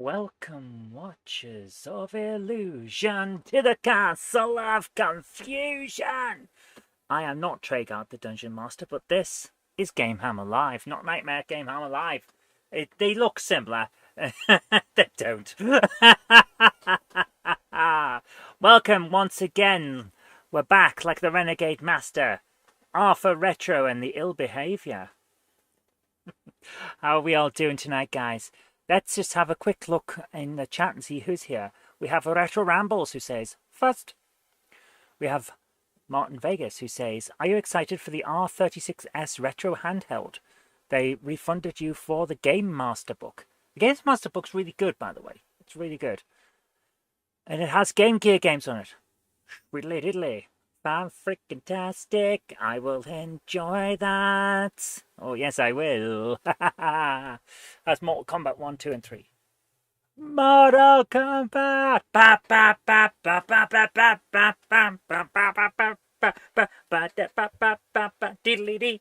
Welcome, watchers of illusion, to the castle of confusion. I am not Traegard the Dungeon Master, but this is GameHammer Live, not Nightmare GameHammer Live. They look similar. They don't. Welcome once again. We're back like the Renegade Master, Arthur Retro and the Ill Behavior. How are we all doing tonight, guys? Let's just have a quick look in the chat and see who's here. We have Retro Rambles who says, first. We have Martin Vegas who says, are you excited for the R36S Retro handheld? They refunded you for the Game Master book. The Game Master book's really good, by the way. It's really good. And it has Game Gear games on it. Riddly diddly. Fan-freaking-tastic. I will enjoy that. Oh, yes, I will. That's Mortal Kombat 1, 2, and 3. Mortal Kombat. Diddly-dee.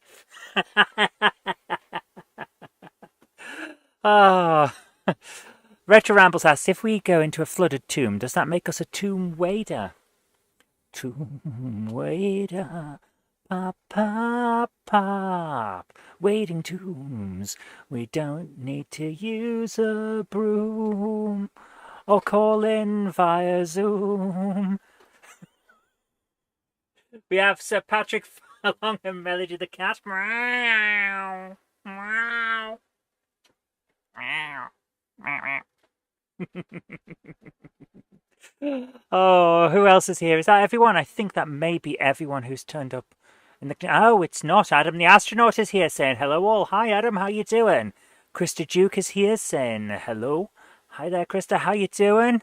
Oh. Retro Rambles asks, if we go into a flooded tomb, does that make us a tomb wader? Tomb waiter, pop, pop, pop, waiting tombs. We don't need to use a broom or call in via Zoom. We have Sir Patrick along and Melody the cat. Meow, meow, meow, meow. Oh, who else is here? Is that everyone? I think that may be everyone who's turned up in the... Oh, it's not. Adam the astronaut is here saying hello all. Hi, Adam. How you doing? Krista Duke is here saying hello. Hi there, Krista. How you doing?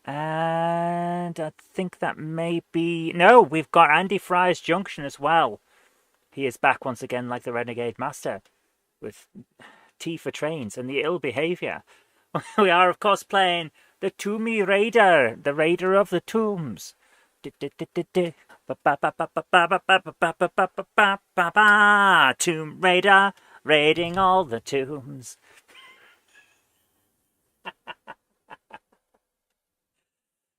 And I think that may be... No, we've got Andy Fry's Junction as well. He is back once again like the Renegade Master with T for Trains and the Ill Behavior. We are, of course, playing the Tommy Raider, the Raider of the Tombs. Tomb Raider, raiding all the tombs.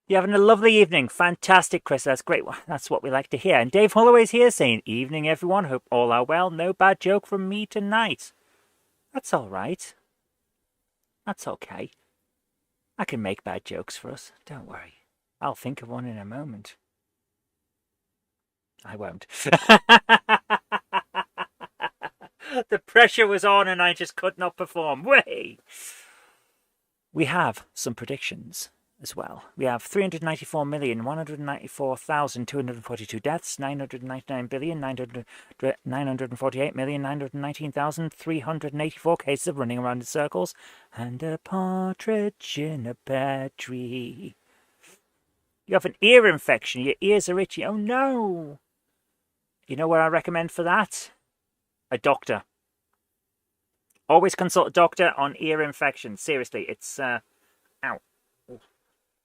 You're having a lovely evening. Fantastic, Chris. That's great. That's what we like to hear. And Dave Holloway's here saying, evening, everyone. Hope all are well. No bad joke from me tonight. That's all right. That's okay. I can make bad jokes for us. Don't worry. I'll think of one in a moment. I won't. The pressure was on and I just could not perform. Way. We have some predictions as well. We have 394,194,242 deaths, 999,948,919,384 cases of running around in circles, and a partridge in a pear tree. You have an ear infection. Your ears are itchy. Oh no! You know what I recommend for that? A doctor. Always consult a doctor on ear infection. Seriously, it's ow.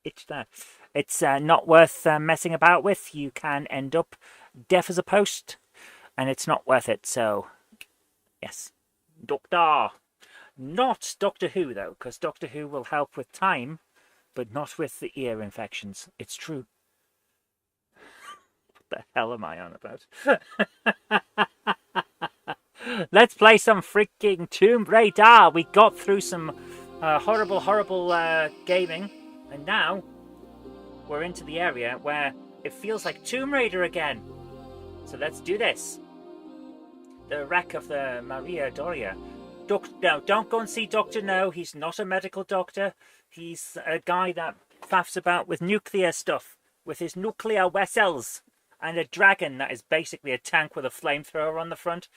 Itch there. It's not worth messing about with. You can end up deaf as a post, and it's not worth it. So, yes, doctor. Not Doctor Who, though, because Doctor Who will help with time, but not with the ear infections. It's true. What the hell am I on about? Let's play some freaking Tomb Raider. We got through some horrible gaming. And now, we're into the area where it feels like Tomb Raider again. So let's do this. The wreck of the Maria Doria. No, don't go and see Dr. No. He's not a medical doctor. He's a guy that faffs about with nuclear stuff. With his nuclear vessels. And a dragon that is basically a tank with a flamethrower on the front.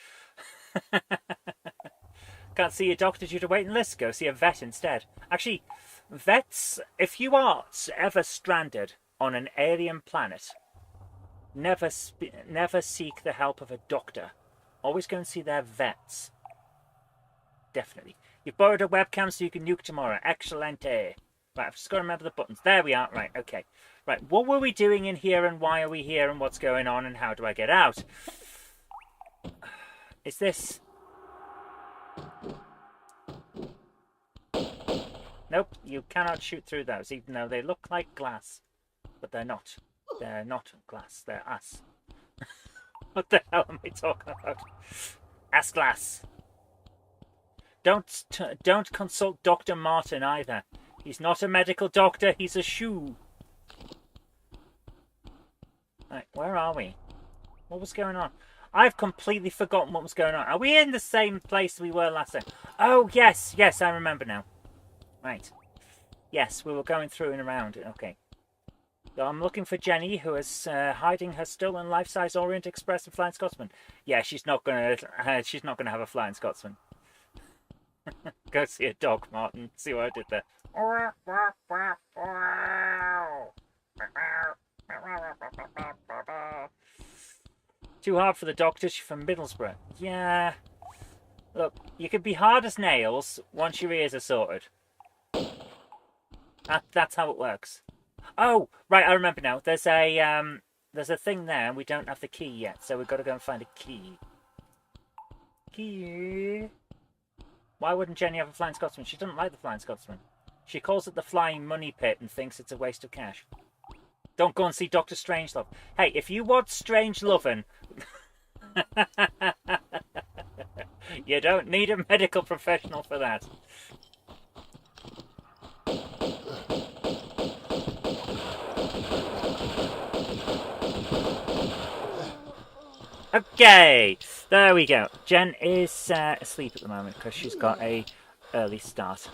Can't see a doctor due to waiting list. Go see a vet instead. Actually... Vets, if you are ever stranded on an alien planet, never seek the help of a doctor. Always go and see their vets. Definitely. You've borrowed a webcam so you can nuke tomorrow. Excellente. Right, I've just got to remember the buttons. There we are. Right, okay. Right, what were we doing in here and why are we here and what's going on and how do I get out? Is this... Nope, you cannot shoot through those, even though they look like glass. But they're not. They're not glass, they're ass. What the hell am I talking about? Ass glass. Don't consult Dr. Martin either. He's not a medical doctor, he's a shoe. Right, where are we? What was going on? I've completely forgotten what was going on. Are we in the same place we were last time? Oh, yes, yes, I remember now. Right. Yes, we were going through and around. Okay. So I'm looking for Jenny, who is hiding her stolen life-size Orient Express and Flying Scotsman. Yeah, she's not gonna have a Flying Scotsman. Go see a dog, Martin. See what I did there. Too hard for the doctor. She's from Middlesbrough. Yeah. Look, you can be hard as nails once your ears are sorted. That's how it works. Oh, right, I remember now. There's a thing there, and we don't have the key yet, so we've got to go and find a key. Key. Why wouldn't Jenny have a Flying Scotsman? She doesn't like the Flying Scotsman. She calls it the Flying Money Pit and thinks it's a waste of cash. Don't go and see Dr. Strangelove. Hey, if you want strange loving, you don't need a medical professional for that. Okay, there we go. Jen is asleep at the moment because she's got a early start.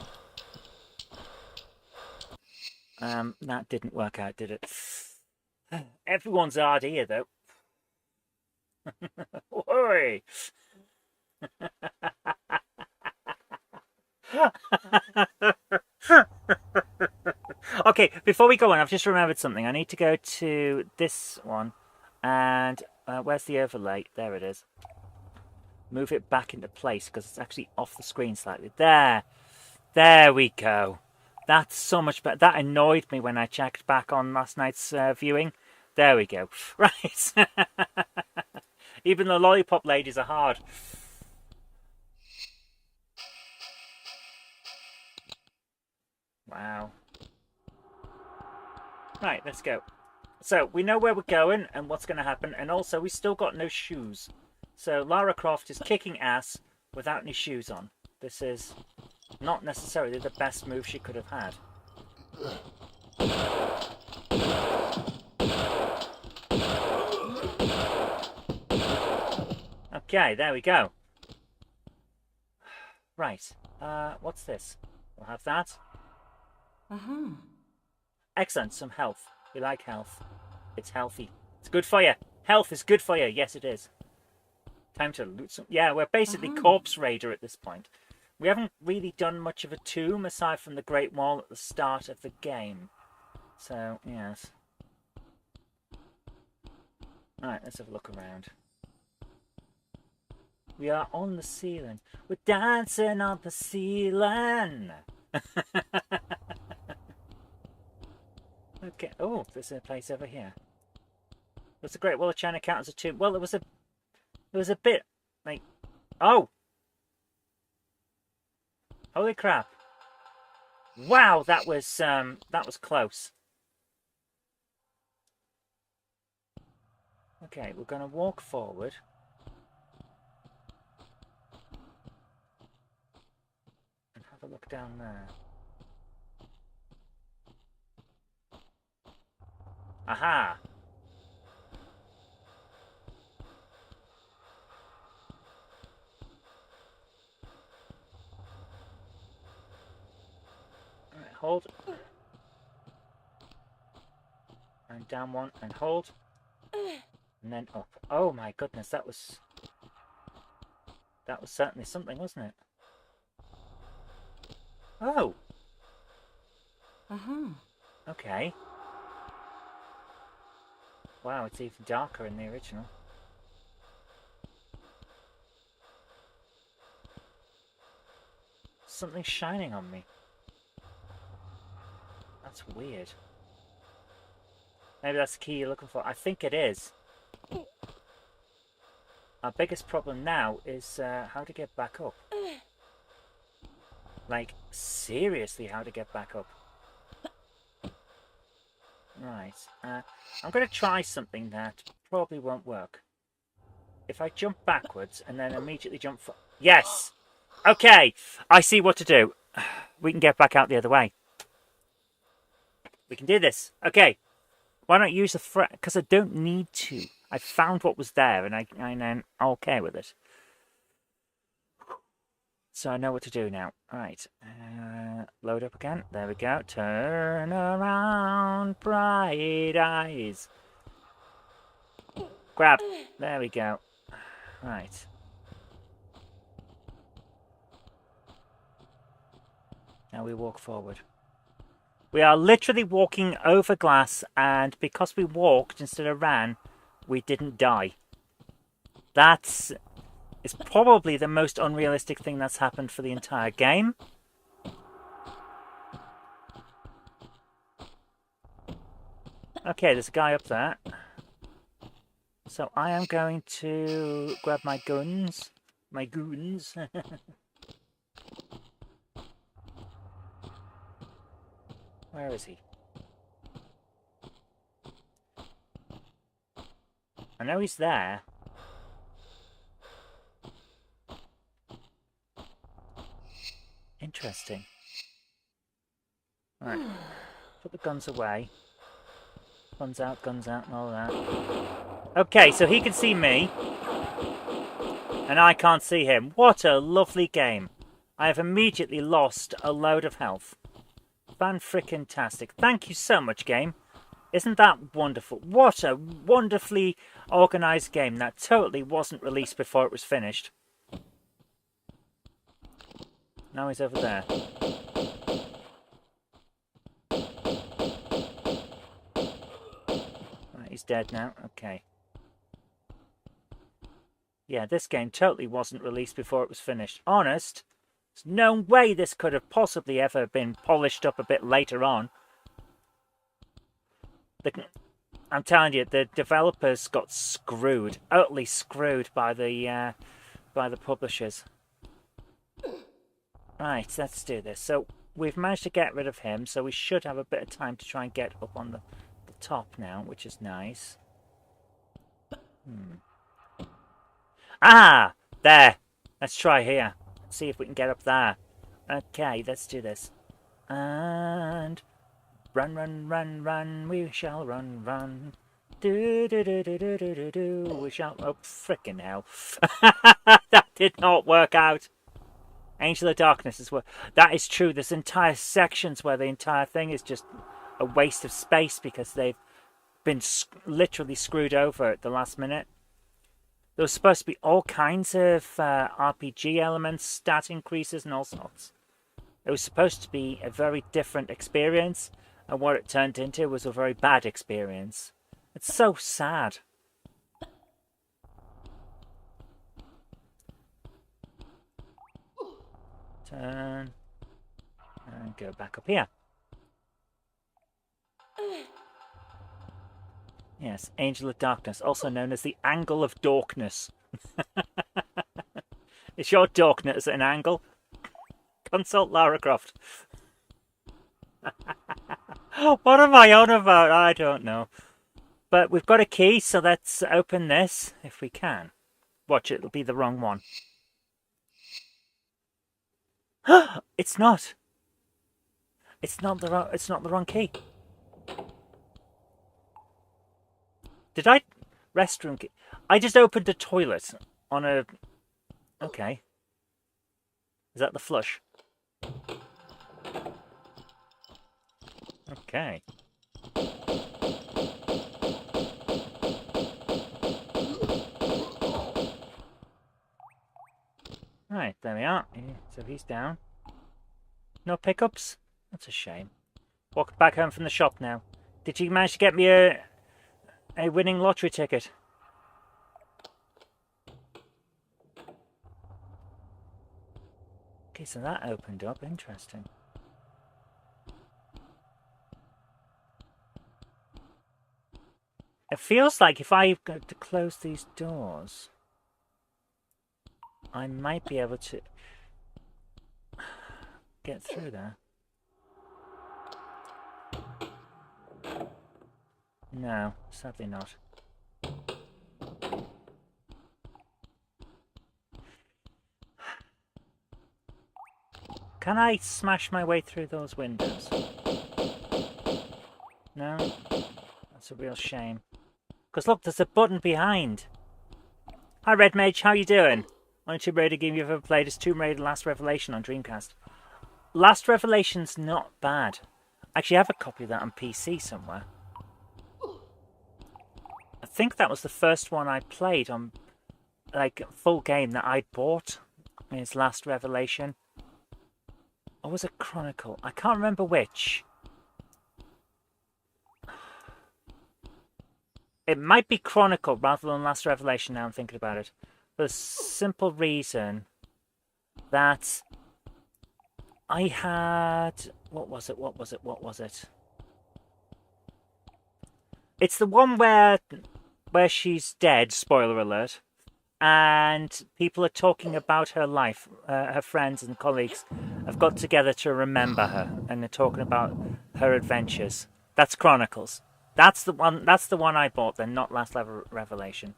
That didn't work out, did it? Everyone's hard here, though. Oi! Okay, before we go on, I've just remembered something. I need to go to this one, and where's the overlay? There it is. Move it back into place because it's actually off the screen slightly. There we go. That's so much better. That annoyed me when I checked back on last night's viewing. There we go. Right. Even the lollipop ladies are hard. Wow. Right, let's go. So, we know where we're going and what's going to happen. And also, we still got no shoes. So, Lara Croft is kicking ass without any shoes on. This is not necessarily the best move she could have had. Okay, there we go. Right. What's this? We'll have that. Excellent, some health. We like health. It's healthy. It's good for you. Health is good for you. Yes, it is. Time to loot some... Yeah, we're basically Corpse Raider at this point. We haven't really done much of a tomb aside from the Great Wall at the start of the game. So, yes. Alright, let's have a look around. We are on the ceiling. We're dancing on the ceiling. Okay. Oh, there's a place over here. What's the Great Wall of China count as a tomb? Well, it was a bit like, oh, holy crap! Wow, that was close. Okay, we're gonna walk forward. And have a look down there. Aha! Alright, hold. And down one, and hold. And then up. Oh my goodness, that was certainly something, wasn't it? Oh! Okay. Wow, it's even darker in the original. Something's shining on me. That's weird. Maybe that's the key you're looking for. I think it is. Our biggest problem now is how to get back up. Like, seriously, how to get back up. Right. I'm going to try something that probably won't work. If I jump backwards and then immediately jump... Yes! Okay, I see what to do. We can get back out the other way. We can do this. Okay. Why not use the thread? Because I don't need to. I found what was there and I'm okay with it. So I know what to do now. Right. Load up again. There we go. Turn around, bright eyes. Grab. There we go. Right. Now we walk forward. We are literally walking over glass, and because we walked instead of ran, we didn't die. That's... It's probably the most unrealistic thing that's happened for the entire game. Okay, there's a guy up there. So I am going to grab my guns. My goons. Where is he? I know he's there. Interesting. Right. Put the guns away. Guns out and all that. Okay, so he can see me. And I can't see him. What a lovely game. I have immediately lost a load of health. Fan-frickin-tastic. Thank you so much, game. Isn't that wonderful? What a wonderfully organised game that totally wasn't released before it was finished. Now he's over there. Right, he's dead now. Okay. Yeah, this game totally wasn't released before it was finished. Honest, there's no way this could have possibly ever been polished up a bit later on. I'm telling you, the developers got screwed, utterly screwed by the publishers. Right, let's do this. So we've managed to get rid of him, so we should have a bit of time to try and get up on the top now, which is nice. Ah! There! Let's try here. See if we can get up there. Okay, let's do this. And... Run, run, run, run, we shall run, run. Do, do, do, do, do, do, do, do. We shall... Oh, frickin' hell. That did not work out. Angel of Darkness is what... That is true. There's entire sections where the entire thing is just a waste of space because they've been literally screwed over at the last minute. There was supposed to be all kinds of RPG elements, stat increases and all sorts. It was supposed to be a very different experience, and what it turned into was a very bad experience. It's so sad. Turn. And go back up here. Yes, Angel of Darkness, also known as the Angle of Darkness. Is your darkness an angle? Consult Lara Croft. What am I on about? I don't know. But we've got a key, so let's open this if we can. Watch it, it'll be the wrong one. It's not. It's not the wrong key. Did I... Restroom key? I just opened a toilet on a... Okay. Is that the flush? Okay. Right, there we are. So he's down. No pickups? That's a shame. Walk back home from the shop now. Did you manage to get me a winning lottery ticket? Okay, so that opened up. Interesting. It feels like if I go to close these doors, I might be able to... get through there. No, sadly not. Can I smash my way through those windows? No? That's a real shame. Because look, there's a button behind. Hi Red Mage, how you doing? Only Tomb Raider game you've ever played is Tomb Raider Last Revelation on Dreamcast. Last Revelation's not bad. Actually, I have a copy of that on PC somewhere. I think that was the first one I played on, like, full game that I'd bought. It's Last Revelation. Or was it Chronicle? I can't remember which. It might be Chronicle rather than Last Revelation now I'm thinking about it. For the simple reason that I had... What was it? It's the one where she's dead, spoiler alert, and people are talking about her life. Her friends and colleagues have got together to remember her, and they're talking about her adventures. That's Chronicles. That's the one I bought then, not Last Revelation.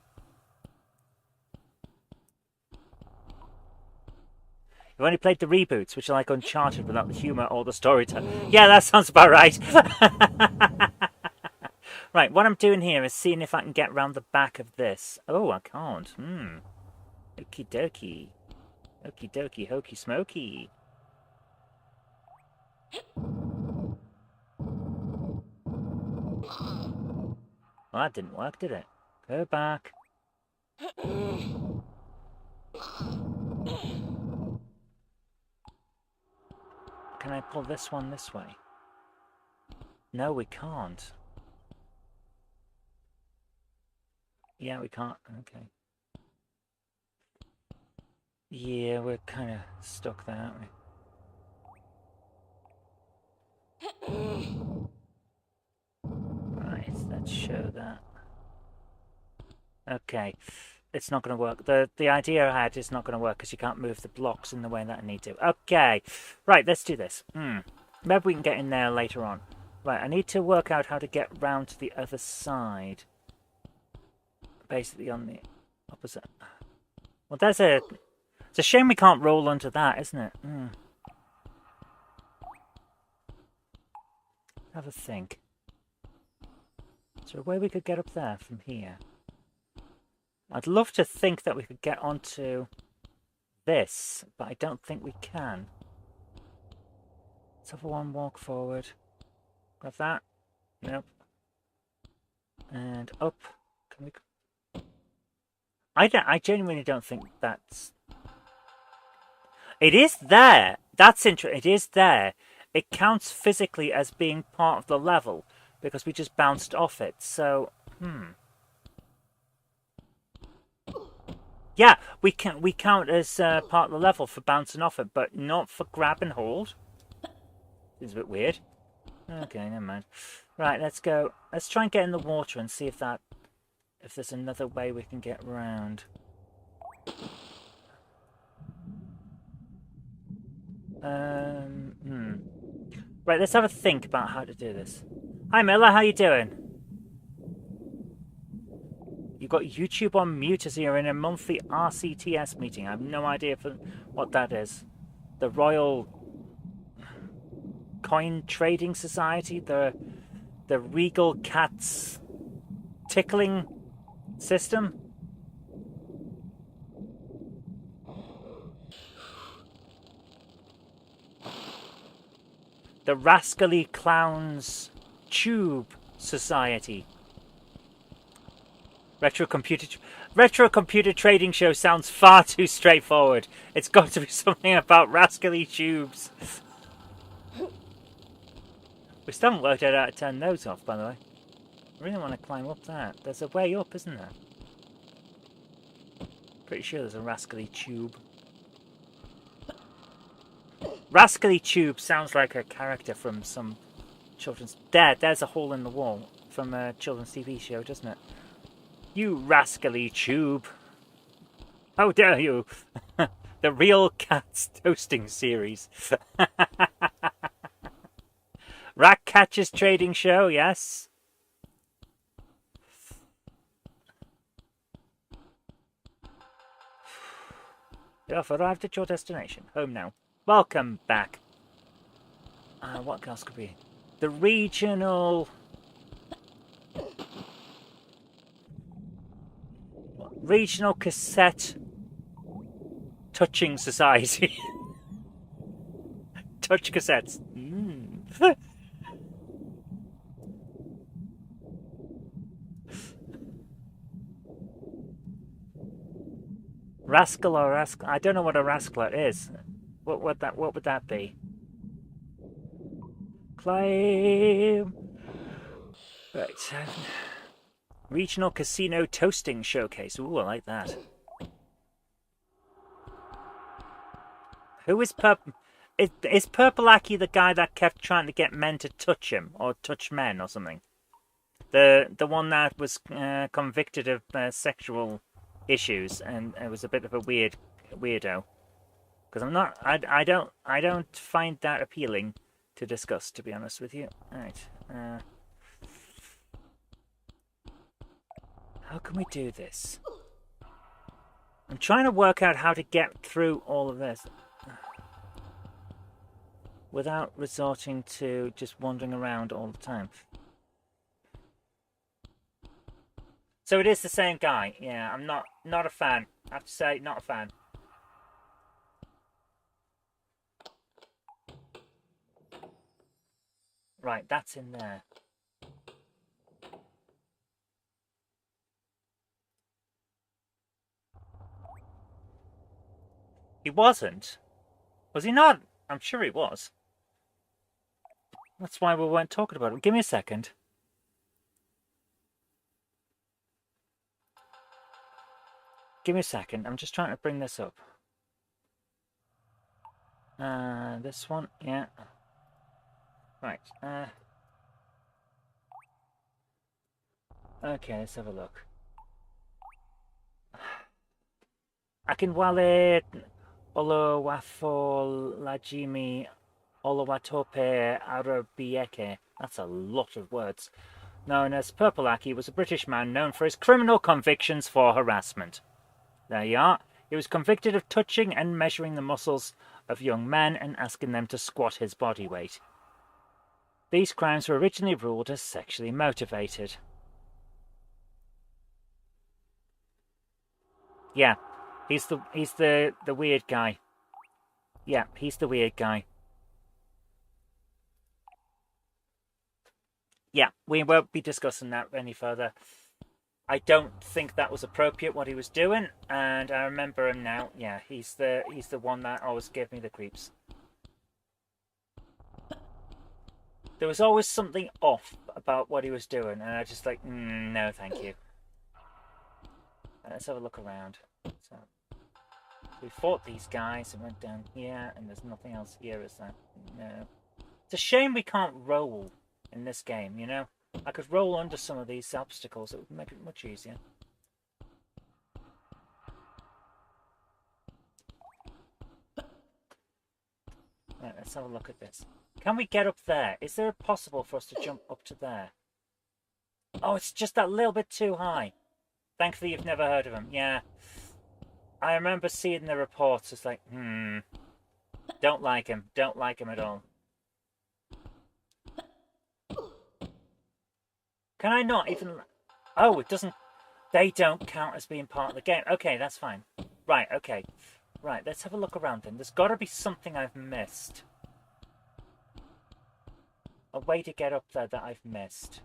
You've only played the reboots, which are like Uncharted without the humour or the storytelling. Yeah, that sounds about right. Right, what I'm doing here is seeing if I can get round the back of this. Oh, I can't. Okie dokie. Okie dokie, hokey smokey. Well, that didn't work, did it? Go back. Can I pull this one this way? No, we can't. Yeah, we can't. Okay. Yeah, we're kind of stuck there, aren't we? Right, let's show that. Okay, it's not going to work. The idea I had is not going to work because you can't move the blocks in the way that I need to. Okay, right, let's do this. Maybe we can get in there later on. Right, I need to work out how to get round to the other side. Basically on the opposite. Well, it's a shame we can't roll onto that, isn't it? Have a think. Is there a way we could get up there from here? I'd love to think that we could get onto this, but I don't think we can. Let's have one walk forward. Grab that. Nope. And up. Can we... I genuinely don't think that's... It is there! That's interesting. It is there. It counts physically as being part of the level because we just bounced off it. So, yeah, we count as part of the level for bouncing off it, but not for grab and hold. It's a bit weird. Okay, never mind. Right, let's go. Let's try and get in the water and see if there's another way we can get round. Right, let's have a think about how to do this. Hi Miller, how you doing? You've got YouTube on mute as you're in a monthly RCTS meeting. I have no idea what that is. The Royal Coin Trading Society? The Regal Cats Tickling System? The Rascally Clowns Tube Society. Retro computer trading show sounds far too straightforward. It's got to be something about rascally tubes. We still haven't worked out how to turn those off, by the way. I really want to climb up that. There's a way up, isn't there? Pretty sure there's a rascally tube. Rascally Tube sounds like a character from some children's... There's a hole in the wall from a children's TV show, doesn't it? You rascally tube. How dare you! The Real Cats Toasting Series. Rat Catchers Trading Show, yes. You have arrived at your destination. Home now. Welcome back. What else could be? The regional cassette touching society. Touch cassettes. Rascal or rascal? I don't know what a rascalet is. What would that be? Climb. Right. Regional Casino Toasting Showcase. Ooh, I like that. Who is Purple? Is Purple Aki the guy that kept trying to get men to touch him or touch men or something? The one that was convicted of sexual issues and it was a bit of a weirdo. Because I don't find that appealing to discuss, to be honest with you. All right. How can we do this? I'm trying to work out how to get through all of this without resorting to just wandering around all the time. So it is the same guy. Yeah, I'm not a fan. I have to say, not a fan. Right, that's in there. He wasn't. Was he not? I'm sure he was. That's why we weren't talking about it. Give me a second. Give me a second. I'm just trying to bring this up. This one, yeah. Right. Okay, let's have a look. Akinwale Olowafo Lajimi Olowatope Arabieke. That's a lot of words. Known as Purple Aki, was a British man known for his criminal convictions for harassment. There you are. He was convicted of touching and measuring the muscles of young men and asking them to squat his body weight. These crimes were originally ruled as sexually motivated. Yeah, he's the weird guy. Yeah, he's the weird guy. Yeah, we won't be discussing that any further. I don't think that was appropriate what he was doing, and I remember him now. Yeah, he's the one that always gave me the creeps. There was always something off about what he was doing, and I just like, no, thank you. Let's have a look around. So, we fought these guys and went down here, and there's nothing else here, is there? No. It's a shame we can't roll in this game, you know? I could roll under some of these obstacles. It would make it much easier. Right, let's have a look at this. Can we get up there? Is there possible for us to jump up to there? Oh, it's just that little bit too high. Thankfully, you've never heard of him. Yeah. I remember seeing the reports. It's like, don't like him. Don't like him at all. Can I not even... Oh, it doesn't... They don't count as being part of the game. Okay, that's fine. Right, okay. Right, let's have a look around then. There's got to be something I've missed. A way to get up there that I've missed.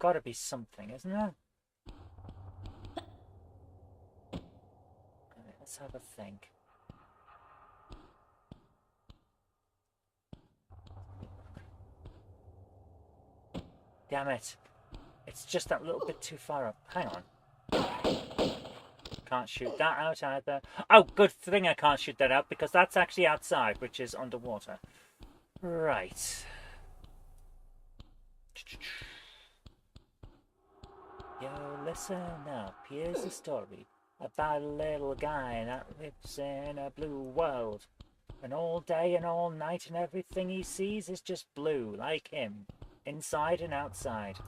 Got to be something, isn't there? Right, let's have a think. Damn it. It's just that little bit too far up. Hang on. Can't shoot that out either. Oh, good thing I can't shoot that out because that's actually outside, which is underwater. Right. Yo, listen up. Here's the story about a little guy that lives in a blue world. And all day and all night and everything he sees is just blue, like him, inside and outside.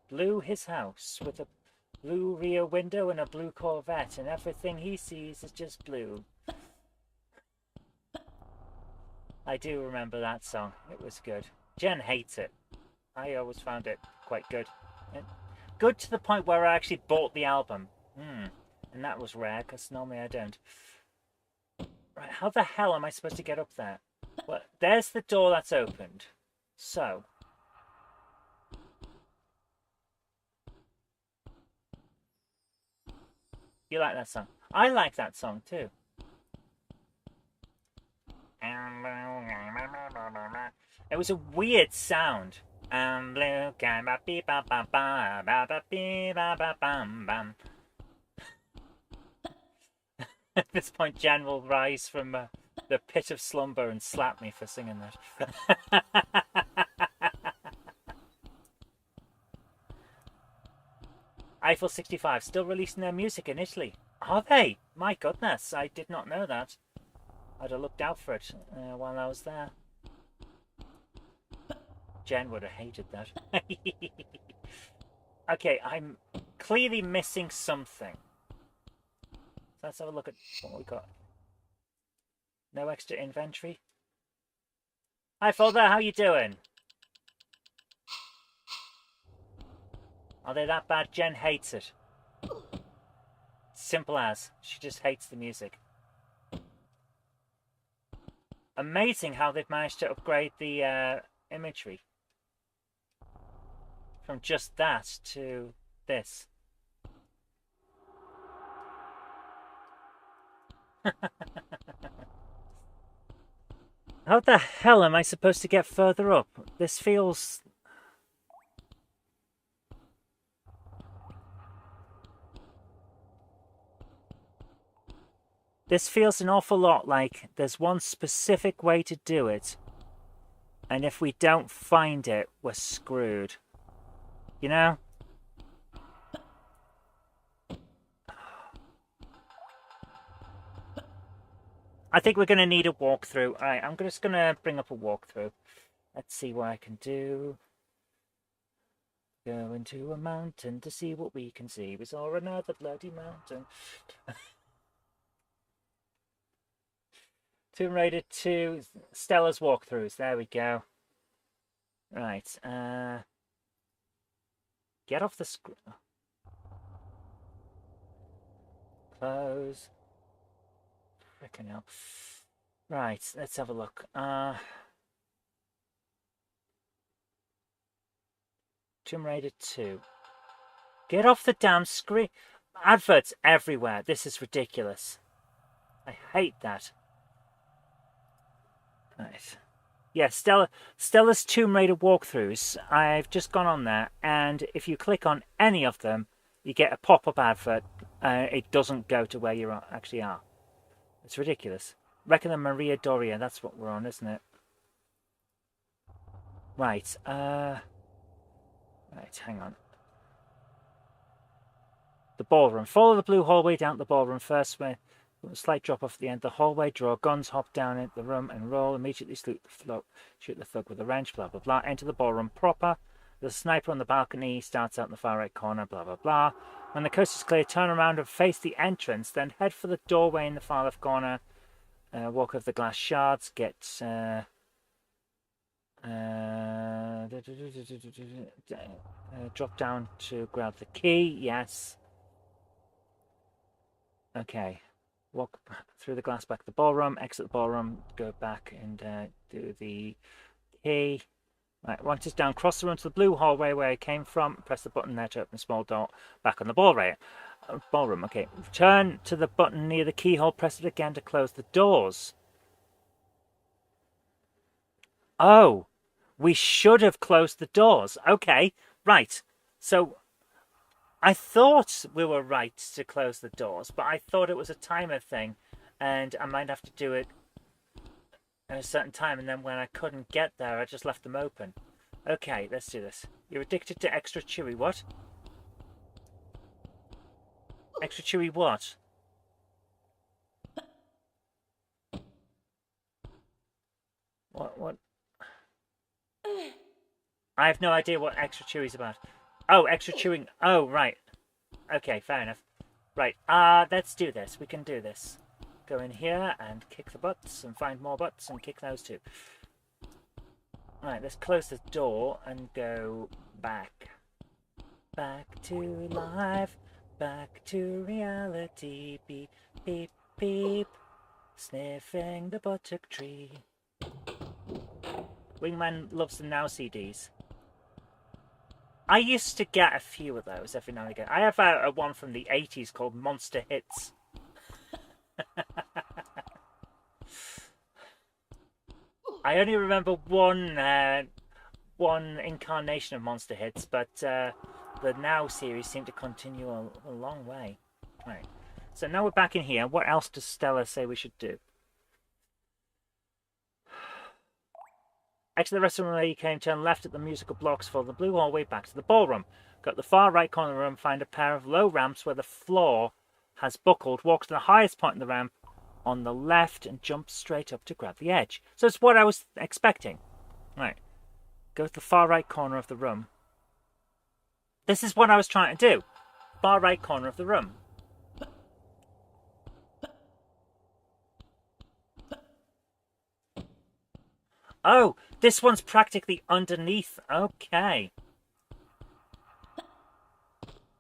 Blue his house, with a blue rear window and a blue Corvette, and everything he sees is just blue. I do remember that song. It was good. Jen hates it. I always found it quite good. And good to the point where I actually bought the album. And that was rare, because normally I don't. Right, how the hell am I supposed to get up there? Well, there's the door that's opened. So. You like that song? I like that song too. It was a weird sound. At this point, Jan will rise from the pit of slumber and slap me for singing that. Eiffel 65 still releasing their music in Italy. Are they? My goodness, I did not know that. I'd have looked out for it while I was there. Jen would have hated that. Okay, I'm clearly missing something. So let's have a look at what we got. No extra inventory. Hi, Father, how you doing? Are they that bad? Jen hates it. Simple as. She just hates the music. Amazing how they've managed to upgrade the imagery. From just that to this. How the hell am I supposed to get further up? This feels... This feels an awful lot like there's one specific way to do it. And if we don't find it, we're screwed. You know? I think we're going to need a walkthrough. Alright, I'm just going to bring up a walkthrough. Let's see what I can do. Go into a mountain to see what we can see. We saw another bloody mountain. Tomb Raider 2, Stella's walkthroughs. There we go. Right. Get off the screen. Close. Frickin' hell. Right, let's have a look. Tomb Raider 2. Get off the damn screen. Adverts everywhere. This is ridiculous. I hate that. Right. Yeah, Stella's Tomb Raider walkthroughs. I've just gone on there, and if you click on any of them, you get a pop-up advert. It doesn't go to where you actually are. It's ridiculous. Reckon the Maria Doria, that's what we're on, isn't it? Right, right, hang on. The ballroom. Follow the blue hallway down to the ballroom first, where a slight drop off at the end. The hallway, draw guns, hop down into the room and roll. Immediately shoot the thug with a wrench, blah, blah, blah. Enter the ballroom proper. There's a sniper on the balcony. Starts out in the far right corner, blah, blah, blah. When the coast is clear, turn around and face the entrance. Then head for the doorway in the far left corner. Walk over the glass shards. Get... drop down to grab the key. Yes. Okay. Walk through the glass back to the ballroom, exit the ballroom, go back and do the key. Right, once it's down, cross the room to the blue hallway where it came from. Press the button there to open a small door back on the ballroom. Okay, turn to the button near the keyhole, press it again to close the doors. Oh, we should have closed the doors. Okay, right. So I thought we were right to close the doors, but I thought it was a timer thing, and I might have to do it at a certain time, and then when I couldn't get there, I just left them open. Okay, let's do this. You're addicted to extra chewy. What? Extra chewy what? What? I have no idea what extra chewy's about. Oh, extra chewing. Oh, right. Okay, fair enough. Right, let's do this. We can do this. Go in here and kick the butts and find more butts and kick those too. Right, let's close the door and go back. Back to life. Back to reality. Beep, beep, beep. Sniffing the buttock tree. Wingman loves the Now CDs. I used to get a few of those every now and again. I have a one from the 80s called Monster Hits. I only remember one incarnation of Monster Hits, but the Now series seemed to continue a long way. Right. So now we're back in here. What else does Stella say we should do? Exit the restaurant where you came, turn left at the musical blocks, follow the blue hallway back to the ballroom. Go to the far right corner of the room, find a pair of low ramps where the floor has buckled, walk to the highest point in the ramp on the left and jump straight up to grab the edge. So it's what I was expecting. Right. Go to the far right corner of the room. This is what I was trying to do. Far right corner of the room. Oh, this one's practically underneath. Okay.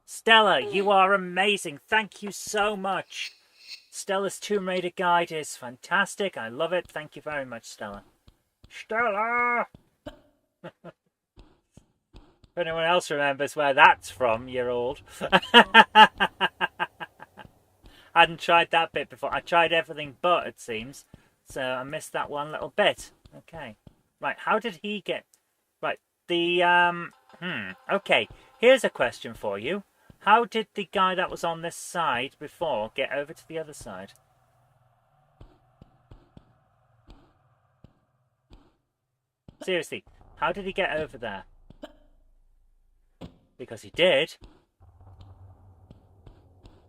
Stella, you are amazing. Thank you so much. Stella's Tomb Raider guide is fantastic. I love it. Thank you very much, Stella. Stella! If anyone else remembers where that's from, you're old. I hadn't tried that bit before. I tried everything but, it seems. So I missed that one little bit. Okay. Right, how did he get... Right, okay, here's a question for you. How did the guy that was on this side before get over to the other side? Seriously, how did he get over there? Because he did.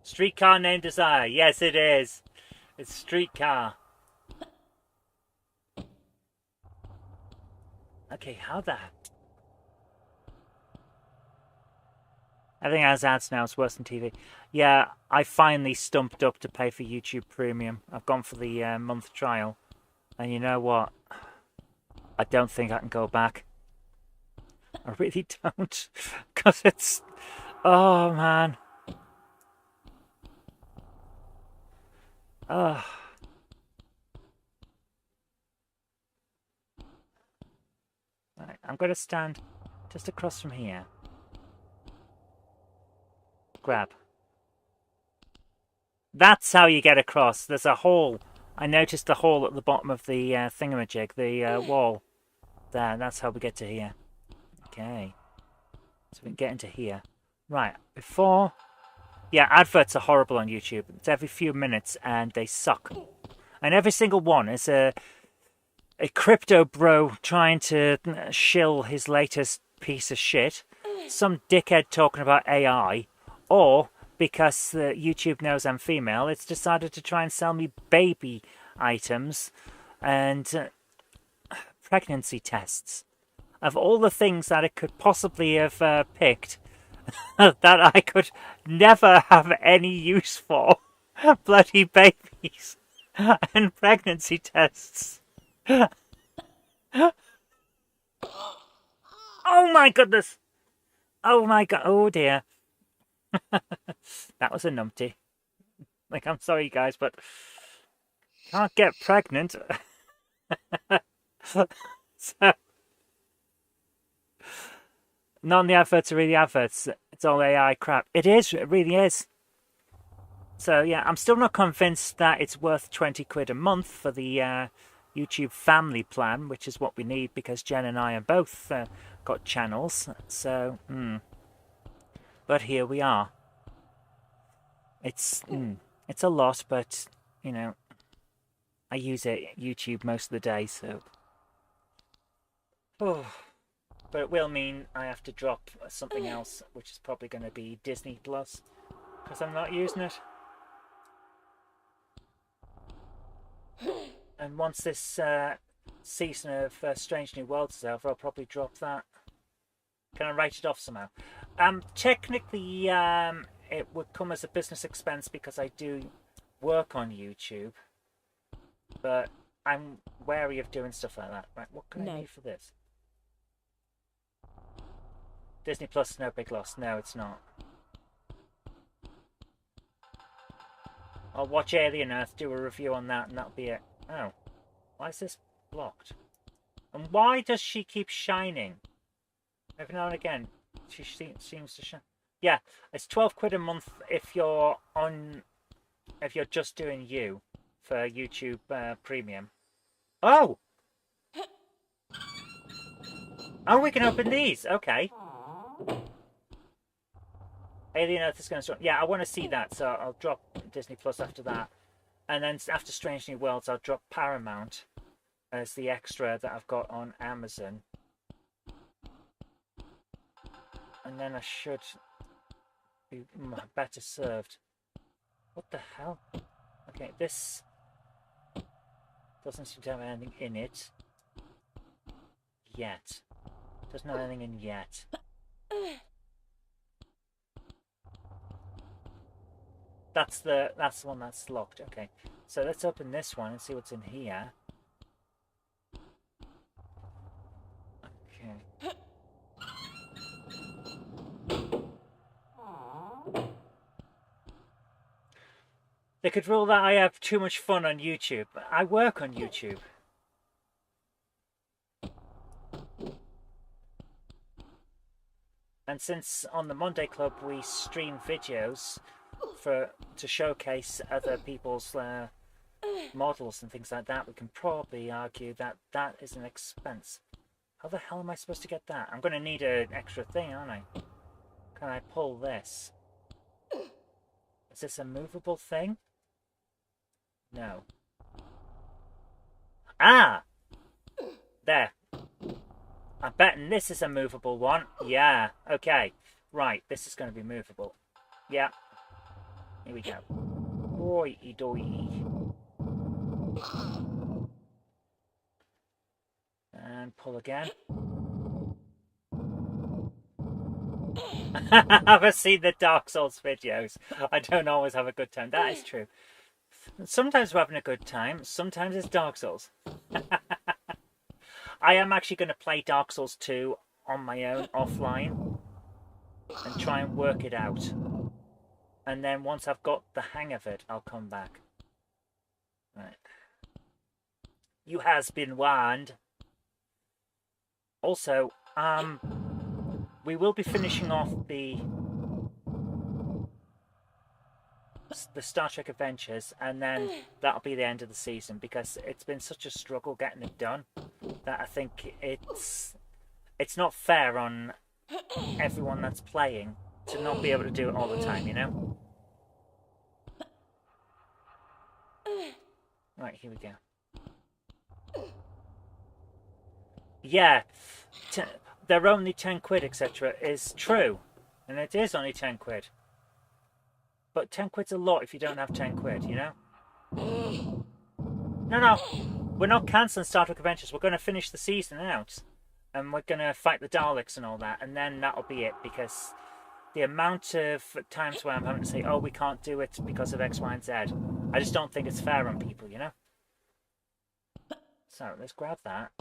Streetcar named Desire. Yes, it is. It's Streetcar. Okay, how the... Everything has ads now. It's worse than TV. Yeah, I finally stumped up to pay for YouTube Premium. I've gone for the month trial. And you know what? I don't think I can go back. I really don't. Because it's... Oh, man. Oh. Right, I'm going to stand just across from here. Grab. That's how you get across. There's a hole. I noticed the hole at the bottom of the thingamajig, the wall. There, that's how we get to here. Okay. So we can get into here. Right, before... Yeah, adverts are horrible on YouTube. It's every few minutes and they suck. And every single one is a crypto bro trying to shill his latest piece of shit. Some dickhead talking about AI. Or, because YouTube knows I'm female, it's decided to try and sell me baby items and pregnancy tests. Of all the things that it could possibly have picked, that I could never have any use for. Bloody babies and pregnancy tests. Oh my goodness! Oh my god! Oh dear! That was a numpty. Like, I'm sorry, guys, but can't get pregnant. So, none of the adverts are really adverts. It's all AI crap. It is. It really is. So yeah, I'm still not convinced that it's worth 20 quid a month for the YouTube family plan, which is what we need because Jen and I are both got channels. So, but here we are. It's a lot, but you know, I use YouTube most of the day, so. Oh. But it will mean I have to drop something else, which is probably going to be Disney Plus. because I'm not using it. And once this season of Strange New Worlds is over, I'll probably drop that. Can I write it off somehow? Technically, it would come as a business expense because I do work on YouTube. But I'm wary of doing stuff like that. Right, what can I do for this? Disney Plus is no big loss. No, it's not. I'll watch Alien Earth, do a review on that, and that'll be it. Oh, why is this blocked? And why does she keep shining? Every now and again, she seems to shine. Yeah, it's 12 quid a month if you're just doing you for YouTube Premium. Oh! Oh, we can open these. Okay. Alien Earth is going to start. Yeah, I want to see that, so I'll drop Disney Plus after that. And then after Strange New Worlds, I'll drop Paramount as the extra that I've got on Amazon. And then I should be better served. What the hell? Okay, this doesn't seem to have anything in it. Yet. Doesn't have anything in yet. That's the one that's locked. Okay, so let's open this one and see what's in here. Okay. They could rule that I have too much fun on YouTube. I work on YouTube. And since on the Monday Club we stream videos to showcase other people's models and things like that, we can probably argue that that is an expense. How the hell am I supposed to get that? I'm going to need an extra thing, aren't I? Can I pull this? Is this a movable thing? No. Ah! There. I'm betting this is a movable one. Yeah. Okay. Right. This is going to be movable. Yeah. Here we go. Roy-y doy. And pull again. I've seen the Dark Souls videos. I don't always have a good time. That is true. Sometimes we're having a good time. Sometimes it's Dark Souls. I am actually going to play Dark Souls 2 on my own, offline. And try and work it out. And then once I've got the hang of it, I'll come back. Right. You has been warned. Also, we will be finishing off the Star Trek Adventures, and then that'll be the end of the season, because it's been such a struggle getting it done that I think it's not fair on everyone that's playing to not be able to do it all the time, you know? Right, here we go. Yeah, they're only 10 quid, etc. is true. And it is only 10 quid. But 10 quid's a lot if you don't have 10 quid, you know? No. We're not cancelling Star Trek Adventures. We're going to finish the season out. And we're going to fight the Daleks and all that. And then that'll be it. Because the amount of times where I'm having to say, oh, we can't do it because of X, Y, and Z. I just don't think it's fair on people, you know? So, let's grab that.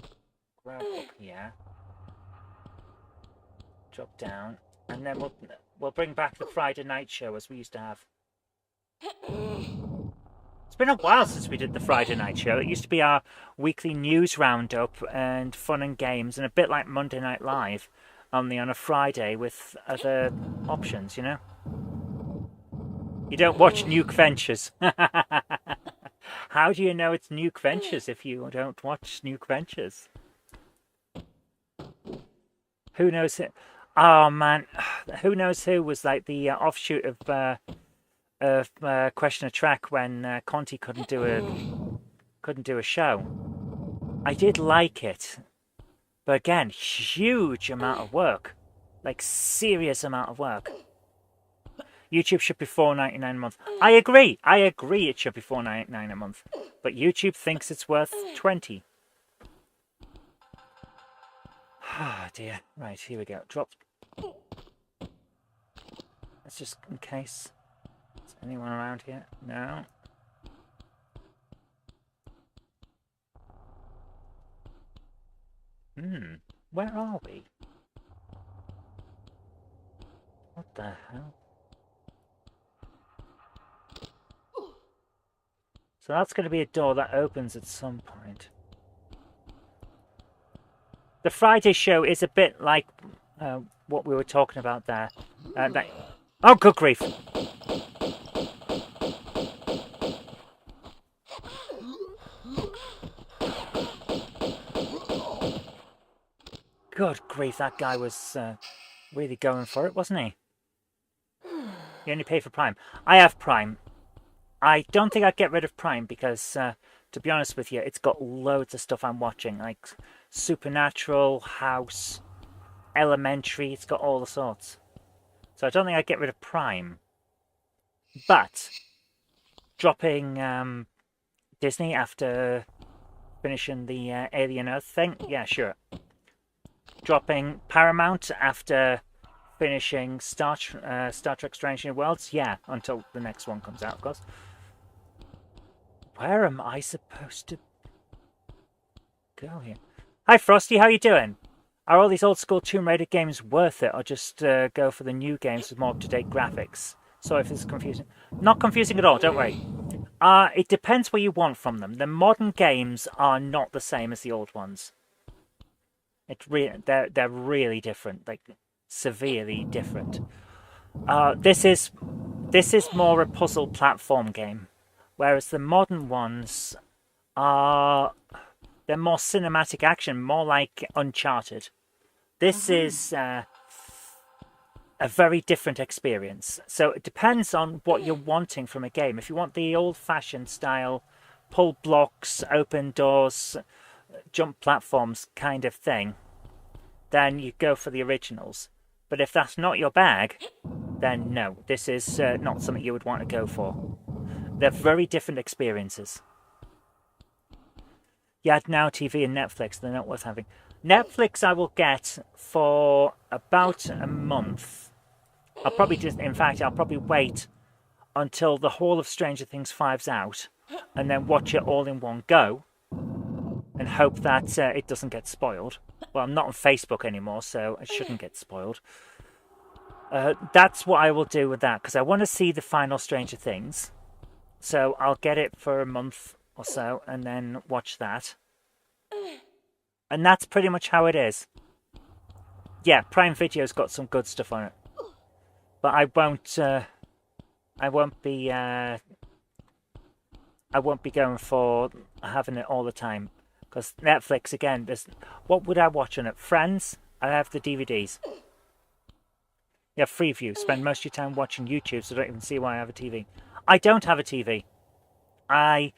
Grab up here. Drop down. And then we'll bring back the Friday night show as we used to have. It's been a while since we did the Friday night show. It used to be our weekly news roundup and fun and games, and a bit like Monday Night Live, only on a Friday with other options, you know? You don't watch Nuke Ventures. How do you know it's Nuke Ventures if you don't watch Nuke Ventures? Who knows it? Oh man, who knows who was like the offshoot of Question of Track when Conti couldn't do a show. I did like it, but again, huge amount of work, like serious amount of work. YouTube should be $4.99 a month. I agree it should be $4.99 a month. But YouTube thinks it's worth $20. Ah, dear. Right, here we go. Drop. That's just in case. Is anyone around here? No. Where are we? What the hell? So that's going to be a door that opens at some point. The Friday show is a bit like what we were talking about there. Oh, good grief! Good grief, that guy was really going for it, wasn't he? You only pay for Prime. I have Prime. I don't think I'd get rid of Prime because, to be honest with you, it's got loads of stuff I'm watching, like Supernatural, House, Elementary. It's got all the sorts. So I don't think I'd get rid of Prime. But dropping Disney after finishing the Alien Earth thing, yeah, sure. Dropping Paramount after finishing Star Trek Strange New Worlds, yeah, until the next one comes out, of course. Where am I supposed to go here? Hi Frosty, how you doing? Are all these old school Tomb Raider games worth it, or just go for the new games with more up-to-date graphics? Sorry if this is confusing. Not confusing at all, don't worry. It depends what you want from them. The modern games are not the same as the old ones. They're really different, like severely different. This is more a puzzle platform game, whereas the modern ones they're more cinematic action, more like Uncharted. This is a very different experience. So it depends on what you're wanting from a game. If you want the old-fashioned style, pull blocks, open doors, jump platforms kind of thing, then you go for the originals. But if that's not your bag, then no, this is not something you would want to go for. They're very different experiences. You had Now TV and Netflix, they're not worth having. Netflix I will get for about a month. I'll probably wait until the whole of Stranger Things 5's out and then watch it all in one go and hope that it doesn't get spoiled. Well, I'm not on Facebook anymore, so it shouldn't get spoiled. That's what I will do with that, because I want to see the final Stranger Things. So I'll get it for a month or so and then watch that. And that's pretty much how it is. Yeah, Prime Video's got some good stuff on it. But I won't be going for having it all the time. Because Netflix, again, what would I watch on it? Friends? I have the DVDs. You have Freeview. Spend most of your time watching YouTube, so I don't even see why I have a TV. I don't have a TV. I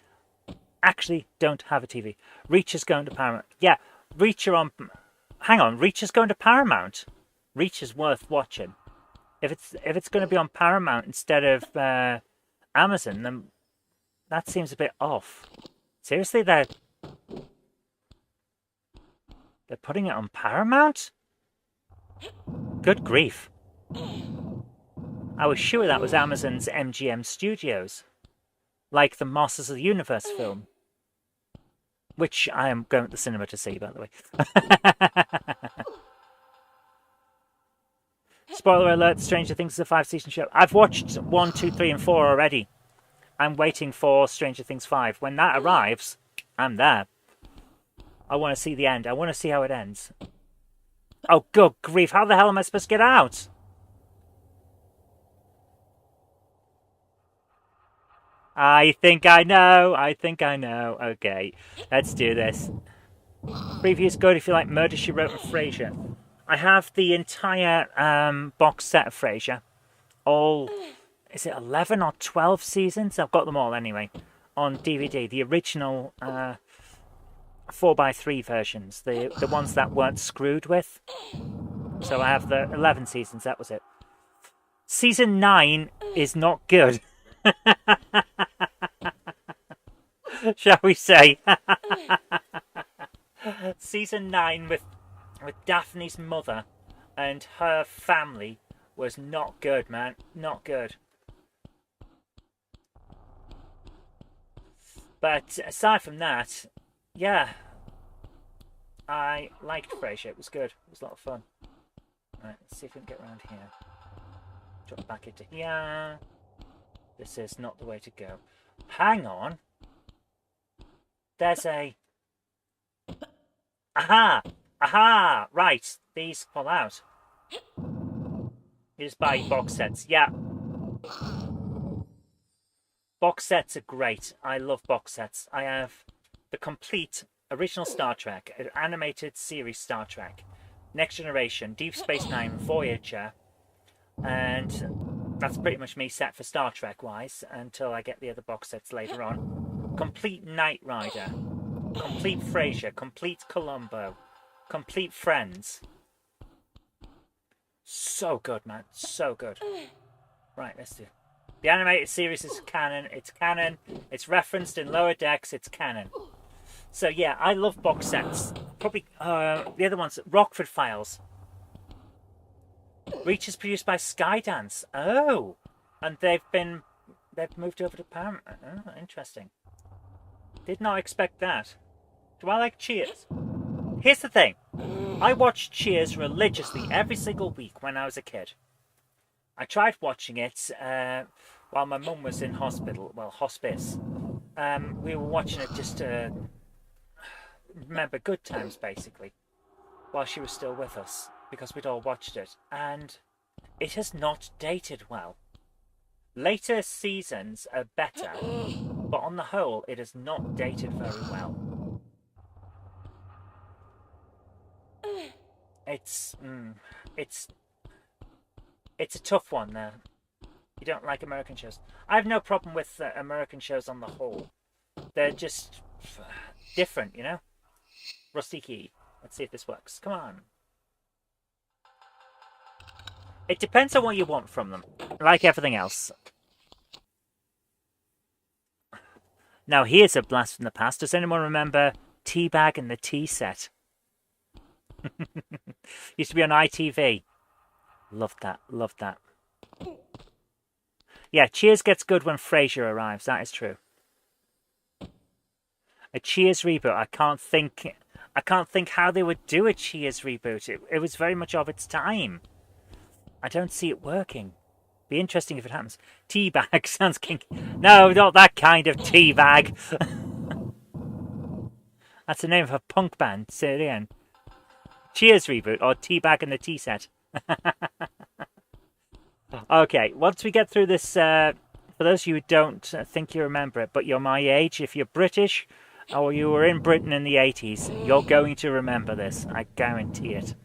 actually don't have a TV. Reach is going to Paramount. Yeah, Reach are on... Hang on, Reach is going to Paramount. Reach is worth watching. If it's going to be on Paramount instead of Amazon, then that seems a bit off. Seriously, they're putting it on Paramount? Good grief. I was sure that was Amazon's MGM Studios. Like the Masters of the Universe film. Which I am going to the cinema to see, by the way. Spoiler alert, Stranger Things is a 5-season show. I've watched 1, 2, 3 and 4 already. I'm waiting for Stranger Things 5. When that arrives, I'm there. I want to see the end. I want to see how it ends. Oh, good grief. How the hell am I supposed to get out? I think I know. Okay, let's do this. Preview's good if you like Murder, She Wrote and Frasier. I have the entire box set of Frasier. All, is it 11 or 12 seasons? I've got them all anyway. On DVD. The original 4x3 versions. The ones that weren't screwed with. So I have the 11 seasons, that was it. Season 9 is not good, shall we say. Season 9 with Daphne's mother and her family was not good, man. Not good. But aside from that, yeah, I liked Frasier. It was good. It was a lot of fun. Right, let's see if we can get around here. Drop back into here. This is not the way to go. Hang on. There's a... Aha! Aha! Right, these fall out. You just buy box sets. Yeah. Box sets are great. I love box sets. I have the complete original Star Trek, animated series Star Trek, Next Generation, Deep Space Nine, Voyager, and that's pretty much me set for Star Trek wise until I get the other box sets later on. Complete Knight Rider, complete Frasier, complete Columbo, complete Friends. So good, man. So good. Right, let's do it. The animated series is canon. It's canon. It's referenced in Lower Decks. It's canon. So yeah, I love box sets. Probably the other ones, Rockford Files. Reach is produced by Skydance. Oh, and they've moved over to Paramount. Oh, interesting. Did not expect that. Do I like Cheers? Here's the thing. I watched Cheers religiously every single week when I was a kid. I tried watching it while my mum was in hospital. Well, hospice. We were watching it just to remember good times, basically, while she was still with us, because we'd all watched it. And it has not dated well. Later seasons are better, but on the whole, it has not dated very well. It's a tough one there. You don't like American shows. I have no problem with American shows on the whole. They're just different, you know? Rusty key. Let's see if this works. Come on. It depends on what you want from them. Like everything else. Now here's a blast from the past. Does anyone remember Teabag and the Tea Set? Used to be on ITV. Loved that. Loved that. Yeah, Cheers gets good when Frasier arrives. That is true. A Cheers reboot. I can't think how they would do a Cheers reboot. It was very much of its time. I don't see it working. Be interesting if it happens. Teabag sounds kinky. No, not that kind of teabag. That's the name of a punk band. Say it again. Cheers reboot or Teabag and the Tea Set. Okay, once we get through this, for those of you who don't think you remember it, but you're my age, if you're British or you were in Britain in the 80s, you're going to remember this. I guarantee it.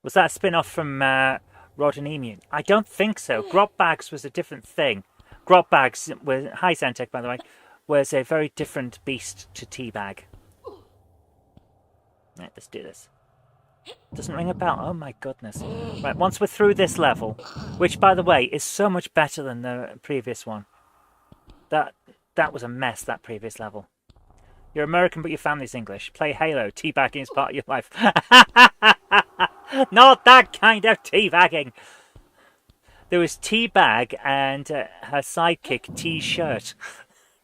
Was that a spin-off from Rod and Emu? I don't think so. Grot Bags was a different thing. Grot Bags, hi Zantec by the way, was a very different beast to Teabag. Right, let's do this. Doesn't ring a bell. Oh my goodness. Right, once we're through this level, which by the way is so much better than the previous one. That was a mess, that previous level. You're American but your family's English. Play Halo. Teabagging is part of your life. Not that kind of teabagging. There was Teabag and her sidekick T-shirt.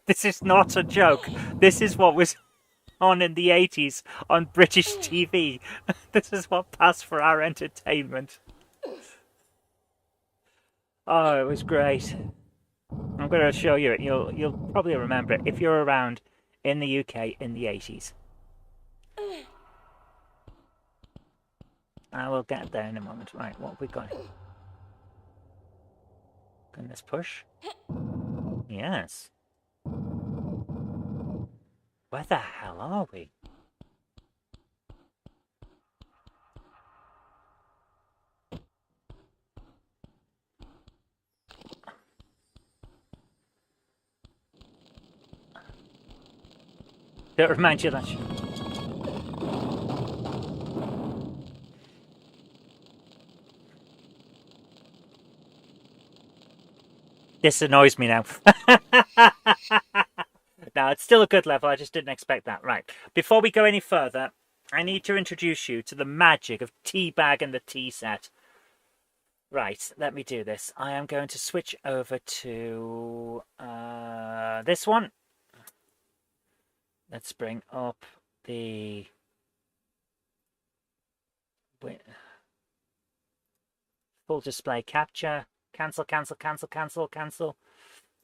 This is not a joke. This is what was on in the 80s on British TV. This is what passed for our entertainment. Oh, it was great. I'm going to show you it. You'll probably remember it if you're around in the UK in the 80s. I will get there in a moment. Right, what have we got here? Can this push? Yes. Where the hell are we? Don't remind you of that shit. This annoys me now. No, it's still a good level. I just didn't expect that. Right. Before we go any further, I need to introduce you to the magic of Teabag and the tea set. Right, let me do this. I am going to switch over to this one. Let's bring up the full display capture. Cancel, cancel, cancel, cancel, cancel.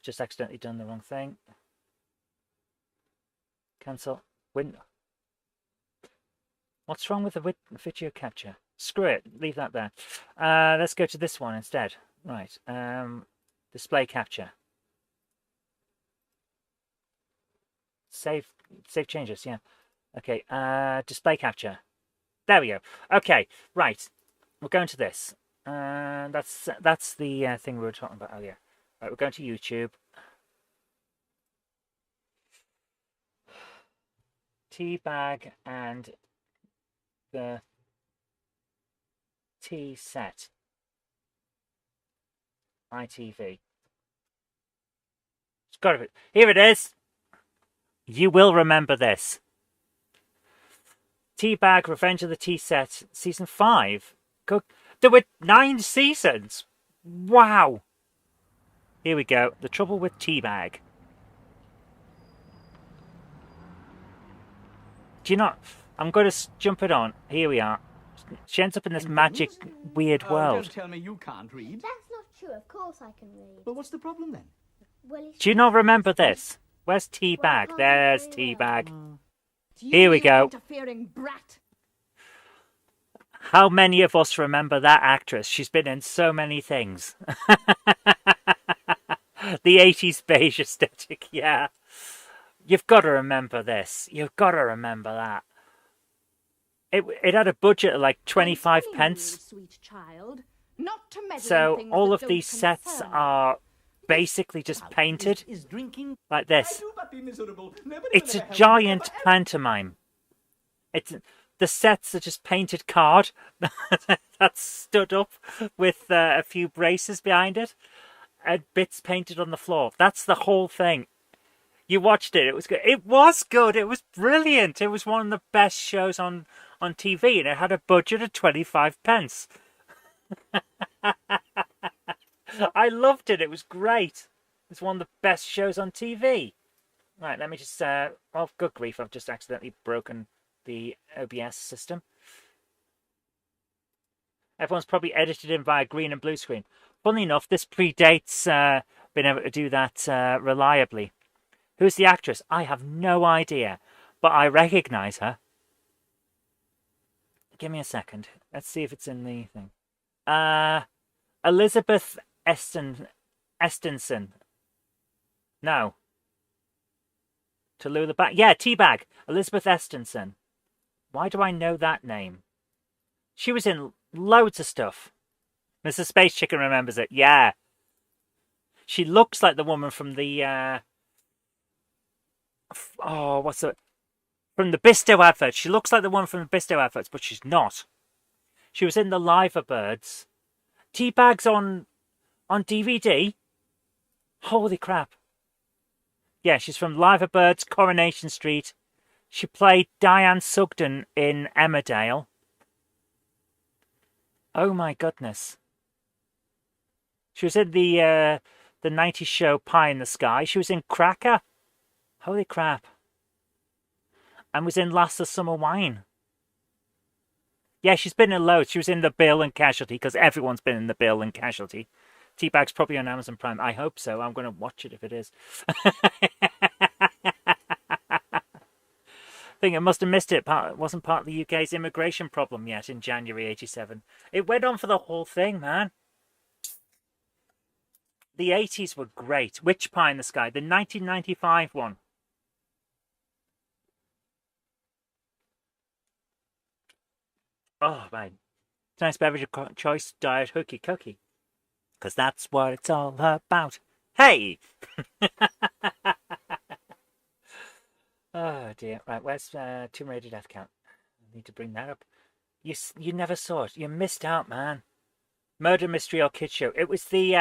Just accidentally done the wrong thing. Cancel. What's wrong with the video capture? Screw it. Leave that there. Let's go to this one instead. Right. Display capture. Save changes. Yeah. Okay. Display capture. There we go. Okay. Right. We're going to this. That's the thing we were talking about earlier. Right. We're going to YouTube. Teabag and the tea set. ITV. It's got to be. Here it is. You will remember this. Teabag, Revenge of the Tea Set, Season 5. Good. There were 9 seasons. Wow. Here we go. The trouble with Teabag. Do you not? I'm going to jump it on. Here we are. She ends up in this magic, weird world. Don't tell me you can't read. That's not true. Of course I can read. But what's the problem then? Well, Do you not remember this? Where's Teabag? There's Teabag. Here we go. Interfering brat. How many of us remember that actress? She's been in so many things. The 80s beige aesthetic, yeah. You've got to remember this. You've got to remember that. It had a budget of like 25 pence. Sweet child. Not to meddle So in things all that of these don't sets concern are basically just painted Is drinking? like this. I do but be miserable. Nobody It's will a ever help me giant ever. pantomime. The sets are just painted card that's stood up with a few braces behind it and bits painted on the floor. That's the whole thing. You watched it. It was good. It was good. It was brilliant. It was one of the best shows on TV, and it had a budget of 25 pence. I loved it. It was great. It was one of the best shows on TV. Right, let me just... oh, good grief. I've just accidentally broken the OBS system. Everyone's probably edited in via green and blue screen. Funnily enough, this predates being able to do that reliably. Who's the actress? I have no idea, but I recognise her. Give me a second. Let's see if it's in the thing. Elizabeth Estenson. No. Tallulah Back. Yeah, Teabag. Elizabeth Estenson. Why do I know that name? She was in loads of stuff. Mr. Space Chicken remembers it. Yeah. She looks like the woman from the... oh, what's it? From the Bisto advert. She looks like the one from the Bisto adverts, but she's not. She was in the Liver Birds. Teabag's on DVD. Holy crap. Yeah, she's from Liver Birds, Coronation Street. She played Diane Sugden in Emmerdale. Oh my goodness. She was in the 90s show Pie in the Sky. She was in Cracker. Holy crap. And was in Last of Summer Wine. Yeah, she's been in loads. She was in The Bill and Casualty, because everyone's been in The Bill and Casualty. Teabag's probably on Amazon Prime. I hope so. I'm going to watch it if it is. I think I must have missed it. It wasn't part of the UK's immigration problem yet in January 87. It went on for the whole thing, man. The 80s were great. Which Pie in the Sky? The 1995 one. Oh, man. Nice beverage of choice, Diet Hooky Cookie. Because that's what it's all about. Hey! Oh, dear. Right, where's Tomb Raider Death Count? I need to bring that up. You never saw it. You missed out, man. Murder Mystery or Kid Show. It was the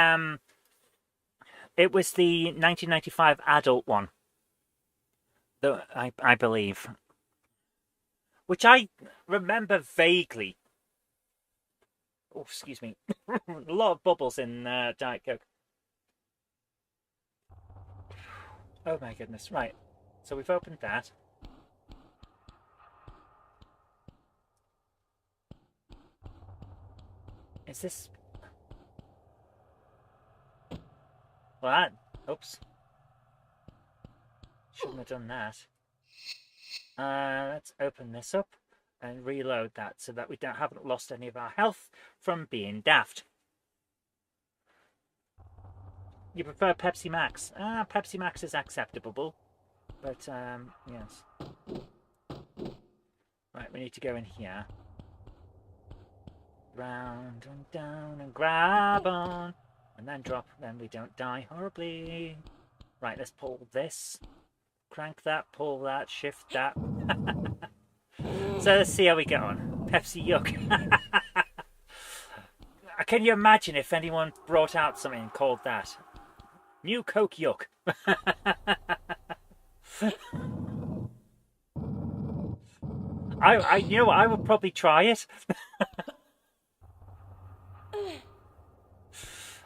It was the 1995 adult one, I believe, which I remember vaguely. Oh, excuse me. A lot of bubbles in Diet Coke. Oh my goodness, right. So we've opened that. Is this... Well, that... Oops. Shouldn't have done that. Let's open this up and reload that so that we haven't lost any of our health from being daft. You prefer Pepsi Max? Pepsi Max is acceptable, but yes. Right, we need to go in here. Round and down and grab on, and then drop, then we don't die horribly. Right, let's pull this. Crank that, pull that, shift that. So let's see how we get on. Pepsi Yuck. Can you imagine if anyone brought out something called that? New Coke Yuck. You know what, I would probably try it.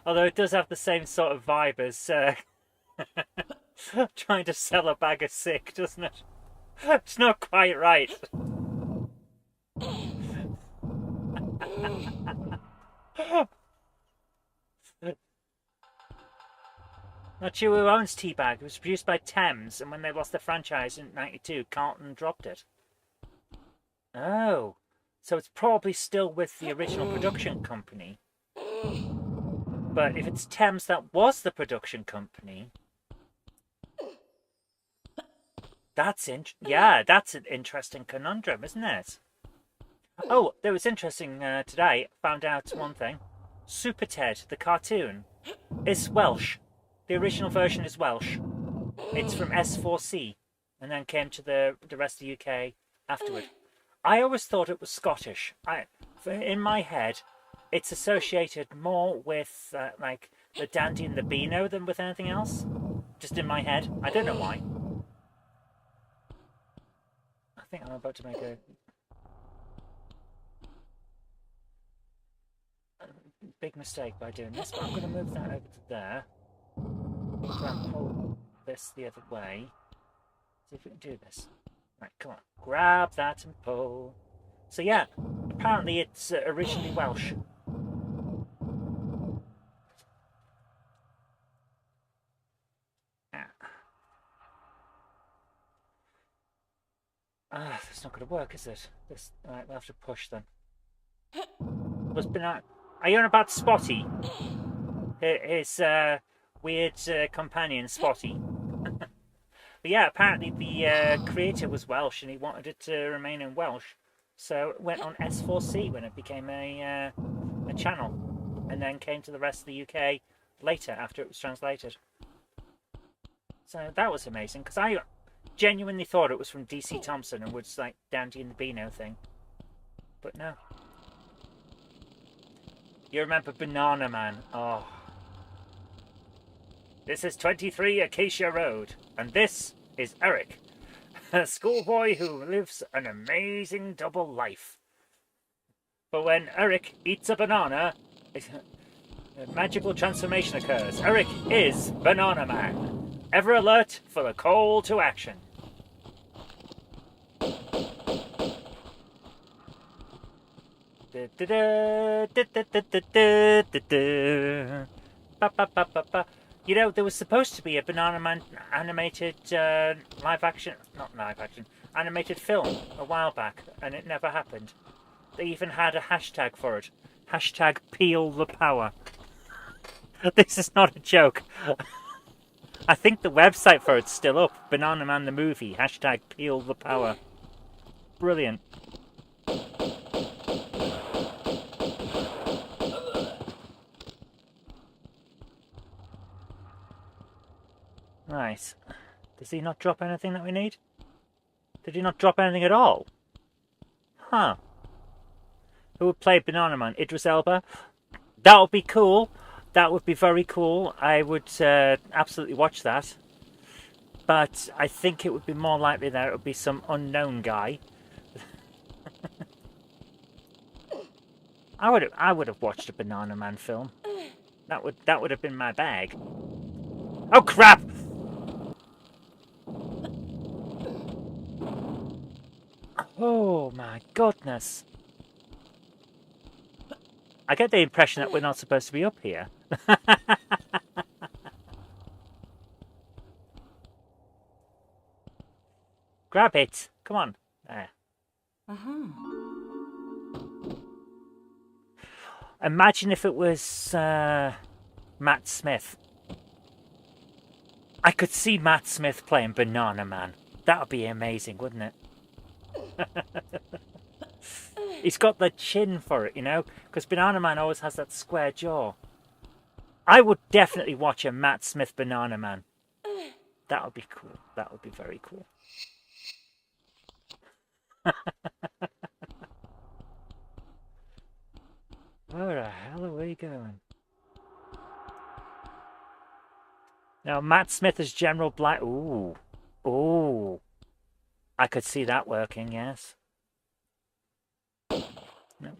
Although it does have the same sort of vibe as trying to sell a bag of sick, doesn't it? It's not quite right. Not sure who owns Teabag. It was produced by Thames, and when they lost the franchise in '92, Carlton dropped it. Oh, so it's probably still with the original production company. But if it's Thames that was the production company, that's an interesting conundrum, isn't it? Oh, that was interesting today. Found out one thing. Super Ted, the cartoon, is Welsh. The original version is Welsh. It's from S4C, and then came to the rest of the UK afterward. I always thought it was Scottish. In my head, it's associated more with like the Dandy and the Beano than with anything else. Just in my head. I don't know why. I think I'm about to make a big mistake by doing this, but I'm going to move that over to there. Try and pull this the other way. See if we can do this. Right, come on. Grab that and pull. So yeah, apparently it's originally Welsh. That's not going to work, is it? Right, we'll have to push then. Are you on about Spotty? His weird companion, Spotty. But yeah, apparently the creator was Welsh and he wanted it to remain in Welsh. So it went on S4C when it became a channel. And then came to the rest of the UK later after it was translated. So that was amazing, because I genuinely thought it was from DC Thompson and was like Dandy and the Beano thing. But no. You remember Banana Man? Oh. This is 23 Acacia Road, and this is Eric, a schoolboy who lives an amazing double life. But when Eric eats a banana, a magical transformation occurs. Eric is Banana Man, ever alert for the call to action. You know, there was supposed to be a Banana Man animated animated film a while back, and it never happened. They even had a hashtag for it. Hashtag Peel the Power. This is not a joke. I think the website for it's still up. Banana Man the movie. Hashtag Peel the Power. Brilliant. Right. Does he not drop anything that we need? Did he not drop anything at all? Huh. Who would play Banana Man? Idris Elba? That would be cool. That would be very cool. I would absolutely watch that. But I think it would be more likely that it would be some unknown guy. I would have watched a Banana Man film. That would have been my bag. Oh crap! Oh my goodness. I get the impression that we're not supposed to be up here. Grab it. Come on. There. Imagine if it was Matt Smith. I could see Matt Smith playing Banana Man. That would be amazing, wouldn't it? He's got the chin for it, you know? Because Banana Man always has that square jaw. I would definitely watch a Matt Smith Banana Man. That would be cool. That would be very cool. Where the hell are we going? Now, Matt Smith as General Black. Ooh. Ooh. I could see that working, yes. No,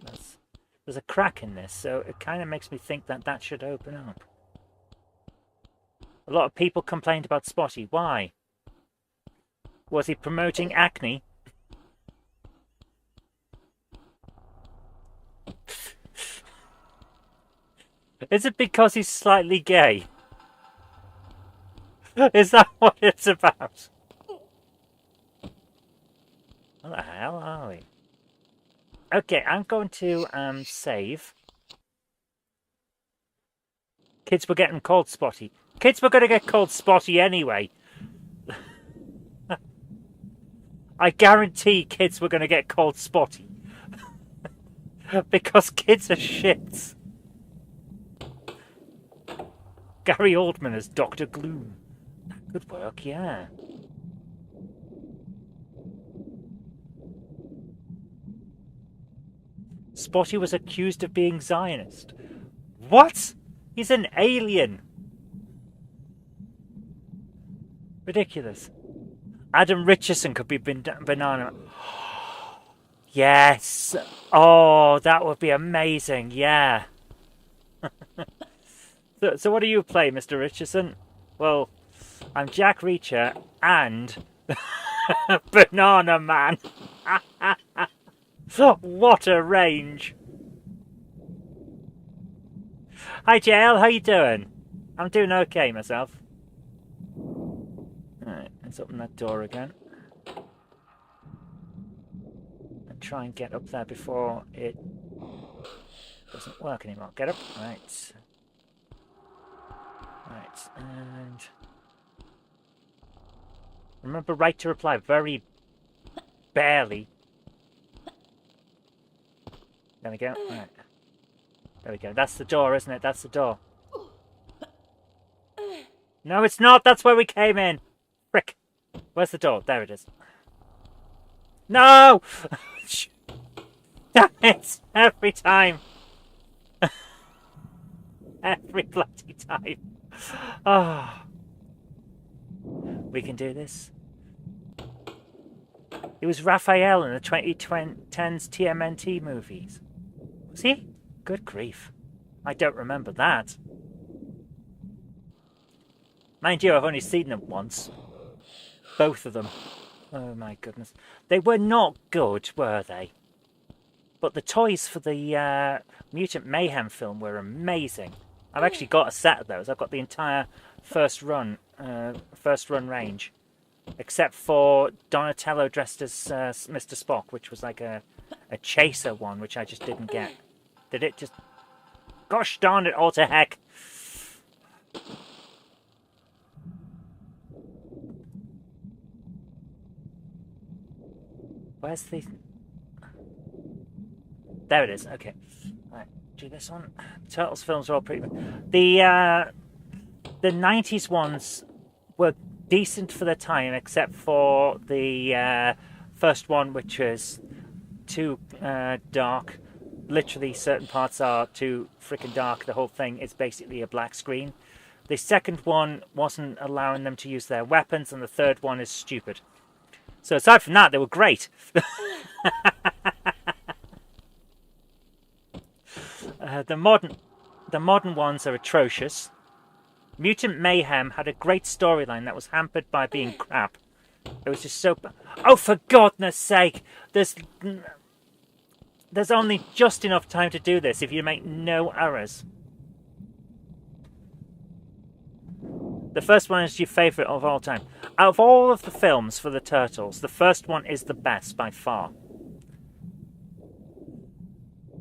there's a crack in this, so it kind of makes me think that that should open up. A lot of people complained about Spotty. Why? Was he promoting acne? Is it because he's slightly gay? Is that what it's about? What the hell are we? Okay, I'm going to save. Kids were getting called Spotty. Kids were going to get called Spotty anyway. I guarantee kids were going to get called Spotty. Because kids are shits. Gary Oldman as Dr. Gloom. That could work, yeah. Spotty was accused of being Zionist. What? He's an alien. Ridiculous. Adam Richardson could be Banana. Yes. Oh, that would be amazing. Yeah. So what do you play, Mr. Richardson? Well, I'm Jack Reacher and Banana Man. What a range. Hi, JL. How you doing? I'm doing okay myself. Alright, let's open that door again. And try and get up there before it doesn't work anymore. Get up. Right. Right, and remember right to reply, very barely. There we go. Right. There we go. That's the door, isn't it? That's the door. No, it's not. That's where we came in. Frick. Where's the door? There it is. No! Damn it! Every time. Every bloody time. Oh. We can do this. It was Raphael in the 2010s TMNT movies. Was he? Good grief. I don't remember that. Mind you, I've only seen them once. Both of them. Oh my goodness. They were not good, were they? But the toys for the Mutant Mayhem film were amazing. I've actually got a set of those. I've got the entire first run range. Except for Donatello dressed as Mr. Spock, which was like a chaser one, which I just didn't get. Did it just... Gosh darn it, all to heck. Where's the... There it is, okay. Right, do this one. Turtles films are all pretty... The 90s ones were decent for the time, except for the first one, which was too dark. literally certain parts are too freaking dark. The whole thing is basically a black screen. The second one wasn't allowing them to use their weapons, and the third one is stupid. So aside from that, they were great. The modern ones are atrocious. Mutant Mayhem had a great storyline that was hampered by being crap. It was just so... Oh, for goodness sake! There's only just enough time to do this if you make no errors. The first one is your favourite of all time. Out of all of the films for the Turtles, the first one is the best by far.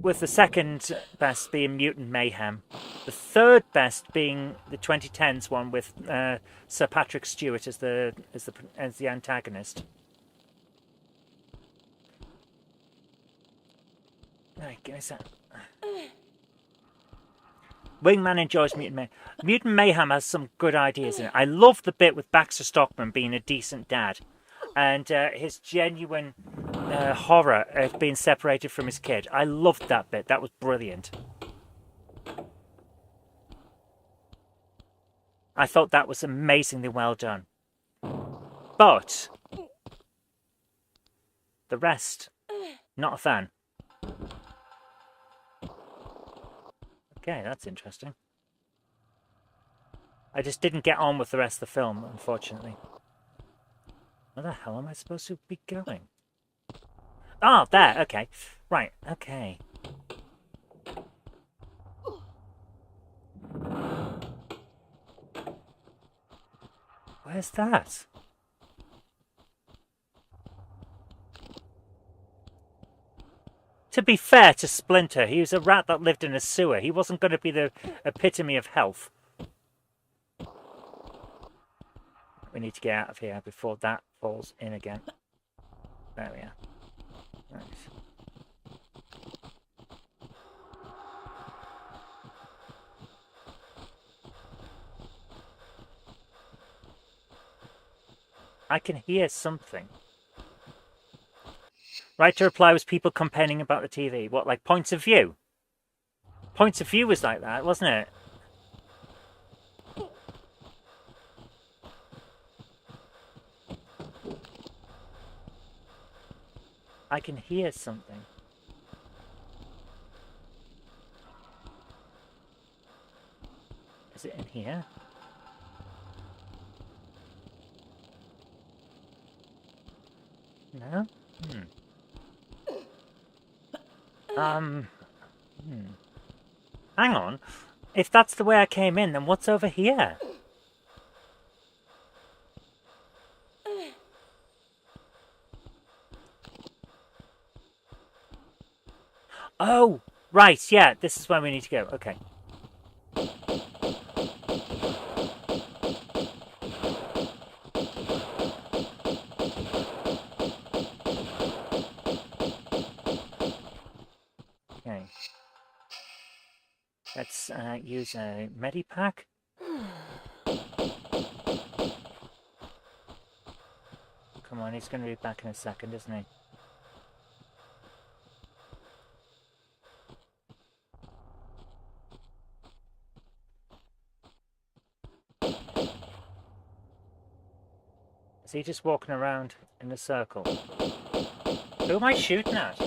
With the second best being Mutant Mayhem. The third best being the 2010s one with Sir Patrick Stewart as the antagonist. Right, give me a sec. Wingman enjoys Mutant Mayhem. Mutant Mayhem has some good ideas in it. I love the bit with Baxter Stockman being a decent dad. And his genuine horror of being separated from his kid. I loved that bit. That was brilliant. I thought that was amazingly well done. But the rest, not a fan. Okay, that's interesting. I just didn't get on with the rest of the film, unfortunately. Where the hell am I supposed to be going? Oh, there, okay. Right, okay. Where's that? To be fair to Splinter, he was a rat that lived in a sewer. He wasn't going to be the epitome of health. We need to get out of here before that falls in again. There we are. Right. I can hear something. Right to reply was people complaining about the TV. What, like points of view? Points of view was like that, wasn't it? I can hear something. Is it in here? No? Hang on. If that's the way I came in, then what's over here? Oh, right, yeah, this is where we need to go. Okay. Okay. Let's use a Medipack. Come on, he's going to be back in a second, isn't he? Is he just walking around in a circle? Who am I shooting at?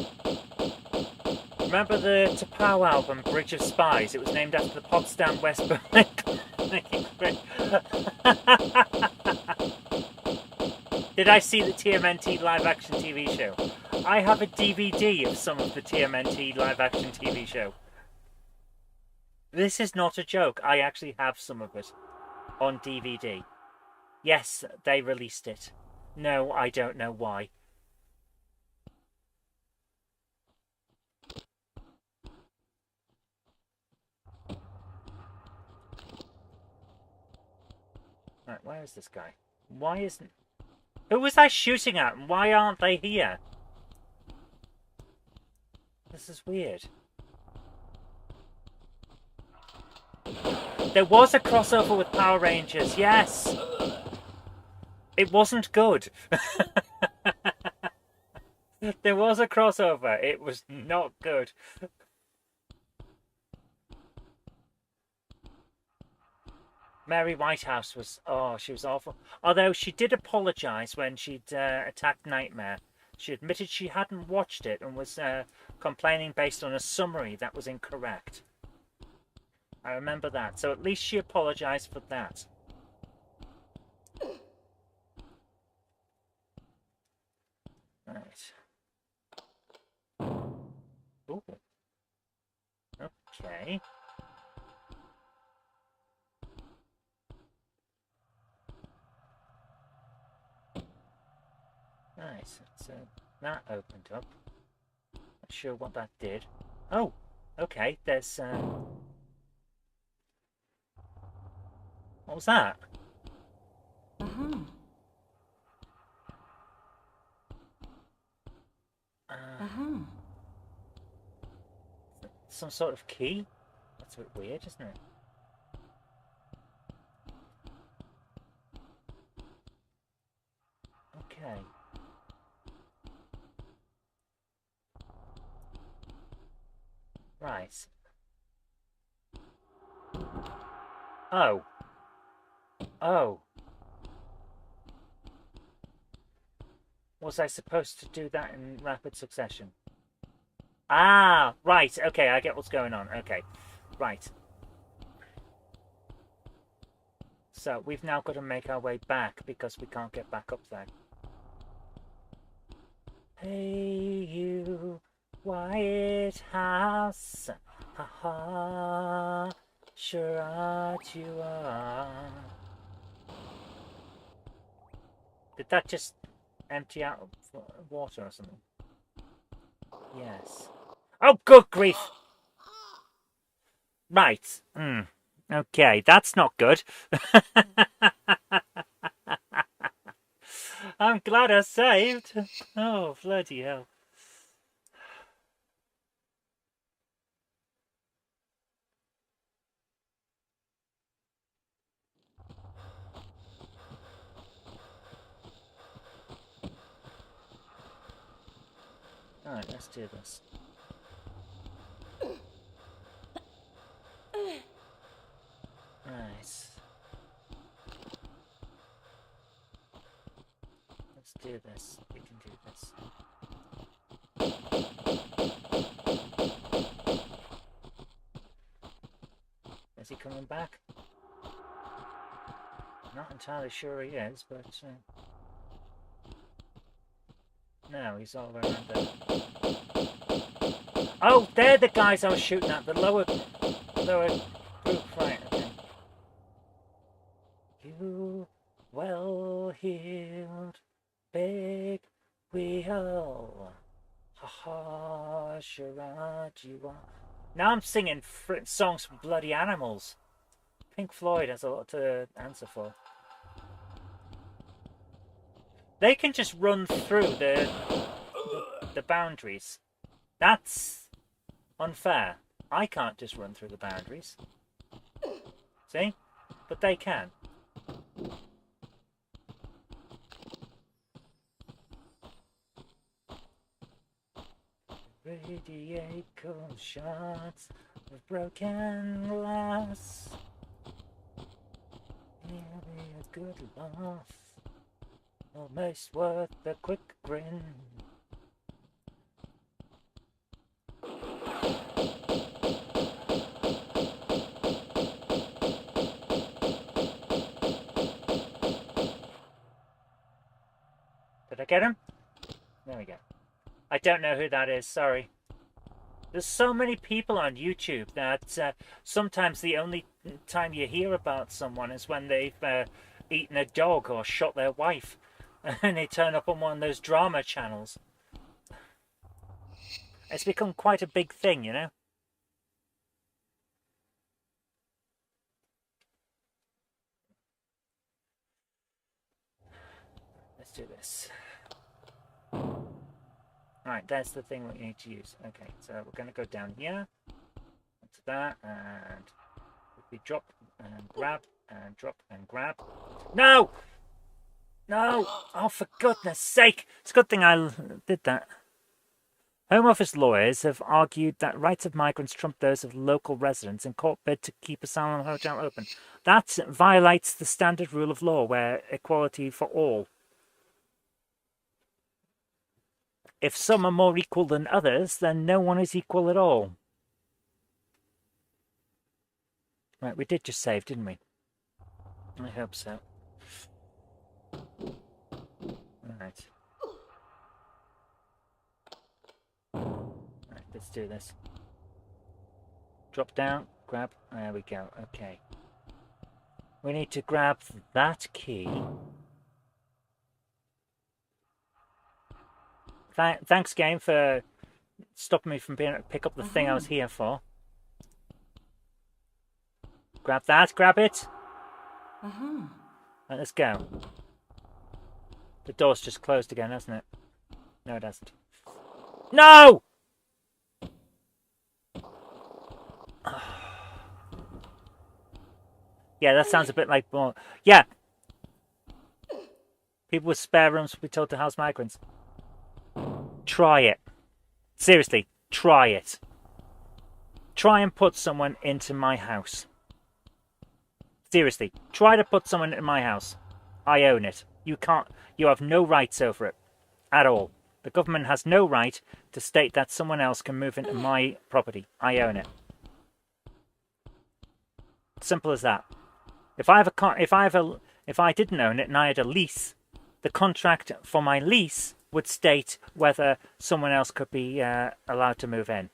Remember the T'Pau album, Bridge of Spies? It was named after the Potsdam West Berlin. Did I see the TMNT live-action TV show? I have a DVD of some of the TMNT live-action TV show. This is not a joke. I actually have some of it on DVD. Yes, they released it. No, I don't know why. Right, where is this guy? Why isn't... Who was I shooting at and why aren't they here? This is weird. There was a crossover with Power Rangers, yes! It wasn't good. There was a crossover. It was not good. Mary Whitehouse was, oh, she was awful. Although she did apologise when she'd attacked Nightmare. She admitted she hadn't watched it and was complaining based on a summary that was incorrect. I remember that. So at least she apologised for that. Right. Ooh. Okay. Nice. So that opened up. Not sure what that did. Oh, okay. There's what was that? Uh-huh. Uh-huh. Some sort of key? That's a bit weird, isn't it? Okay. Right. Oh. Oh. Was I supposed to do that in rapid succession? Ah, right. Okay, I get what's going on. Okay. Right. So we've now got to make our way back because we can't get back up there. Hey, you, White House. Ha ha. Sure art you are. Did that just empty out water or something? Yes. Oh, good grief! Right. Okay, that's not good. I'm glad I saved. Oh, bloody hell. Alright, let's do this. Nice. Let's do this. We can do this. Is he coming back? Not entirely sure he is, but no, he's all around there. Oh, they're the guys I was shooting at. The lower group, right? Okay. You well-heeled big wheel. Ha ha, charade you are. Now I'm singing songs from bloody animals. Pink Floyd has a lot to answer for. They can just run through the boundaries. That's unfair. I can't just run through the boundaries. See? But they can. Radiate cold shots of broken glass. Nearly a good laugh. Almost worth the quick grin. Did I get him? There we go. I don't know who that is, sorry. There's so many people on YouTube that sometimes the only time you hear about someone is when they've eaten a dog or shot their wife. And they turn up on one of those drama channels. It's become quite a big thing, you know? Let's do this. Right, that's the thing we need to use. Okay, so we're going to go down here. Onto that, and if we drop and grab, and drop and grab. No! No! Oh, for goodness sake! It's a good thing I did that. Home Office lawyers have argued that rights of migrants trump those of local residents in court bid to keep asylum hotel open. That violates the standard rule of law where equality for all. If some are more equal than others, then no one is equal at all. Right, we did just save, didn't we? I hope so. Right. Right, let's do this. Drop down, grab. There we go. Okay. We need to grab that key. Thanks, game, for stopping me from being able to pick up the thing I was here for. Grab that, grab it. Right, let's go. The door's just closed again, hasn't it? No, it hasn't. No! Yeah, that sounds a bit like more. Yeah. People with spare rooms will be told to house migrants. Try it. Seriously, try it. Try and put someone into my house. Seriously, try to put someone in my house. I own it. You can't. You have no rights over it. At all. The government has no right to state that someone else can move into my property. I own it. Simple as that. If I didn't own it and I had a lease, the contract for my lease would state whether someone else could be allowed to move in.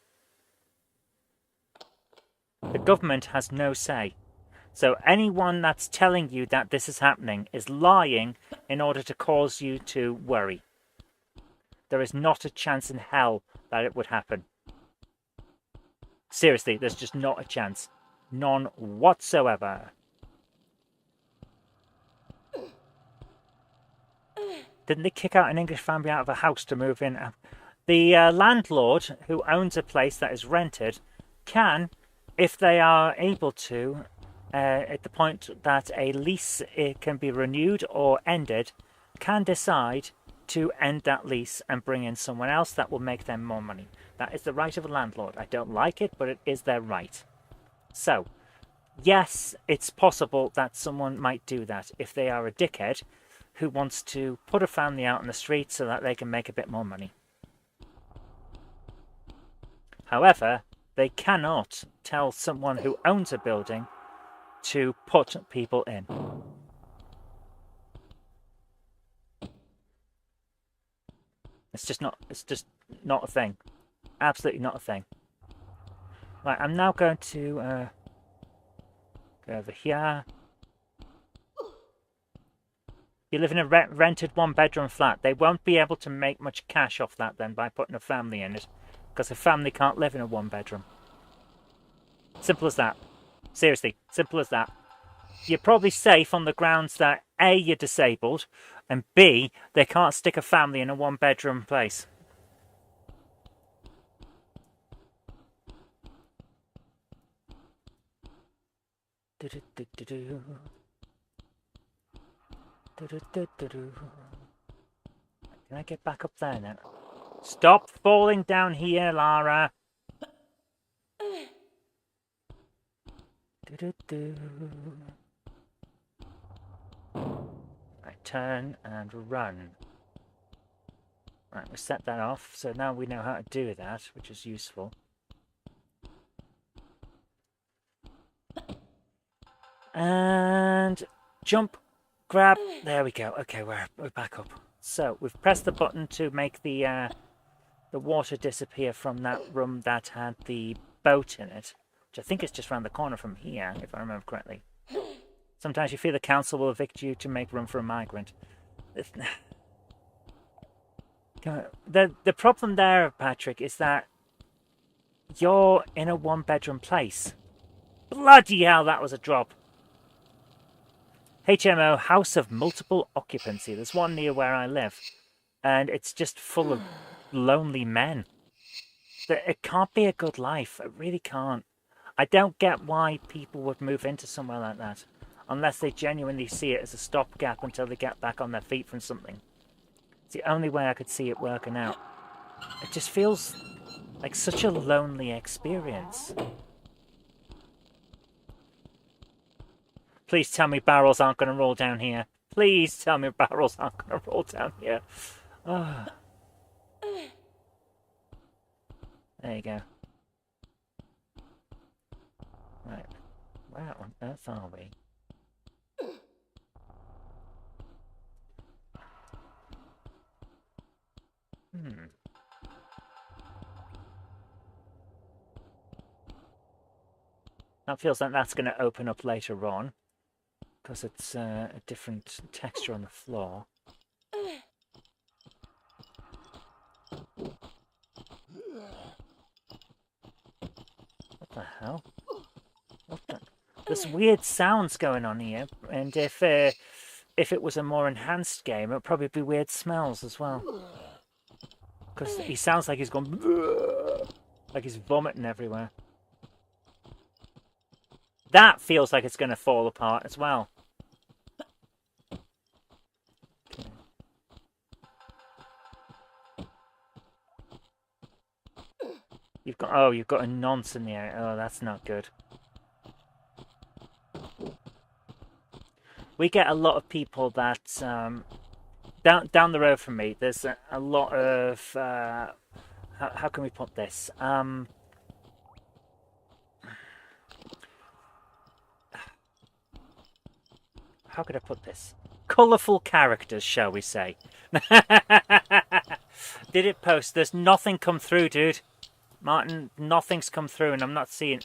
The government has no say. So anyone that's telling you that this is happening is lying in order to cause you to worry. There is not a chance in hell that it would happen. Seriously, there's just not a chance. None whatsoever. Didn't they kick out an English family out of a house to move in? The landlord who owns a place that is rented can, if they are able to, at the point that a lease can be renewed or ended, can decide to end that lease and bring in someone else that will make them more money. That is the right of a landlord. I don't like it, but it is their right. So, yes, it's possible that someone might do that if they are a dickhead who wants to put a family out on the street so that they can make a bit more money. However, they cannot tell someone who owns a building to put people in. It's just not a thing. Absolutely not a thing. Right, I'm now going to go over here. You live in a rented one-bedroom flat. They won't be able to make much cash off that then by putting a family in it, because a family can't live in a one-bedroom. Simple as that. Seriously, simple as that. You're probably safe on the grounds that A, you're disabled, and B, they can't stick a family in a one-bedroom place. Can I get back up there now? Stop falling down here, Lara. Right, turn and run. Right, we set that off, so now we know how to do that, which is useful. And jump, grab. There we go. Okay, we're back up. So we've pressed the button to make the water disappear from that room that had the boat in it, which I think is just around the corner from here, if I remember correctly. Sometimes you feel the council will evict you to make room for a migrant. The problem there, Patrick, is that you're in a one-bedroom place. Bloody hell, that was a drop. HMO, House of Multiple Occupancy. There's one near where I live, and it's just full of lonely men. It can't be a good life. It really can't. I don't get why people would move into somewhere like that, unless they genuinely see it as a stopgap until they get back on their feet from something. It's the only way I could see it working out. It just feels like such a lonely experience. Please tell me barrels aren't going to roll down here. Please tell me barrels aren't going to roll down here. Oh. There you go. Right. Where on earth are we? That feels like that's going to open up later on. Because it's a different texture on the floor. What the hell? What the... There's weird sounds going on here, and if it was a more enhanced game, it would probably be weird smells as well. Because he sounds like he's going... like he's vomiting everywhere. That feels like it's going to fall apart as well. Okay. You've got a nonce in the area. Oh, that's not good. We get a lot of people that down the road from me. There's a lot of how can we put this? How could I put this? Colourful characters, shall we say? Did it post? There's nothing come through, dude. Martin, nothing's come through, and I'm not seeing.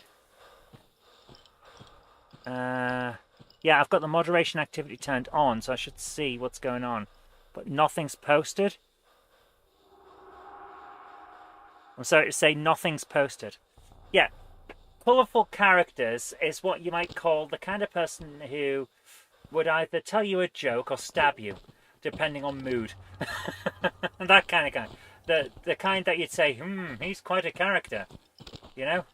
Yeah, I've got the moderation activity turned on, so I should see what's going on. But nothing's posted. I'm sorry to say nothing's posted. Yeah, colourful characters is what you might call the kind of person who would either tell you a joke or stab you, depending on mood. That kind of guy. The kind that you'd say, he's quite a character. You know?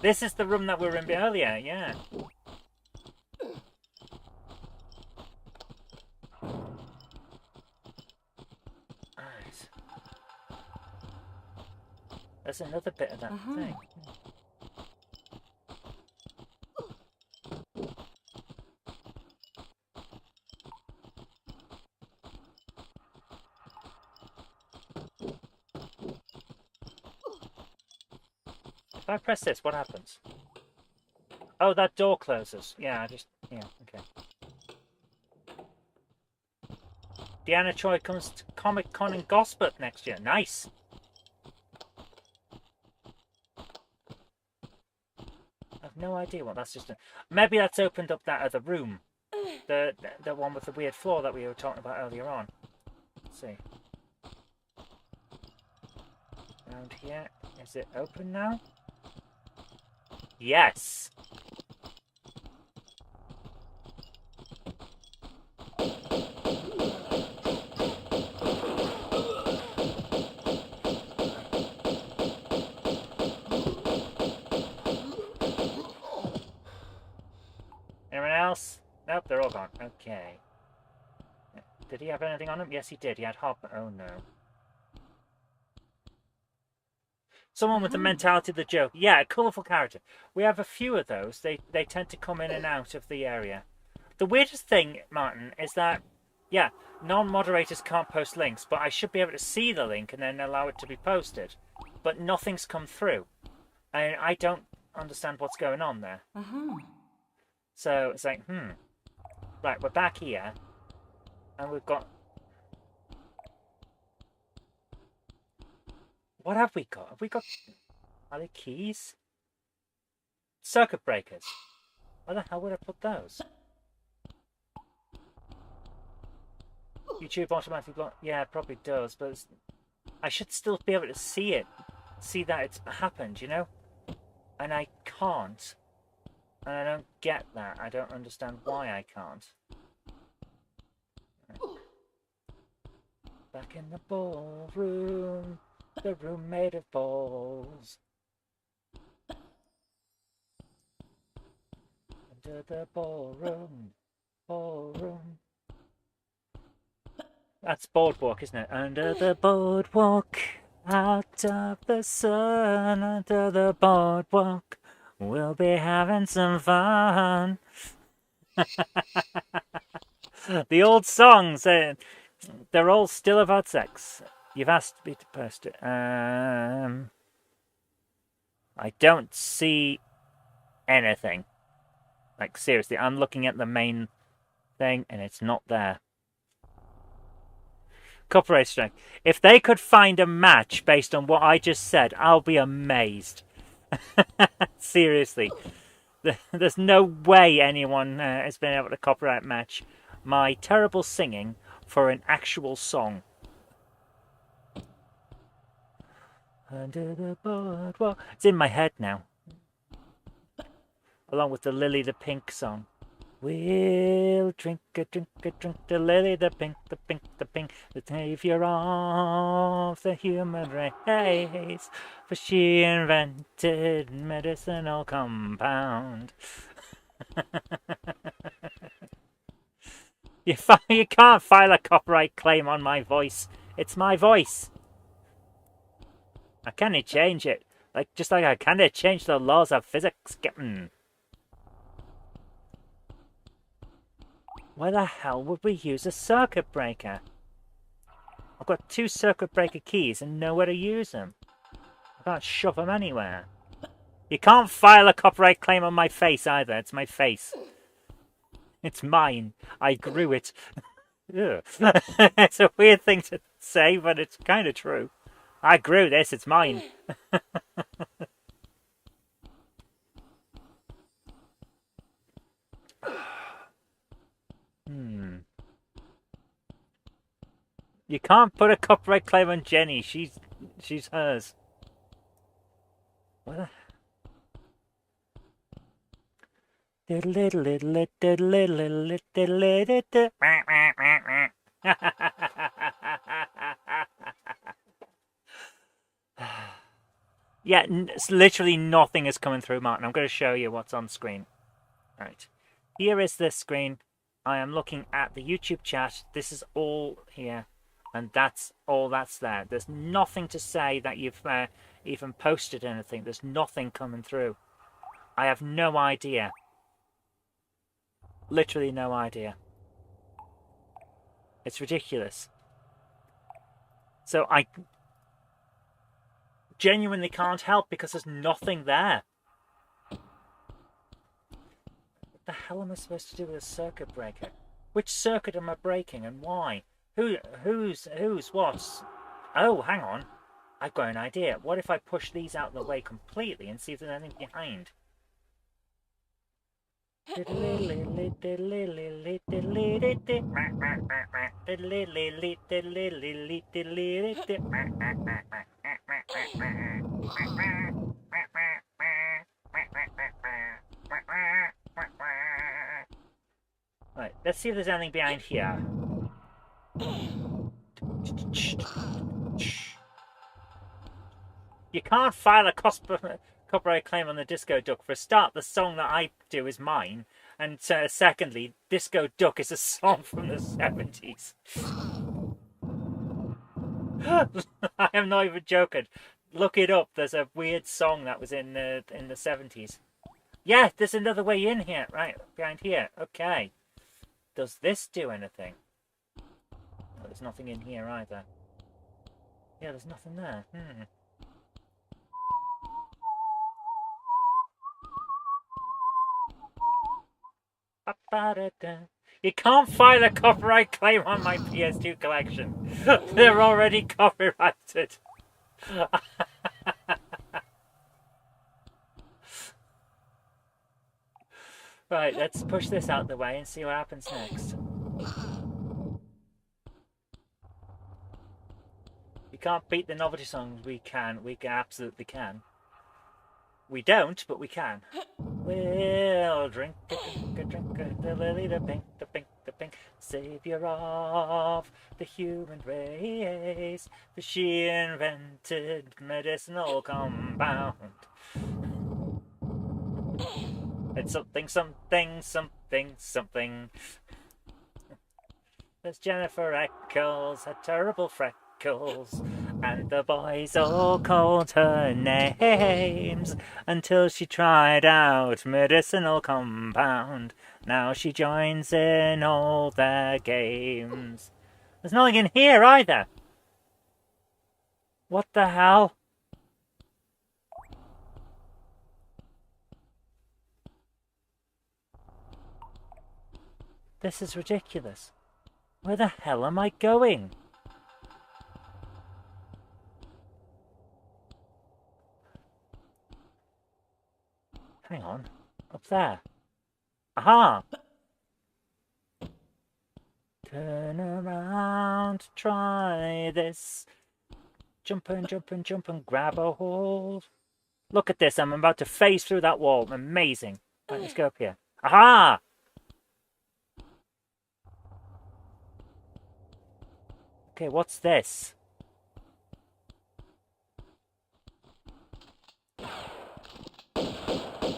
This is the room that we were in earlier, yeah. Right. There's another bit of that thing. If I press this, what happens? Oh, that door closes. Yeah, okay. Deanna Choi comes to Comic Con in Gosport next year. Nice. I've no idea what that's just. Maybe that's opened up that other room, the one with the weird floor that we were talking about earlier on. Let's see. Around here, is it open now? Yes. Anyone else? Nope, they're all gone. Okay. Did he have anything on him? Yes, he did. He had hop. Oh no. Someone with the mentality of the joke. Yeah, a colourful character. We have a few of those. They tend to come in and out of the area. The weirdest thing, Martin, is that, yeah, non-moderators can't post links, but I should be able to see the link and then allow it to be posted. But nothing's come through. And I don't understand what's going on there. So it's like, Right, we're back here. And we've got... What have we got? Have we got... Are they keys? Circuit breakers. Where the hell would I put those? YouTube automatically block... Yeah, it probably does, but it's... I should still be able to see it. See that it's happened, you know? And I can't. And I don't get that. I don't understand why I can't. Back in the ballroom. The room made of balls. Under the ballroom. Ballroom. That's boardwalk, isn't it? Under the boardwalk, out of the sun, under the boardwalk, we'll be having some fun. The old songs, they're all still about sex. You've asked me to post it. I don't see anything. Like, seriously, I'm looking at the main thing and it's not there. Copyright strike. If they could find a match based on what I just said, I'll be amazed. Seriously. There's no way anyone has been able to copyright match my terrible singing for an actual song. Under the boardwalk. It's in my head now. Along with the Lily the Pink song. We'll drink the lily, the pink, the savior of the human race, for she invented medicinal compound. You can't file a copyright claim on my voice. It's my voice. I can't change it. Just like I can't change the laws of physics. Why the hell would we use a circuit breaker? I've got 2 circuit breaker keys and nowhere to use them. I can't shove them anywhere. You can't file a copyright claim on my face either. It's my face. It's mine. I grew it. It's a weird thing to say, but it's kind of true. I grew this. It's mine. You can't put a copyright claim on Jenny. She's hers. What? Yeah, literally nothing is coming through, Martin. I'm going to show you what's on screen. All right. Here is the screen. I am looking at the YouTube chat. This is all here. And that's all that's there. There's nothing to say that you've even posted anything. There's nothing coming through. I have no idea. Literally no idea. It's ridiculous. So I genuinely can't help because there's nothing there. What the hell am I supposed to do with a circuit breaker? Which circuit am I breaking and why? Who's what? Oh, hang on. I've got an idea. What if I push these out of the way completely and see if there's anything behind? Right, let's see if there's anything behind here. You can't file a copyright claim on the Disco Duck. For a start, the song that I do is mine. And secondly, Disco Duck is a song from the 70s. I am not even joking. Look it up. There's a weird song that was in the 70s. Yeah, there's another way in here. Right, behind here. Okay. Does this do anything? Oh, there's nothing in here either. Yeah, there's nothing there. You can't file a copyright claim on my PS2 collection. They're already copyrighted. Right, let's push this out the way and see what happens next. You can't beat the novelty songs. We can. We absolutely can. We don't, but we can. We'll drink the lily, the pink, savior of the human race, for she invented medicinal compound. It's something. There's Jennifer Eccles, her terrible freckles, and the boys all called her names until she tried out medicinal compound. Now she joins in all their games. There's nothing in here either. What the hell? This is ridiculous. Where the hell am I going? Hang on. Up there. Aha! Turn around, try this. Jump and jump and jump and grab a hold. Look at this, I'm about to phase through that wall. Amazing. Right, let's go up here. Aha! Okay, what's this?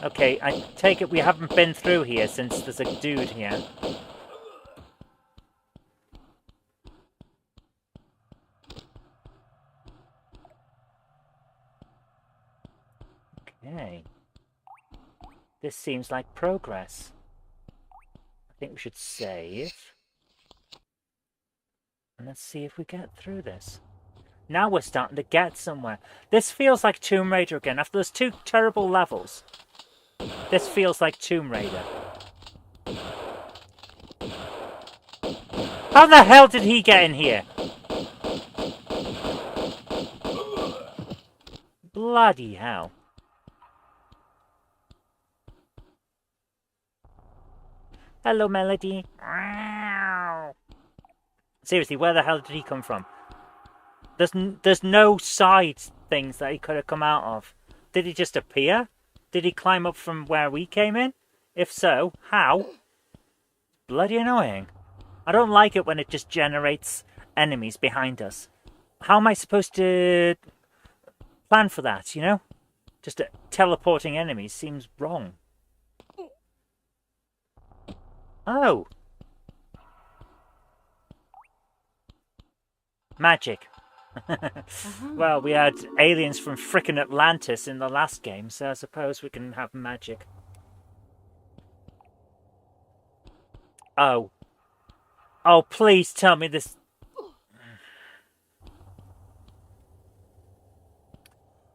Okay, I take it we haven't been through here since there's a dude here. Okay. This seems like progress. I think we should save. And let's see if we get through this. Now we're starting to get somewhere. This feels like Tomb Raider again. After those two terrible levels, this feels like Tomb Raider. How the hell did he get in here? Bloody hell. Hello, Melody. Seriously, where the hell did he come from? There's no side things that he could have come out of. Did he just appear? Did he climb up from where we came in? If so, how? Bloody annoying. I don't like it when it just generates enemies behind us. How am I supposed to plan for that, you know? Just teleporting enemies seems wrong. Oh. Magic. Well, we had aliens from frickin' Atlantis in the last game, so I suppose we can have magic. Oh. Oh, please tell me this...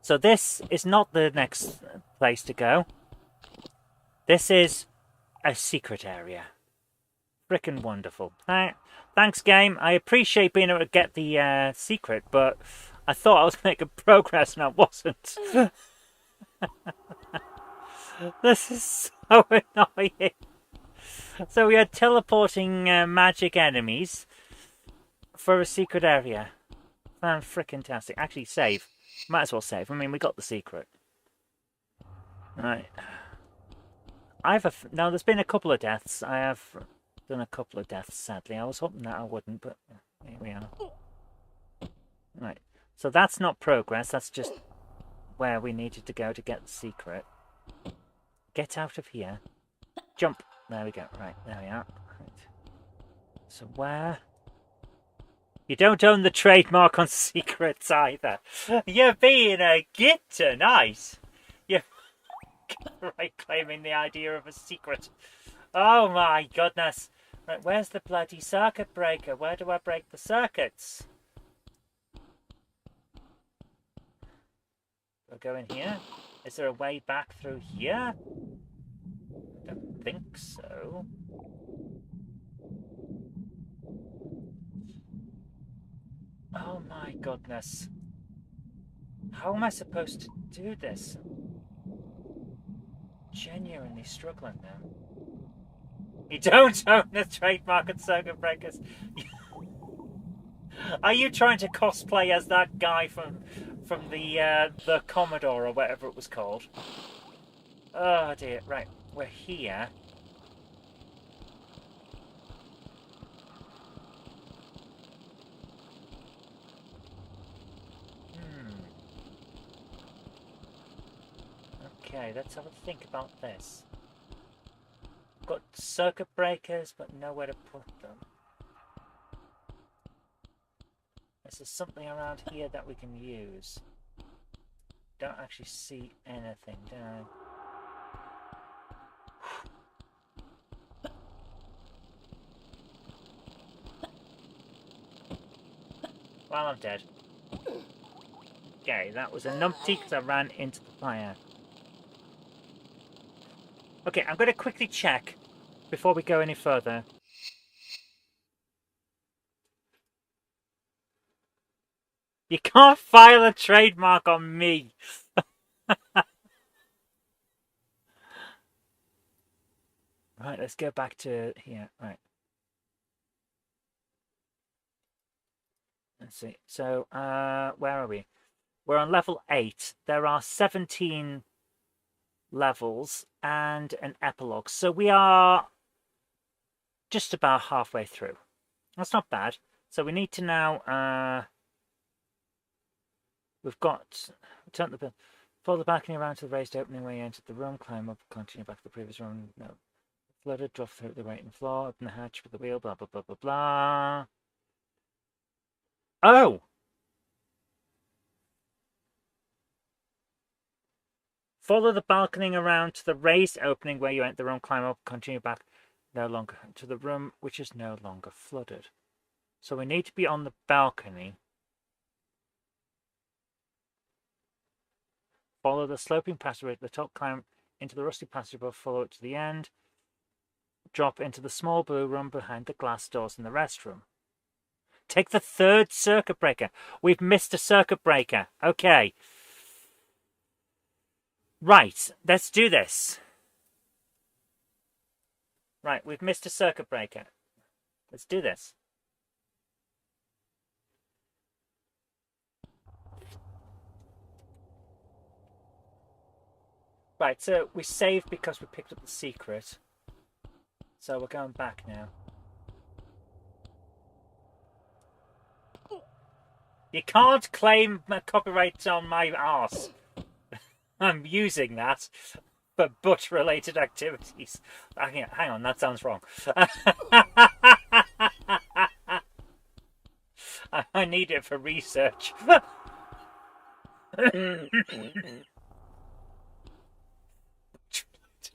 So this is not the next place to go. This is a secret area. Frickin' wonderful. Thanks, game. I appreciate being able to get the secret, but I thought I was making progress and I wasn't. This is so annoying. So we had teleporting magic enemies for a secret area. Fan-frickin-tastic. Actually, save. Might as well save. I mean, we got the secret. Right. Now, there's been a couple of deaths. I have done a couple of deaths, sadly. I was hoping that I wouldn't, but here we are. Right. So that's not progress. That's just where we needed to go to get the secret. Get out of here. Jump. There we go. Right. There we are. Right. So where... You don't own the trademark on secrets either. You're being a git tonight. You're right claiming the idea of a secret. Oh my goodness. Right, where's the bloody circuit breaker? Where do I break the circuits? Do I go in here? Is there a way back through here? I don't think so. Oh my goodness. How am I supposed to do this? Genuinely struggling now. You don't own the trademark on circuit breakers. Are you trying to cosplay as that guy from the Commodore or whatever it was called? Oh dear. Right, we're here. Okay, let's have a think about this. Got circuit breakers, but nowhere to put them. Is there something around here that we can use? Don't actually see anything, do I? Well, I'm dead. Okay, that was a numpty because I ran into the fire. Okay, I'm going to quickly check before we go any further. You can't file a trademark on me. Right, let's go back to here. Right. Let's see. So, where are we? We're on level 8. There are 17 levels and an epilogue. So we are just about halfway through. That's not bad. So we need to now... we've got... Turn the... Follow the balcony around to the raised opening where you entered the room. Climb up, continue back to the previous room. No. Flooded, drop through the waiting floor. Open the hatch with the wheel. Blah, blah, blah, blah, blah. Oh! Follow the balcony around to the raised opening where you enter the room. Climb up, continue back no longer to the room, which is no longer flooded. So we need to be on the balcony. Follow the sloping passageway at the top. Climb into the rusty passage above. Follow it to the end. Drop into the small blue room behind the glass doors in the restroom. Take the third circuit breaker. We've missed a circuit breaker. Okay. Right, let's do this. Right, we've missed a circuit breaker. Let's do this. Right, so we saved because we picked up the secret. So we're going back now. You can't claim copyright on my arse. I'm using that for butt-related activities. Hang on, that sounds wrong. I need it for research.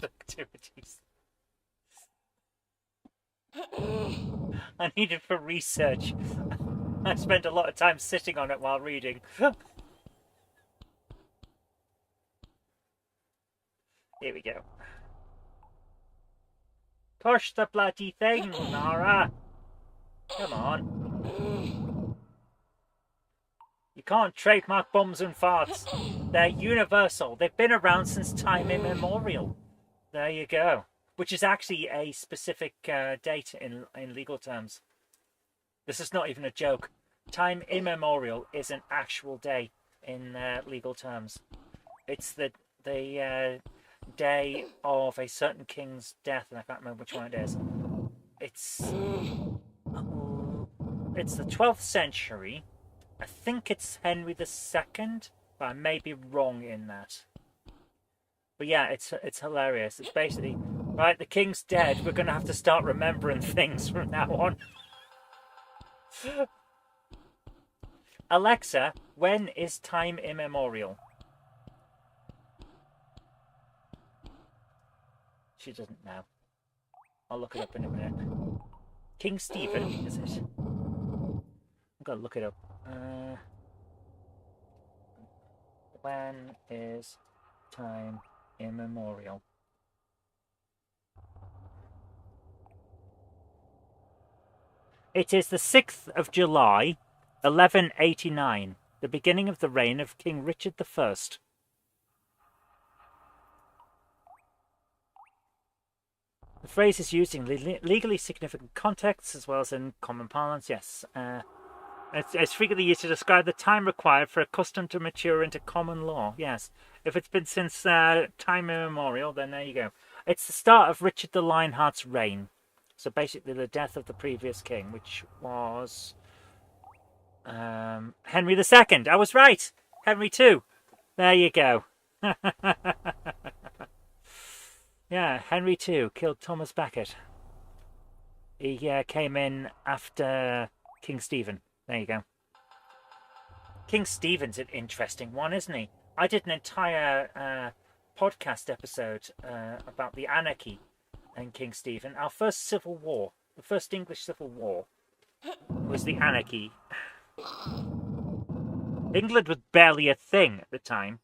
Activities. I need it for research. I spent a lot of time sitting on it while reading. Here we go. Push the bloody thing, Nara. Come on. You can't trademark bombs and farts. They're universal. They've been around since time immemorial. There you go. Which is actually a specific date in legal terms. This is not even a joke. Time immemorial is an actual day in legal terms. It's the day of a certain king's death, and I can't remember which one it is. It's the 12th century. I think it's Henry II, but I may be wrong in that. But yeah, it's hilarious. It's basically, right, the king's dead. We're going to have to start remembering things from now on. Alexa, when is time immemorial? She doesn't know. I'll look it up in a minute. King Stephen, is it? I've got to look it up. When is time immemorial? It is the 6th of July, 1189, the beginning of the reign of King Richard I. The phrase is used in legally significant contexts as well as in common parlance, yes. It's frequently used to describe the time required for a custom to mature into common law, yes. If it's been since time immemorial, then there you go. It's the start of Richard the Lionheart's reign. So basically the death of the previous king, which was Henry II. I was right! Henry II. There you go. Yeah, Henry II killed Thomas Becket. He came in after King Stephen. There you go. King Stephen's an interesting one, isn't he? I did an entire podcast episode about the anarchy in King Stephen. Our first civil war, the first English civil war, was the anarchy. England was barely a thing at the time.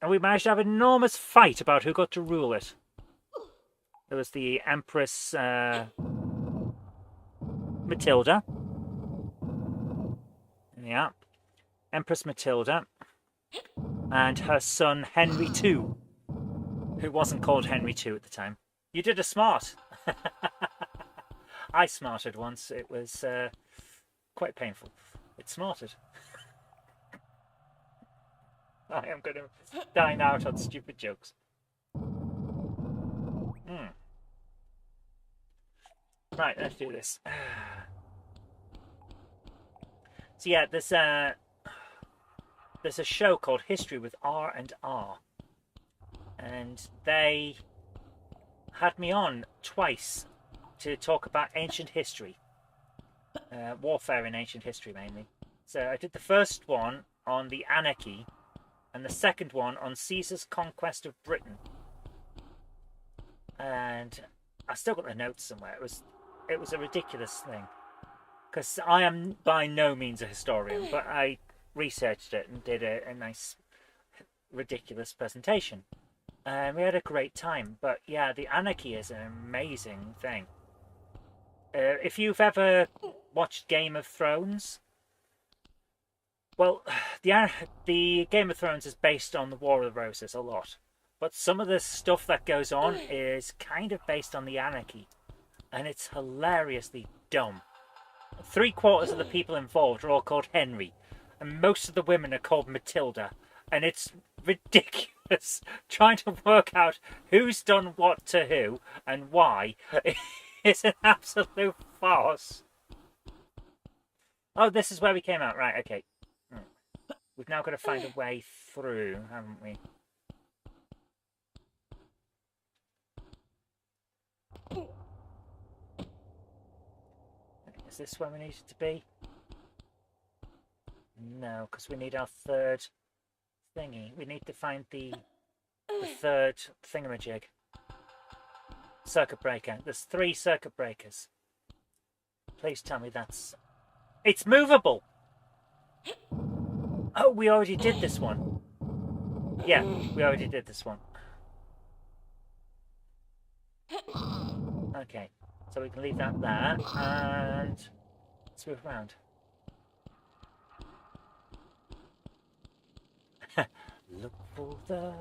And we managed to have an enormous fight about who got to rule it. There was the Empress Matilda. Yeah. Empress Matilda. And her son Henry II. Who wasn't called Henry II at the time. You did a smart. I smarted once. It was quite painful. It smarted. I am going to dine out on stupid jokes. Right, let's do this. So yeah, there's a show called History with R&R, and they had me on twice to talk about ancient history, warfare in ancient history mainly. So I did the first one on the anarchy, and the second one on Caesar's conquest of Britain. And I still got the notes somewhere. It was a ridiculous thing, because I am by no means a historian, but I researched it and did a nice, ridiculous presentation. And we had a great time. But yeah, the anarchy is an amazing thing. If you've ever watched Game of Thrones, well, the Game of Thrones is based on the War of the Roses a lot. But some of the stuff that goes on is kind of based on the anarchy. And it's hilariously dumb. 3/4 of the people involved are all called Henry. And most of the women are called Matilda. And it's ridiculous trying to work out who's done what to who and why. It's an absolute farce. Oh, this is where we came out. Right, okay. We've now got to find a way through, haven't we? Is this where we need it to be? No, because we need our third thingy. We need to find the third thingamajig. Circuit breaker. There's 3 circuit breakers. Please tell me that's... It's movable! Oh, we already did this one. Yeah, we already did this one. Okay, so we can leave that there, and let's move around. Look for the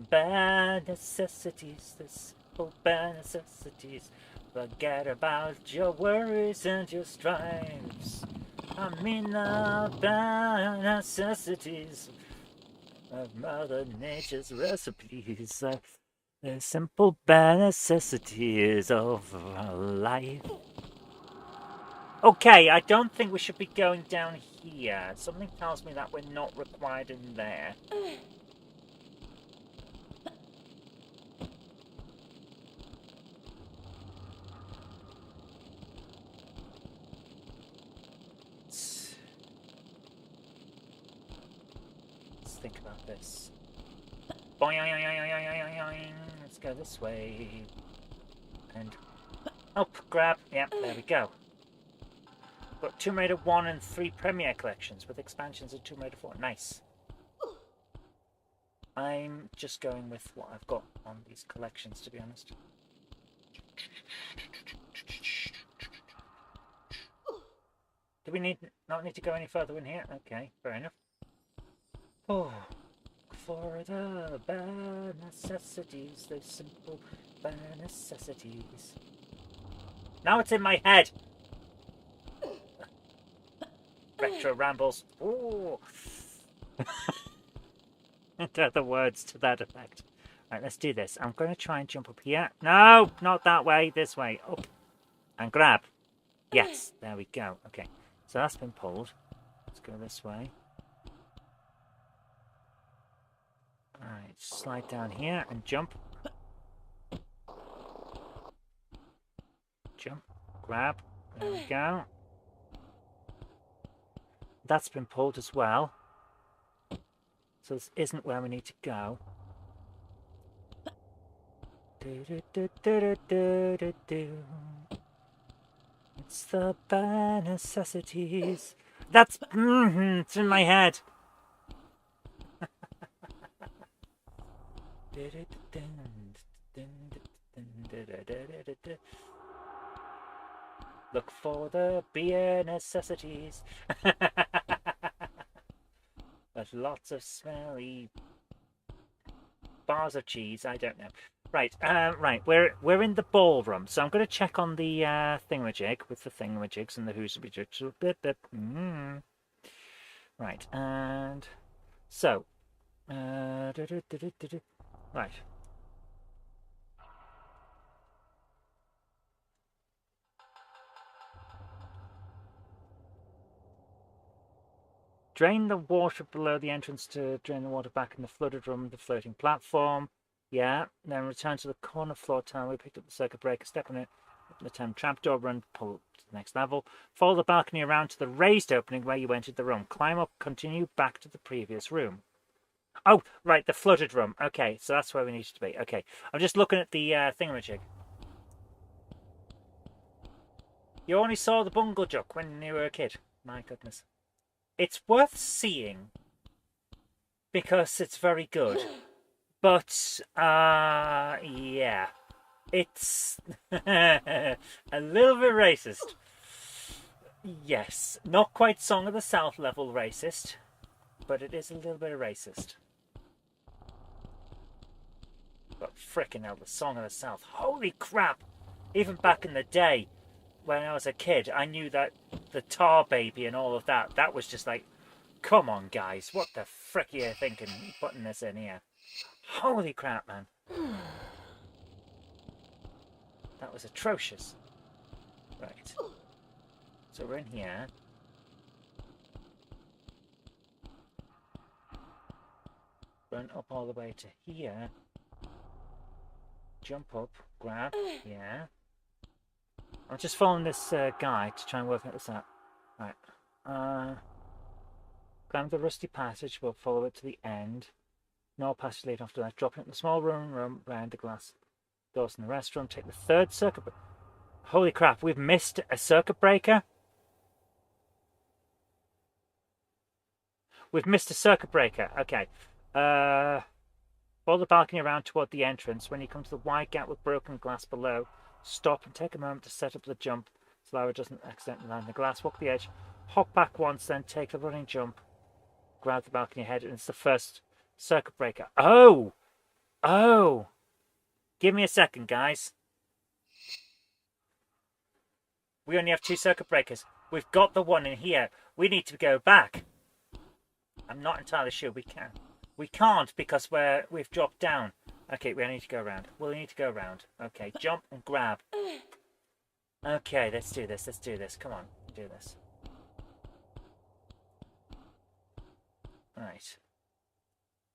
bare necessities, the simple bare necessities. Forget about your worries and your stripes. I mean the bare necessities of Mother Nature's recipes. The simple bare necessities of life. Okay, I don't think we should be going down here. Something tells me that we're not required in there. Let's think about this. Boing. Let's go this way. And up, grab. Yep, there we go. Got Tomb Raider 1 and 3 Premiere collections with expansions of Tomb Raider 4. Nice. I'm just going with what I've got on these collections, to be honest. Do we not need to go any further in here? Okay, fair enough. Oh, for the bare necessities, the simple bare necessities. Now it's in my head. Retro rambles. Ooh. They're the words to that effect. Right, let's do this. I'm going to try and jump up here. No, not that way. This way. Up. And grab. Yes, there we go. Okay, so that's been pulled. Let's go this way. Alright, slide down here and jump. Jump. Grab. There we go. That's been pulled as well. So this isn't where we need to go. It's the bare necessities. That's it's in my head. Look for the bare necessities. There's lots of smelly bars of cheese. I don't know. Right, right. We're in the ballroom, so I'm going to check on the thingamajig with the thingamajigs and the who's-a-be-jigs. Right, and so right. Drain the water below the entrance to drain the water back in the flooded room, the floating platform. Yeah, then return to the corner floor tower. We picked up the circuit breaker, step on it, open the temp trapdoor, run, pull to the next level. Follow the balcony around to the raised opening where you entered the room. Climb up, continue back to the previous room. Oh, right, the flooded room. Okay, so that's where we need to be. Okay, I'm just looking at the thingamajig. You only saw the bungle juck when you were a kid. My goodness. It's worth seeing because it's very good. But, yeah, it's a little bit racist. Yes, not quite Song of the South level racist, but it is a little bit racist. But frickin' hell, the Song of the South, holy crap! Even back in the day, when I was a kid, I knew that the Tar Baby and all of that, that was just like, come on guys, what the frick are you thinking putting this in here? Holy crap, man. That was atrocious. Right. So we're in here. Run up all the way to here. Jump up, grab, yeah. I'm just following this guide to try and work this out. Right. Climb the rusty passage, we'll follow it to the end. No passage lead after that. Drop into the small room behind the glass doors in the restaurant. Take the third circuit breaker. Holy crap, we've missed a circuit breaker. We've missed a circuit breaker. Okay. Follow the balcony around toward the entrance. When you come to the wide gap with broken glass below, stop and take a moment to set up the jump so Lara doesn't accidentally land the glass. Walk the edge. Hop back once, then take the running jump. Grab the balcony ahead, and it's the first circuit breaker. Oh! Oh! Give me a second, guys. We only have 2 circuit breakers. We've got the one in here. We need to go back. I'm not entirely sure we can. We can't because we've dropped down. Okay, we need to go around. We'll need to go around. Okay, jump and grab. Okay, let's do this. Let's do this. Come on, do this. Alright.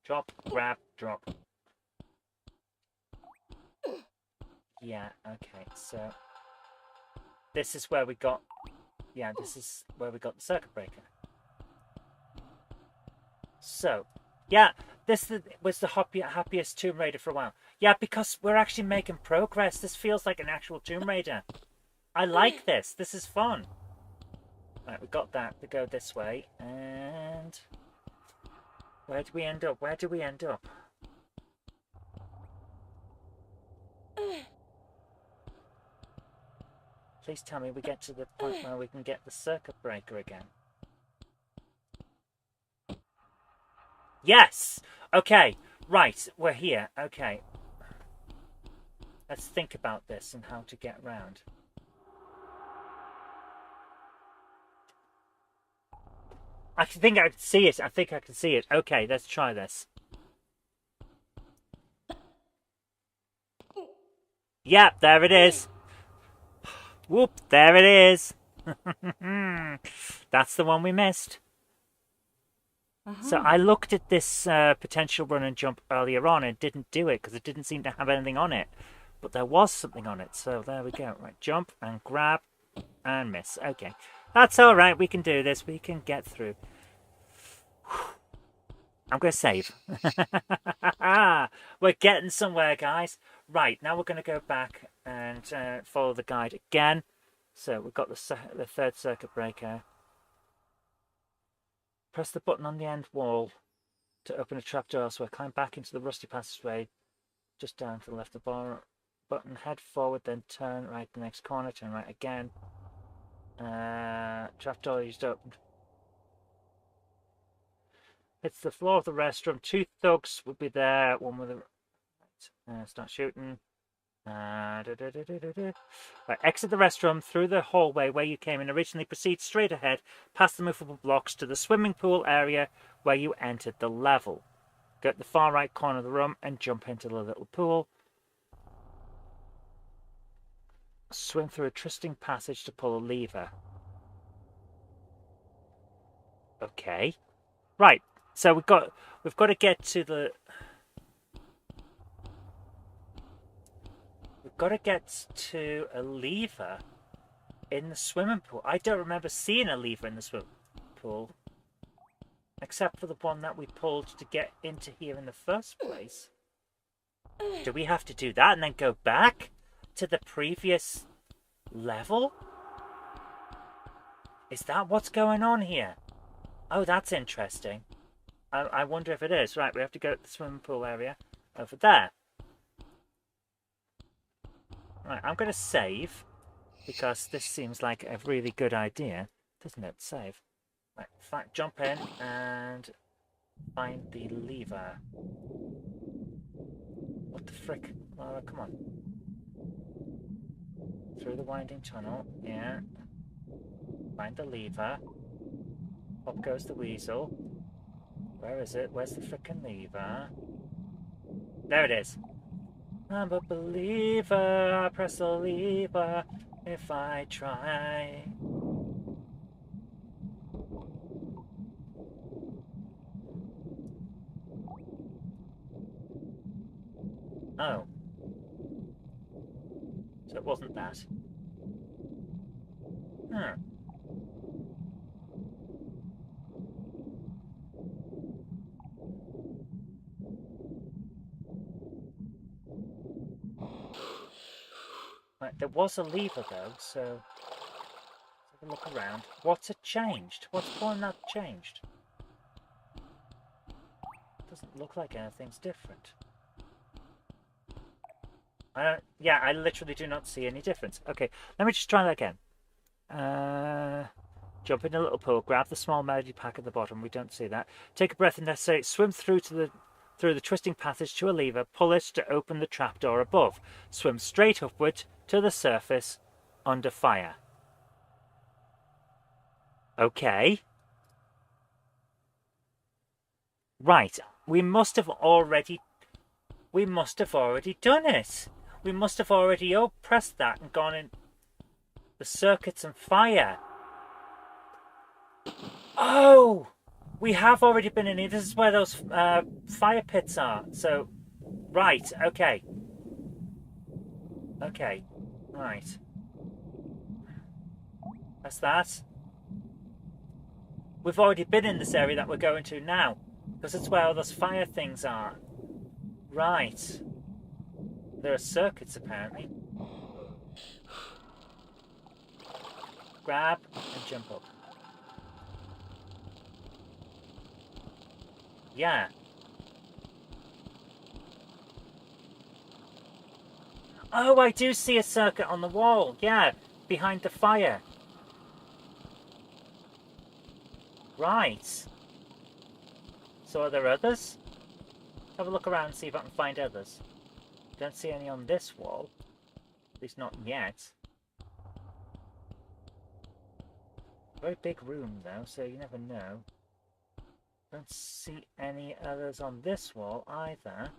Drop, grab, drop. Yeah, okay, so this is where we got, yeah, this is where we got the circuit breaker. So, yeah, this was the happiest Tomb Raider for a while. Yeah, because we're actually making progress. This feels like an actual Tomb Raider. I like this. This is fun. Right, we got that to go this way. And where do we end up? Where do we end up? Please tell me we get to the point where we can get the circuit breaker again. Yes! Okay, right, we're here. Okay. Let's think about this and how to get round. I think I can see it. I think I can see it. Okay, let's try this. Yep, there it is. Whoop, there it is. That's the one we missed. So I looked at this potential run and jump earlier on and didn't do it because it didn't seem to have anything on it. But there was something on it, so there we go. Right, jump and grab and miss. Okay, That's all right. We can do this. We can get through. I'm going to save. We're getting somewhere, guys. Right, now we're going to go back and follow the guide again. So we've got the third circuit breaker. Press the button on the end wall to open a trapdoor. So I climb back into the rusty passageway. Just down to the left of the bar button. Head forward, then turn right the next corner. Turn right again. Trapdoor just opened. It's the floor of the restroom. 2 thugs would be there. One with a... start shooting. Right, exit the restroom through the hallway where you came in originally. Proceed straight ahead past the movable blocks to the swimming pool area where you entered the level. Go at the far right corner of the room and jump into the little pool. Swim through a twisting passage to pull a lever. Okay. Right. So we've got to get to the... We've got to get to a lever in the swimming pool. I don't remember seeing a lever in the swimming pool. Except for the one that we pulled to get into here in the first place. Do we have to do that and then go back to the previous level? Is that what's going on here? Oh, that's interesting. I wonder if it is. Right, we have to go to the swimming pool area over there. Right, I'm going to save because this seems like a really good idea, doesn't it? Save. Right, jump in and find the lever. What the frick? Oh, come on. Through the winding tunnel, yeah. Find the lever. Up goes the weasel. Where is it? Where's the frickin' lever? There it is. I'm a believer, I press the lever if I try. Oh. So it wasn't that. Hmm. Right, there was a lever though, so let's have a look around. What's it changed? What's one that changed? Doesn't look like anything's different. Yeah, I literally do not see any difference. Okay, let me just try that again. Jump in a little pool, grab the small melody pack at the bottom. We don't see that. Take a breath and necessary. Swim through the twisting passage to a lever. Pull it to open the trapdoor above. Swim straight upward to the surface under fire. Okay. Right. We must have already done it. We must have already pressed that and gone in the circuits and fire. Oh! We have already been in here. This is where those fire pits are. So, right, okay. Okay, right. That's that. We've already been in this area that we're going to now. Because it's where all those fire things are. Right. There are circuits, apparently. Grab and jump up. Yeah. Oh, I do see a circuit on the wall. Yeah, behind the fire. Right. So are there others? Have a look around and see if I can find others. Don't see any on this wall. At least not yet. Very big room though, so you never know. Don't see any others on this wall either.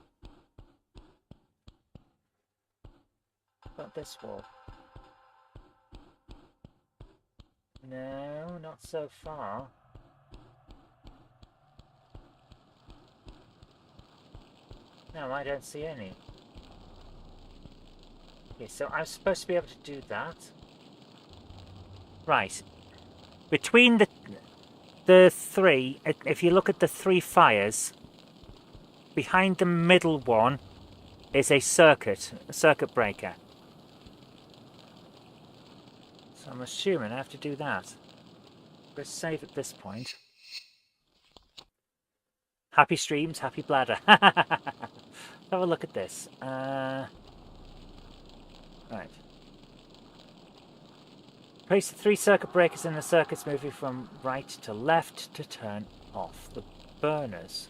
Not this wall. No, not so far. No, I don't see any. Okay, so I'm supposed to be able to do that. Right. Between the three, if you look at the three fires, behind the middle one is a circuit breaker. So I'm assuming I have to do that. Let's save at this point. Happy streams, happy bladder. Have a look at this. Right. Place the 3 circuit breakers in the circuits moving from right to left to turn off the burners.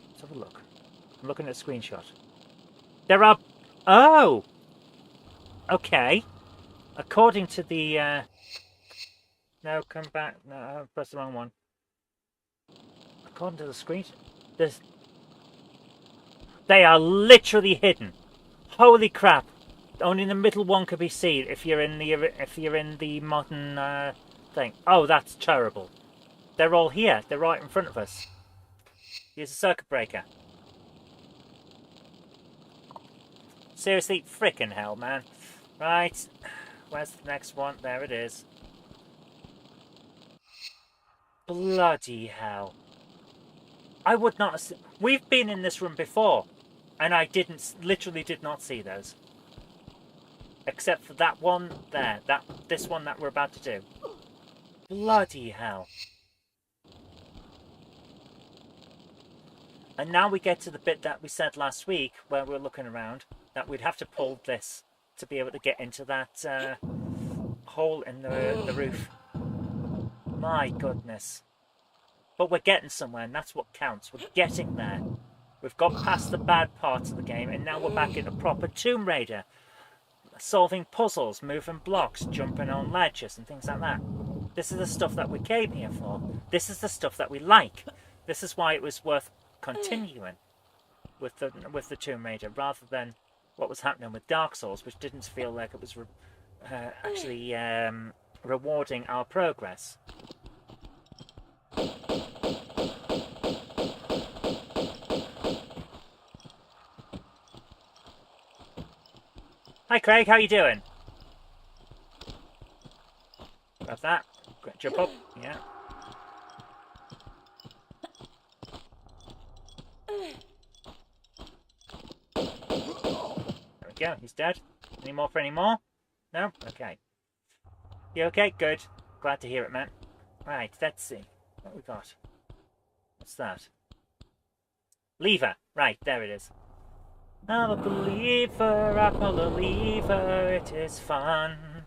Let's have a look. I'm looking at a screenshot. There are... Oh! Okay. According to the... No, come back. No, I pressed the wrong one. According to the screenshot... They are literally hidden. Holy crap. Only the middle one could be seen if you're in the modern thing. Oh, that's terrible. They're all here. They're right in front of us. Here's a circuit breaker. Seriously, frickin' hell, man. Right. Where's the next one? There it is. Bloody hell. I would not have... We've been in this room before, and I literally did not see those. Except for that one there. This one that we're about to do. Bloody hell. And now we get to the bit that we said last week, where we were looking around, that we'd have to pull this to be able to get into that hole in the roof. My goodness. But we're getting somewhere, and that's what counts. We're getting there. We've got past the bad parts of the game, and now we're back in a proper Tomb Raider. Solving puzzles, moving blocks, jumping on ledges, and things like that. This is the stuff that we came here for. This is the stuff that we like. This is why it was worth continuing with the Tomb Raider, rather than what was happening with Dark Souls, which didn't feel like it was actually rewarding our progress. Hi Craig, how you doing? Grab that. Jump up. Yeah. There we go. He's dead. Any more for any more? No? Okay. You okay? Good. Glad to hear it, man. Right, let's see. What we got? What's that? Lever. Right, there it is. I'm a believer, I pull a lever, it is fun.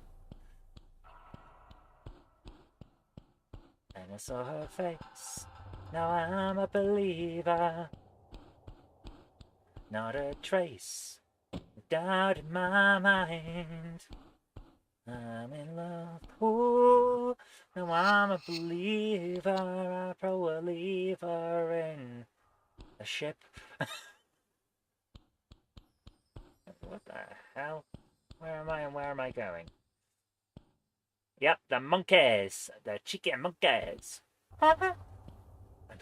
And I saw her face, now I'm a believer. Not a trace, doubt in my mind. I'm in love, ooh, now I'm a believer, I pull a lever in a ship. What the hell? Where am I and where am I going? Yep, the monkeys! The cheeky monkeys! And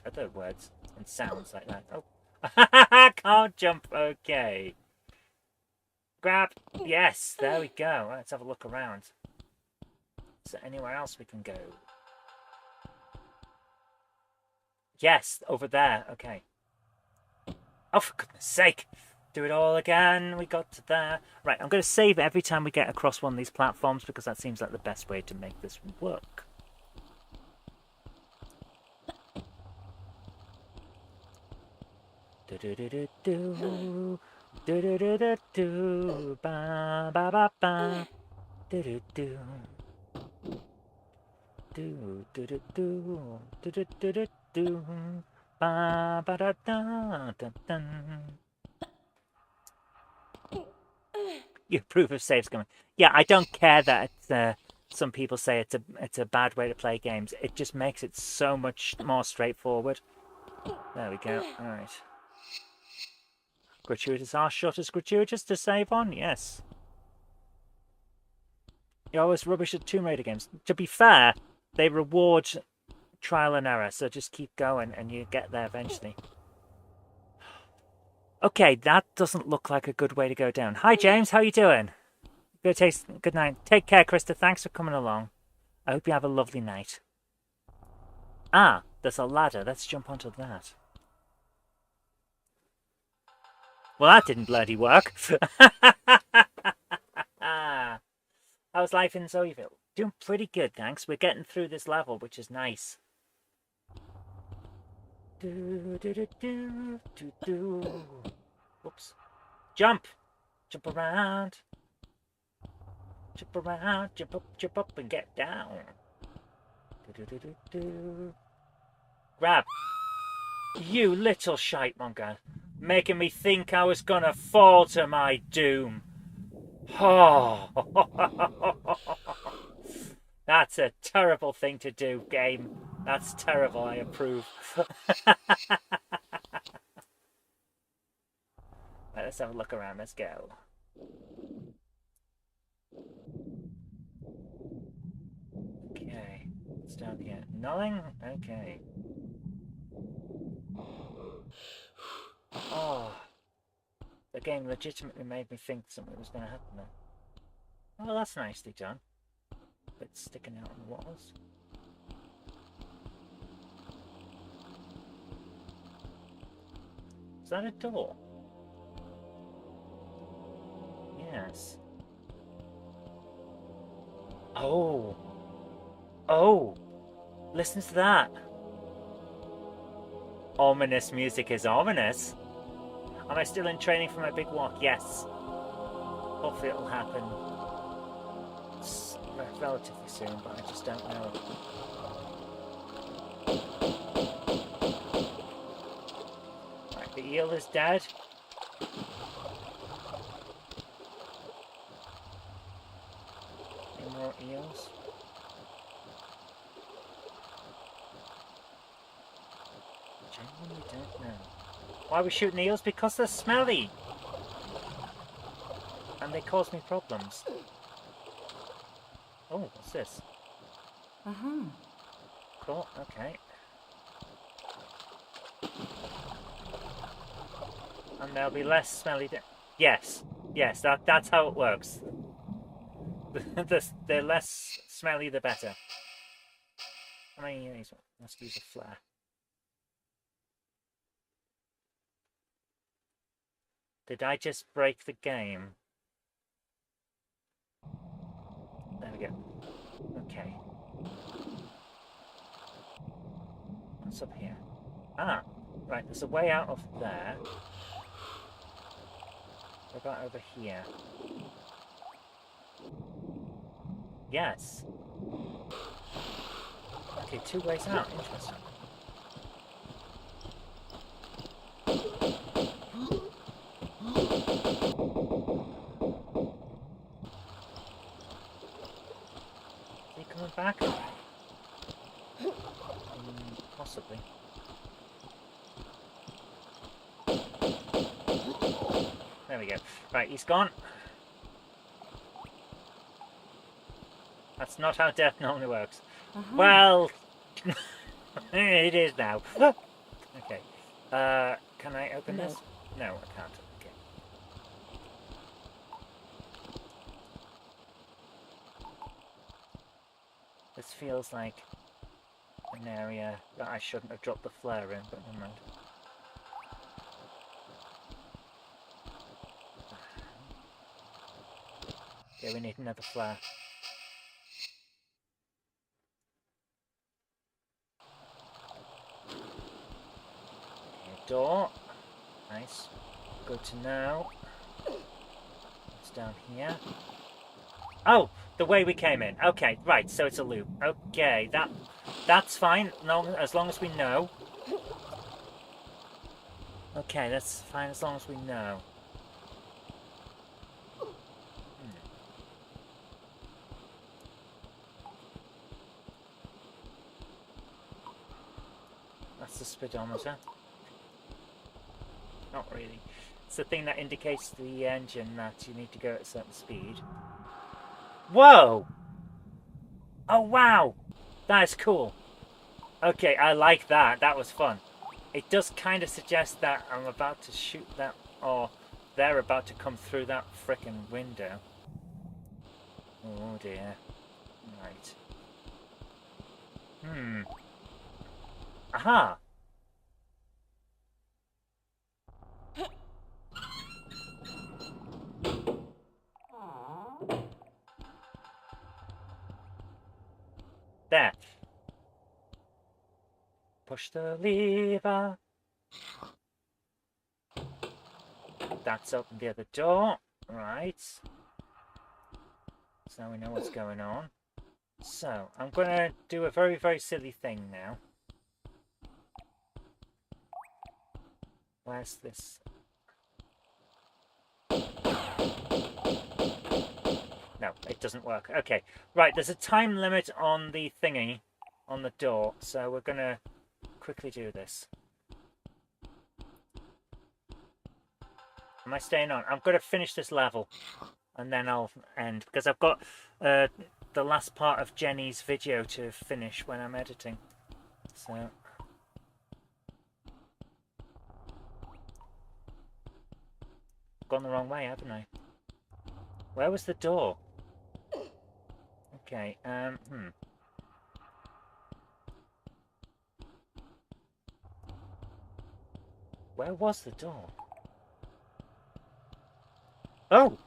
other words and sounds like that. Oh, can't jump, okay. Grab, yes, there we go. Right, let's have a look around. Is there anywhere else we can go? Yes, over there, okay. Oh, for goodness sake! Do it all again. We got to there. Right, I'm going to save it every time we get across one of these platforms because that seems like the best way to make this work. Do do do do do do do do do do ba ba ba ba do do do do do do do do do do do do ba ba da da da da. You approve of saves coming. Yeah, I don't care that some people say it's a bad way to play games. It just makes it so much more straightforward. There we go. All right. Gratuitous arse shot is gratuitous to save on? Yes. You're always rubbish at Tomb Raider games. To be fair, they reward trial and error, so just keep going and you get there eventually. Okay, that doesn't look like a good way to go down. Hi, James. How you doing? Good night. Take care, Krista. Thanks for coming along. I hope you have a lovely night. Ah, there's a ladder. Let's jump onto that. Well, that didn't bloody work. How's life in Zoeville? Doing pretty good, thanks. We're getting through this level, which is nice. Whoops. Jump! Jump around. Jump around, jump up, and get down. Grab. You little shitemonger. Making me think I was gonna fall to my doom. Oh. That's a terrible thing to do, game. That's terrible, I approve. Right, let's have a look around, let's go. Okay, what's down here? Nothing? Okay. Oh, the game legitimately made me think something was going to happen there. Oh, that's nicely done. Bit sticking out on the walls. Is that a door? Yes. Oh. Oh. Listen to that. Ominous music is ominous. Am I still in training for my big walk? Yes. Hopefully it'll happen relatively soon, but I just don't know. Right, the eel is dead. Any more eels? Genuinely don't know. Why are we shooting eels? Because they're smelly! And they cause me problems. Oh, what's this? Uh-huh. Cool, okay. And there'll be less smelly... Yes, yes, that's how it works. The less smelly, the better. How many of these? Let's use a flare. Did I just break the game? There we go. Okay. What's up here? Ah, right, there's a way out of there. What about over here? Yes. Okay, two ways out. Interesting. Is he coming back? Possibly. There we go. Right, he's gone. That's not how death normally works. Well, it is now. Okay. Can I open this? No, I can't. Okay. This feels like an area that I shouldn't have dropped the flare in, but never mind. Okay, we need another flare. Okay, door. Nice. Good to know. What's down here? Oh! The way we came in. Okay, right, so it's a loop. Okay, that's fine, as long as we know. Okay, that's fine as long as we know. That's the speedometer. Not really. It's the thing that indicates to the engine that you need to go at a certain speed. Whoa! Oh wow! That is cool. Okay, I like that. That was fun. It does kind of suggest that I'm about to shoot that, or they're about to come through that frickin' window. Oh dear. Right. Aha! There. Push the lever. That's opened the other door. Right. So we know what's going on. So, I'm going to do a very, very silly thing now. Where's this? No, it doesn't work. Okay, right, there's a time limit on the thingy, on the door, so we're going to quickly do this. Am I staying on? I'm going to finish this level, and then I'll end, because I've got the last part of Jenny's video to finish when I'm editing. So... gone the wrong way, haven't I? Where was the door? Okay, Where was the door? Oh!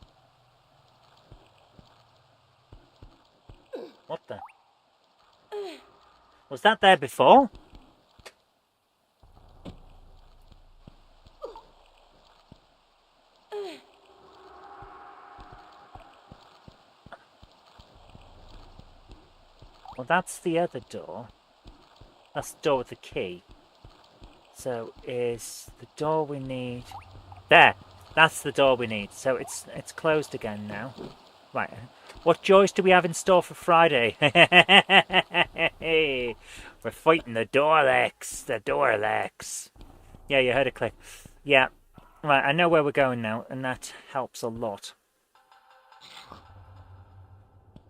What the? Was that there before? Well, that's the other door. That's the door with the key. So is the door we need... There! That's the door we need. So it's closed again now. Right. What joys do we have in store for Friday? We're fighting the Dorlex. The Dorlex. Yeah, you heard a click. Yeah. Right, I know where we're going now, and that helps a lot.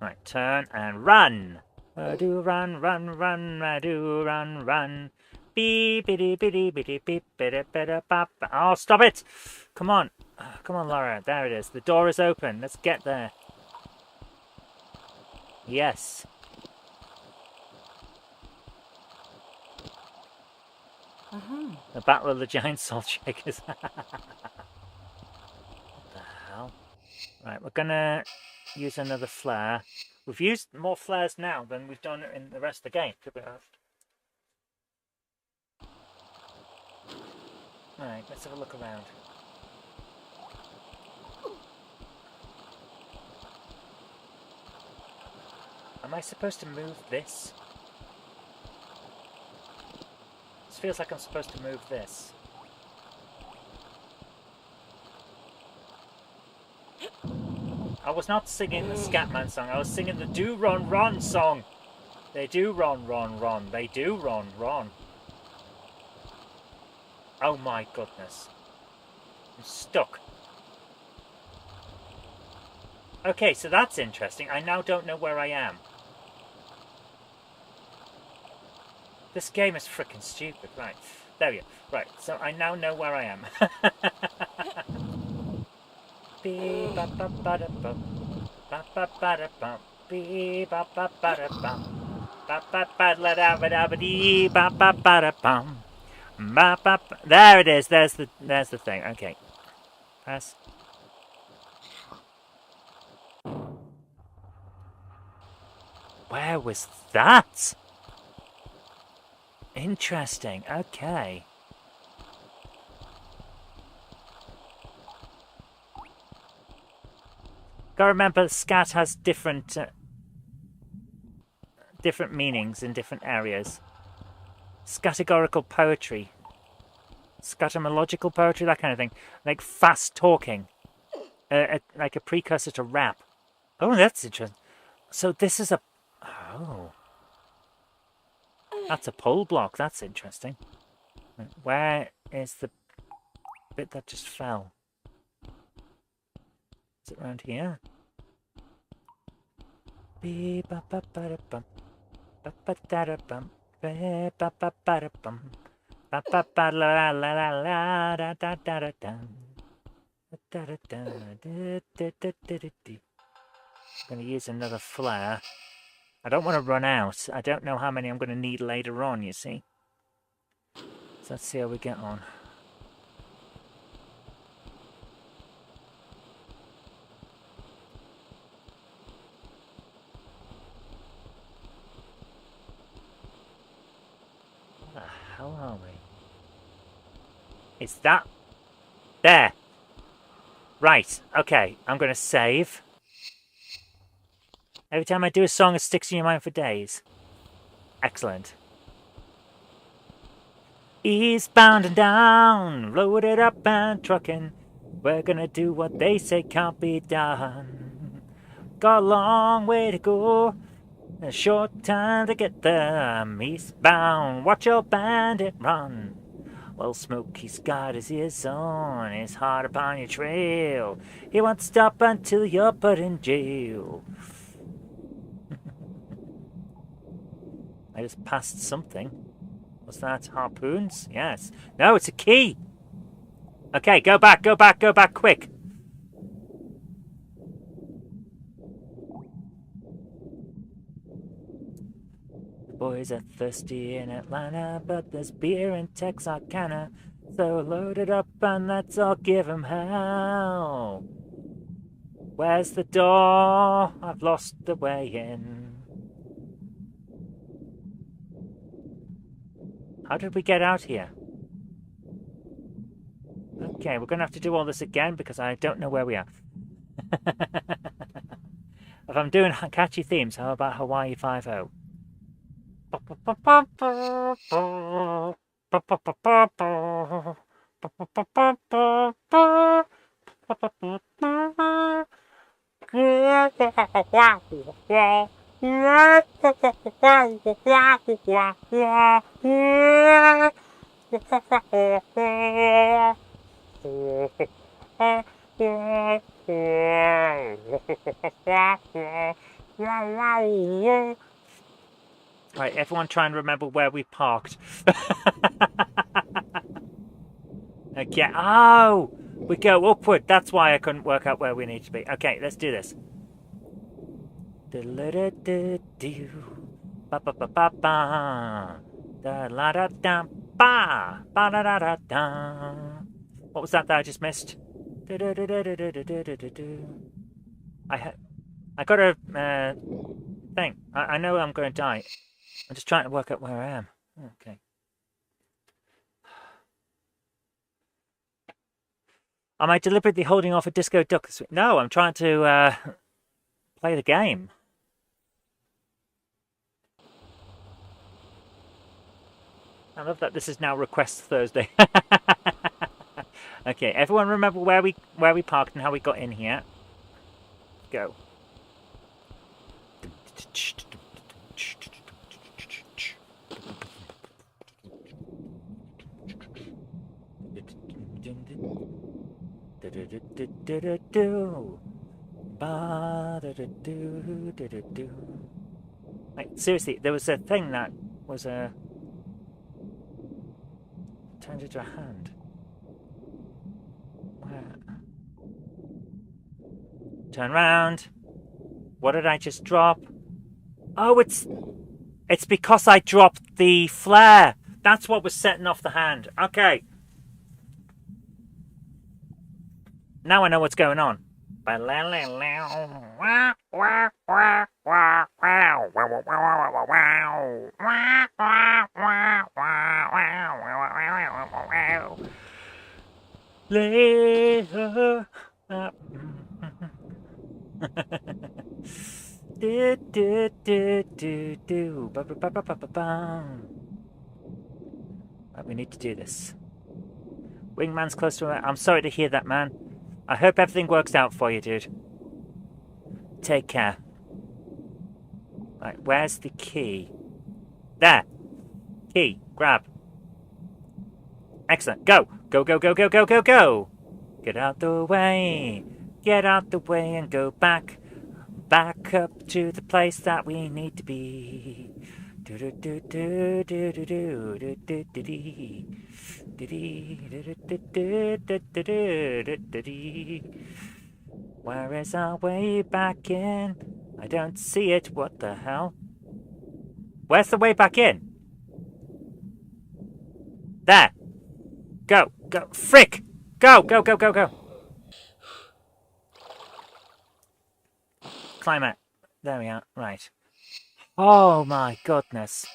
Right, turn and run! I do run, run, run, I do run, run. Beep, bitty, bitty, bitty, beep, bitty, bitty, bop. Oh, stop it! Come on. Oh, come on, Laura. There it is. The door is open. Let's get there. Yes. The Battle of the Giant Salt Shakers. What the hell? Right, we're gonna use another flare. We've used more flares now than we've done in the rest of the game, to be honest. Alright, let's have a look around. Am I supposed to move this? This feels like I'm supposed to move this. I was not singing the Scatman song, I was singing the Do Ron Ron song. They do Ron Ron Ron, they do Ron Ron. Oh my goodness. I'm stuck. Okay, so that's interesting. I now don't know where I am. This game is freaking stupid. Right, there we go. Right, so I now know where I am. Beep ba ba ba da bum. Ba ba ba da bum. Beep ba ba ba da bum. Ba ba ba la da ba da ba dee ba ba ba da bum. Ba ba ba. There it is. There's the thing. Okay. Press. Where was that? Interesting. Okay. Gotta remember, scat has different meanings in different areas. Categorical poetry, scatological poetry, that kind of thing, like fast talking, like a precursor to rap. Oh, that's interesting. So this is a that's a pole block. That's interesting. Where is the bit that just fell? Is it around here? Beep ba ba ba da bum. Ba ba da da bum. Ba ba ba ba da bum. Ba ba ba la la la la da da da da da. Da da da da da da da da. I'm gonna use another flare. I don't want to run out. I don't know how many I'm going to need later on, you see. So let's see how we get on. Where the hell are we? It's that... There! Right, okay, I'm going to save. Every time I do a song, it sticks in your mind for days. Excellent. Eastbound and down, loaded up and trucking. We're gonna do what they say can't be done. Got a long way to go, a short time to get there. I'm eastbound, watch your bandit run. Well, Smokey's got his ears on, his heart upon your trail. He won't stop until you're put in jail. I just passed something. What's that? Harpoons? Yes. No, it's a key! Okay, go back, quick! The boys are thirsty in Atlanta, but there's beer in Texarkana. So load it up and let's all give 'em hell. Where's the door? I've lost the way in. How did we get out here? Okay, we're going to have to do all this again because I don't know where we are. If I'm doing catchy themes, how about Hawaii 5-0? Right, everyone try and remember where we parked. Okay, oh! We go upward, that's why I couldn't work out where we need to be. Okay, let's do this. What was that I just missed? I got a thing. I know I'm going to die. I'm just trying to work out where I am. Okay. Am I deliberately holding off a disco duck this week? No, I'm trying to play the game. I love that this is now Request Thursday. Okay, everyone remember where we parked and how we got in here. Go. Like, seriously, there was a thing that was turned into a hand. Where? Turn round. What did I just drop? Oh, it's because I dropped the flare. That's what was setting off the hand. Okay. Now I know what's going on. We need to do this. Wingman's close to... I'm sorry to hear that, man. I hope everything works out for you, dude. Take care. Right, where's the key? There! Key, grab. Excellent, go! Go, go, go, go, go, go, go! Get out the way! Get out the way and go back. Back up to the place that we need to be. Do do do do do do do do do do do. Where is our way back in? I don't see it. What the hell? Where's the way back in? There. Go. Go. Frick! Go, go, go, go, go. Climb out. There we are. Right. Oh my goodness.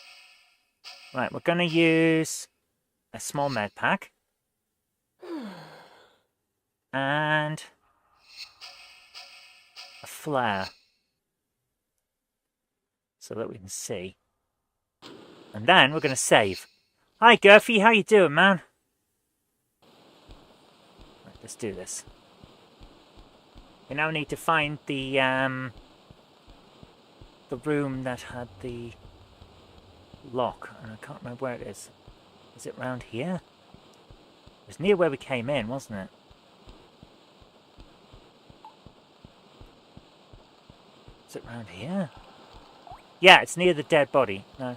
Right, we're going to use a small med pack. And a flare. So that we can see. And then we're going to save. Hi, Gurphy. How you doing, man? Right, let's do this. We now need to find the room that had the lock, and I can't remember where it is. Is it round here? It was near where we came in, wasn't it? Is it round here? Yeah, it's near the dead body. No.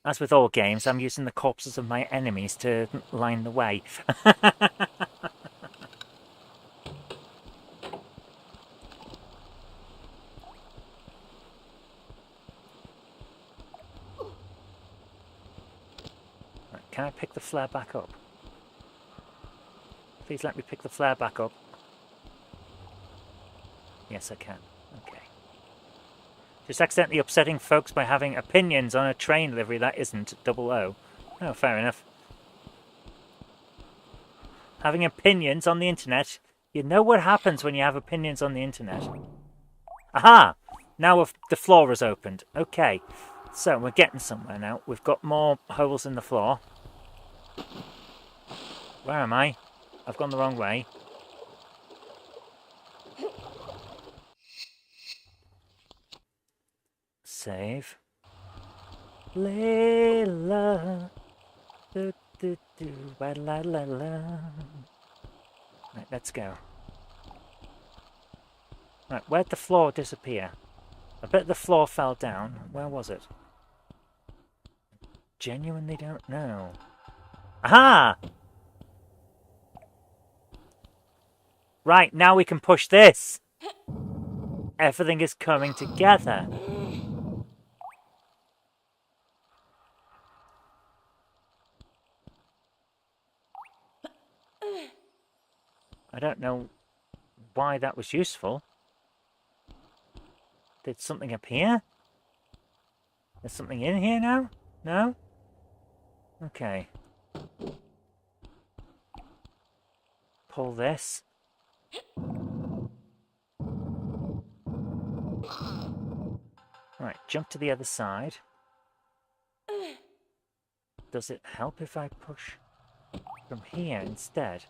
As with all games, I'm using the corpses of my enemies to line the way. Right, can I pick the flare back up? Please let me pick the flare back up. Yes, I can. Okay. Just accidentally upsetting folks by having opinions on a train livery that isn't 00. Oh, fair enough. Having opinions on the internet. You know what happens when you have opinions on the internet. Aha! Now the floor is opened. Okay. So, we're getting somewhere now. We've got more holes in the floor. Where am I? I've gone the wrong way. Save. Layla. Do, do, do, la, la, la, la. Right, let's go. Right, where'd the floor disappear? I bet the floor fell down. Where was it? Genuinely don't know. Aha! Right, now we can push this. Everything is coming together. I don't know why that was useful. Did something appear? There's something in here now? No? Okay. Pull this. Right, jump to the other side. Does it help if I push from here instead?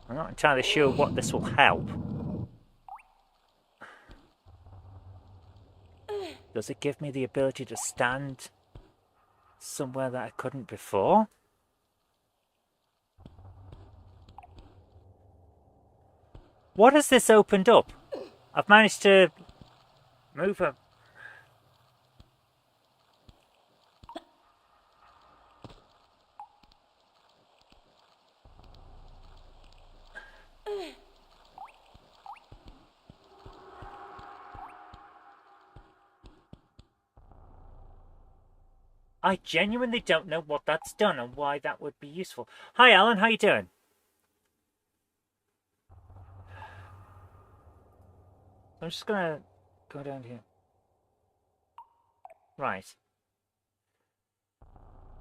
I'm not entirely sure what this will help. Does it give me the ability to stand somewhere that I couldn't before? What has this opened up? I've managed to move a... I genuinely don't know what that's done and why that would be useful. Hi, Alan. How you doing? I'm just gonna go down here. Right.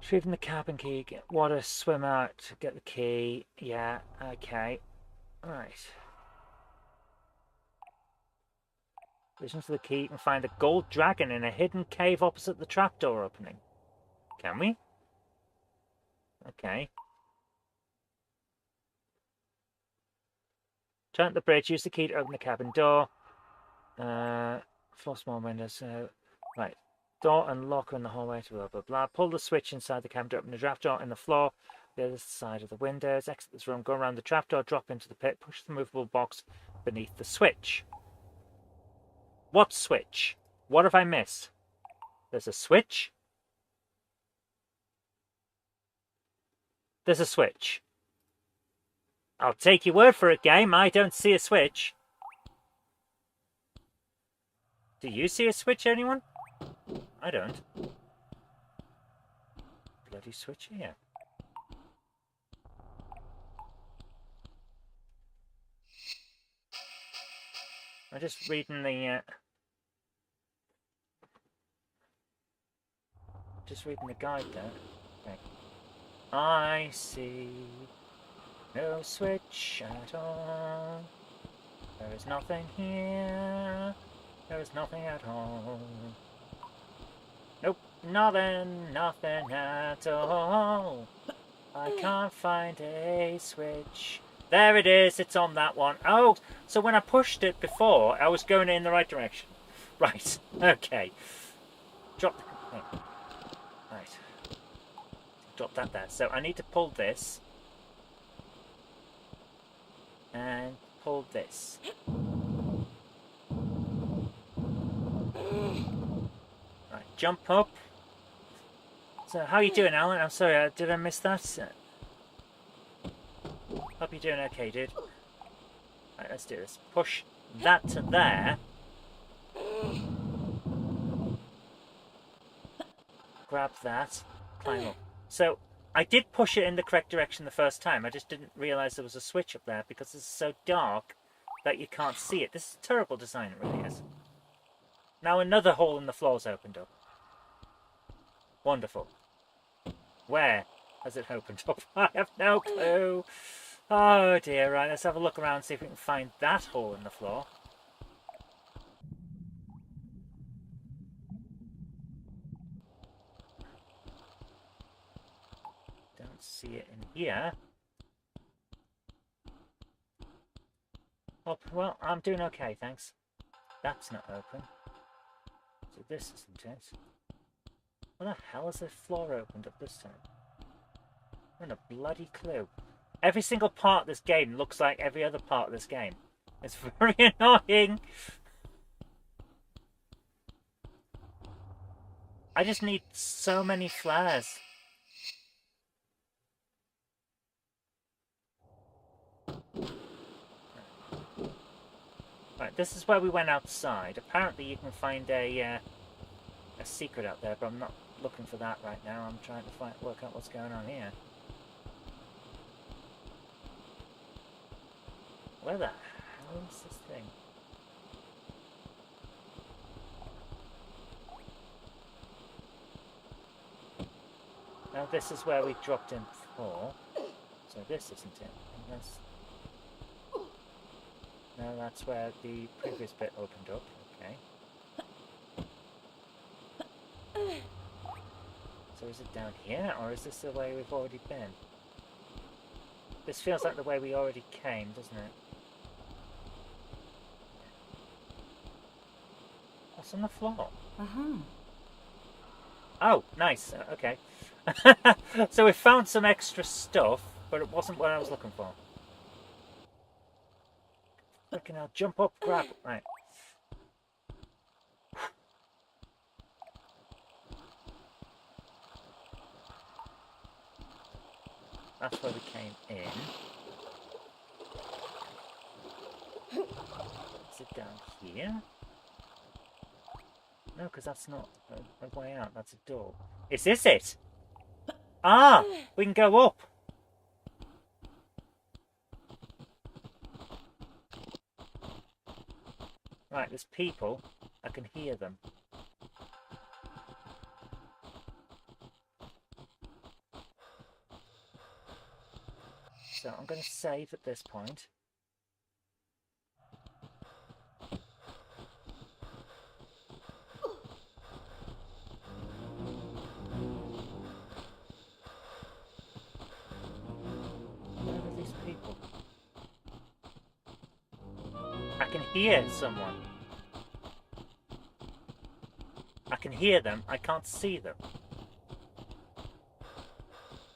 Retrieving the cabin key, get water, swim out, get the key. Yeah, okay. Right. Listen to the key and find a gold dragon in a hidden cave opposite the trapdoor opening. Can we? Okay. Turn up the bridge, use the key to open the cabin door. Four small windows. Right. Door and locker in the hallway to blah blah blah. Pull the switch inside the cabin to open the draft door in the floor. The other side of the windows. Exit this room, go around the trapdoor, drop into the pit, push the movable box beneath the switch. What switch? What have I missed? There's a switch? There's a switch. I'll take your word for it, game. I don't see a switch. Do you see a switch, anyone? I don't. Bloody switch here. I'm just reading the guide there. Okay. I see no switch at all. There is nothing here. There is nothing at all. Nope, nothing at all. I can't find a switch. There it is, it's on that one. Oh, so when I pushed it before, I was going in the right direction. Right, okay. Drop the... Oh. Right. Drop that there. So I need to pull this. And pull this. Right, jump up. So how you doing, Alan? I'm sorry, did I miss that? Hope you're doing okay, dude. Right, let's do this. Push that to there. Grab that. Climb up. So, I did push it in the correct direction the first time. I just didn't realise there was a switch up there because it's so dark that you can't see it. This is terrible design, it really is. Now another hole in the floor's opened up. Wonderful. Where has it opened up? I have no clue. Oh dear, right, let's have a look around and see if we can find that hole in the floor. Don't see it in here. Oh, well, I'm doing okay, thanks. That's not open. So this isn't it. What the hell has the floor opened up this time? I haven't a bloody clue. Every single part of this game looks like every other part of this game. It's very annoying. I just need so many flares. Right, this is where we went outside. Apparently you can find a secret out there, but I'm not looking for that right now. I'm trying to work out what's going on here. Where the hell is this thing? Now this is where we dropped in before. So this isn't it. Unless... No, that's where the previous bit opened up. Okay. So is it down here, or is this the way we've already been? This feels like the way we already came, doesn't it? What's on the floor? Oh, nice. Okay. So we found some extra stuff, but it wasn't what I was looking for. Freaking hell, jump up, grab. Right. That's where we came in. Is it down here? No, because that's not a way out. That's a door. Is this it? Ah! We can go up! Right, there's people. I can hear them. So I'm going to save at this point. Where are these people? I can hear someone. I can hear them. I can't see them.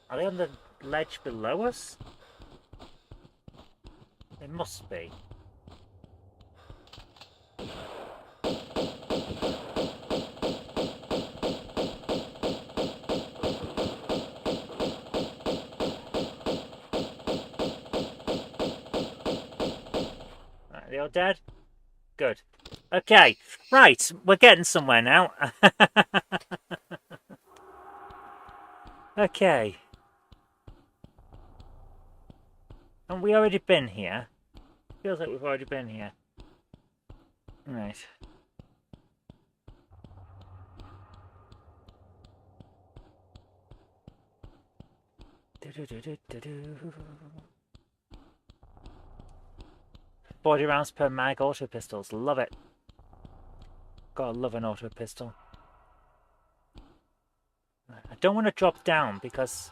Are they on the ledge below us? They must be. Right, are they all dead? Good. Okay, right, we're getting somewhere now. Okay. And we already been here. Feels like we've already been here. Right. Do-do-do-do-do-do. 40 rounds per mag auto pistols. Love it. Gotta love an auto pistol. I don't want to drop down because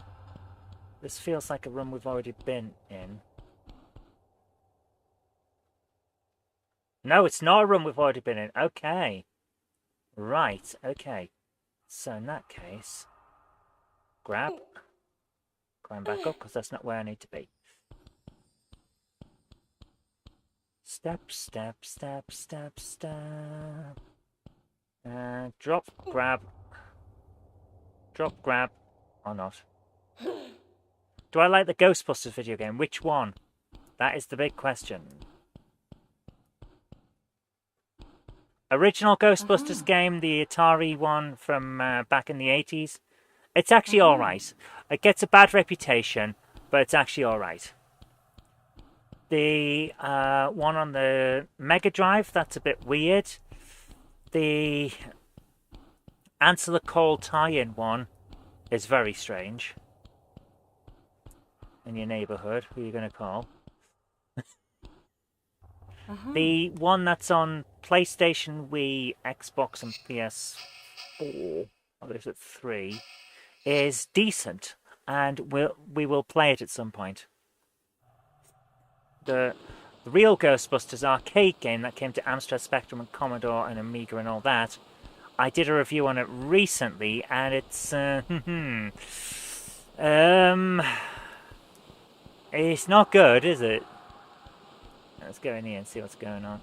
this feels like a room we've already been in. No, it's not a room we've already been in. Okay. Right, okay. So in that case, grab. Climb back up because that's not where I need to be. Step, step, step, step, step. Drop, grab. Drop, grab. Or not. Do I like the Ghostbusters video game? Which one? That is the big question. Original Ghostbusters game, the Atari one from back in the 80s. It's actually alright. It gets a bad reputation, but it's actually alright. The one on the Mega Drive, that's a bit weird. The Answer the Call tie-in one is very strange. In your neighbourhood, who are you going to call? The one that's on PlayStation, Wii, Xbox and PS4, or is it 3, is decent, and we will play it at some point. The real Ghostbusters arcade game that came to Amstrad, Spectrum and Commodore and Amiga and all that, I did a review on it recently, and it's it's not good, is it? Let's go in here and see what's going on.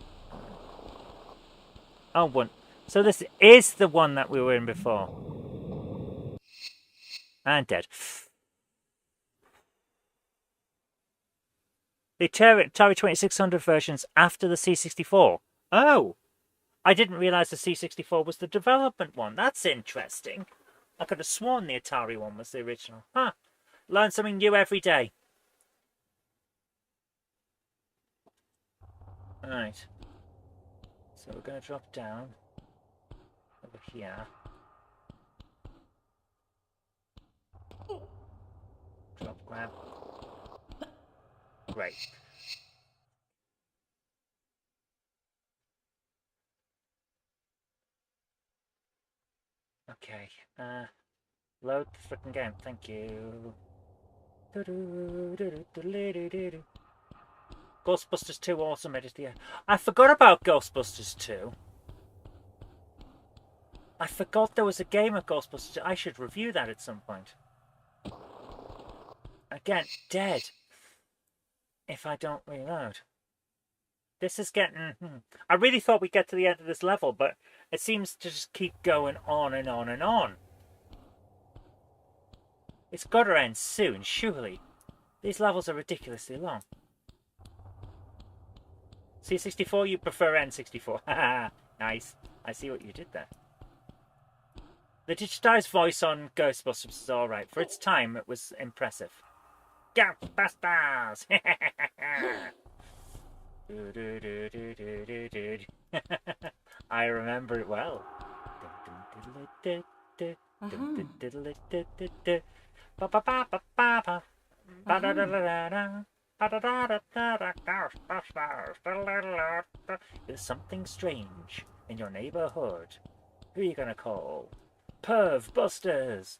Oh, one. So this is the one that we were in before. And dead. The Atari 2600 versions after the C64. Oh! I didn't realise the C64 was the development one. That's interesting. I could have sworn the Atari one was the original. Huh. Learn something new every day. Alright. So we're going to drop down over here. Drop, grab. Great. Okay. Load the frickin' game. Thank you. Ghostbusters 2 also made it here. I forgot about Ghostbusters 2. I forgot there was a game of Ghostbusters 2. I should review that at some point. Again, dead. If I don't reload. This is getting... I really thought we'd get to the end of this level, but it seems to just keep going on and on and on. It's got to end soon, surely. These levels are ridiculously long. C64, you prefer N64. Haha, nice. I see what you did there. The digitized voice on Ghostbusters is alright. For its time, it was impressive. Ghostbusters! I remember it well. There's something strange in your neighborhood. Who are you gonna call? Perv Busters!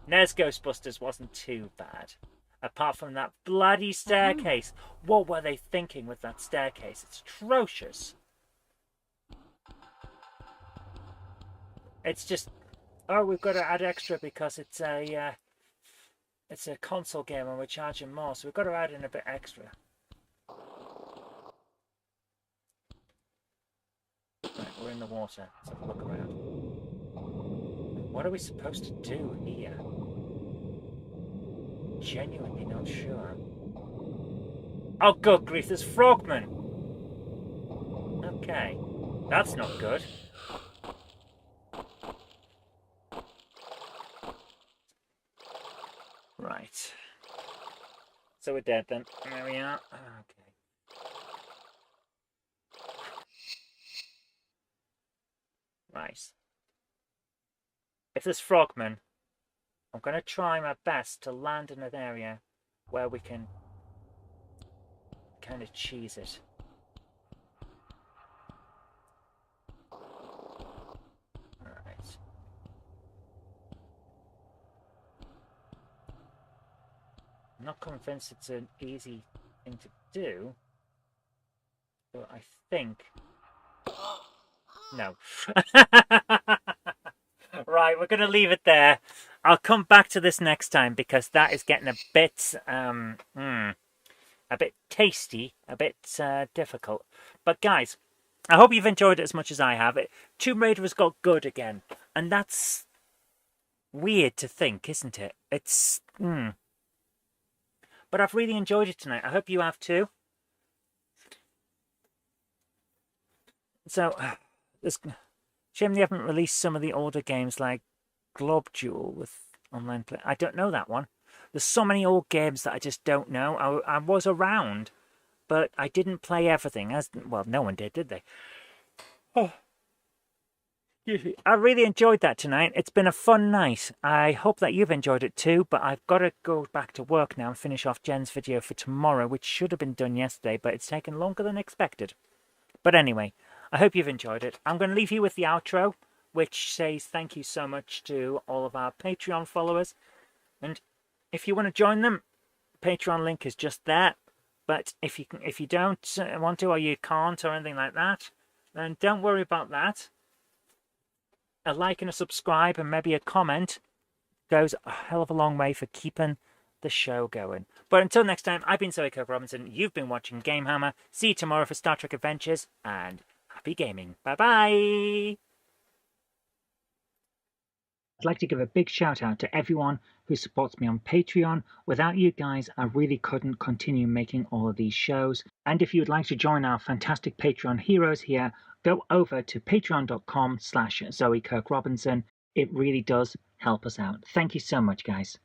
NES Ghostbusters wasn't too bad. Apart from that bloody staircase. What were they thinking with that staircase? It's atrocious. It's just... Oh, we've got to add extra because it's a console game and we're charging more. So we've got to add in a bit extra. Right, we're in the water. Let's have a look around. What are we supposed to do here? Genuinely not sure. Oh, good grief, there's frogmen! Okay. That's not good. Right. So we're dead then. There we are. Okay. Right. If there's frogmen, I'm going to try my best to land in an area where we can kind of cheese it. Alright. I'm not convinced it's an easy thing to do, but I think... No. Right, we're going to leave it there. I'll come back to this next time because that is getting a bit tasty, a bit difficult. But guys, I hope you've enjoyed it as much as I have. Tomb Raider has got good again, and that's weird to think, isn't it? It's But I've really enjoyed it tonight. I hope you have too. So, it's shame they haven't released some of the older games like Globduel with online play. I don't know that one. There's so many old games that I just don't know. I was around, but I didn't play everything. Well, no one did they? Oh. I really enjoyed that tonight. It's been a fun night. I hope that you've enjoyed it too, but I've got to go back to work now and finish off Jen's video for tomorrow, which should have been done yesterday, but it's taken longer than expected. But anyway, I hope you've enjoyed it. I'm going to leave you with the outro, which says thank you so much to all of our Patreon followers. And if you want to join them, Patreon link is just there. But if you don't want to, or you can't, or anything like that, then don't worry about that. A like and a subscribe and maybe a comment goes a hell of a long way for keeping the show going. But until next time, I've been Zoe Kirk Robinson. You've been watching GameHammer. See you tomorrow for Star Trek Adventures, and happy gaming. Bye-bye! I'd like to give a big shout out to everyone who supports me on Patreon. Without you guys, I really couldn't continue making all of these shows. And if you'd like to join our fantastic Patreon heroes here, go over to patreon.com/Zoe Kirk Robinson. It really does help us out. Thank you so much, guys.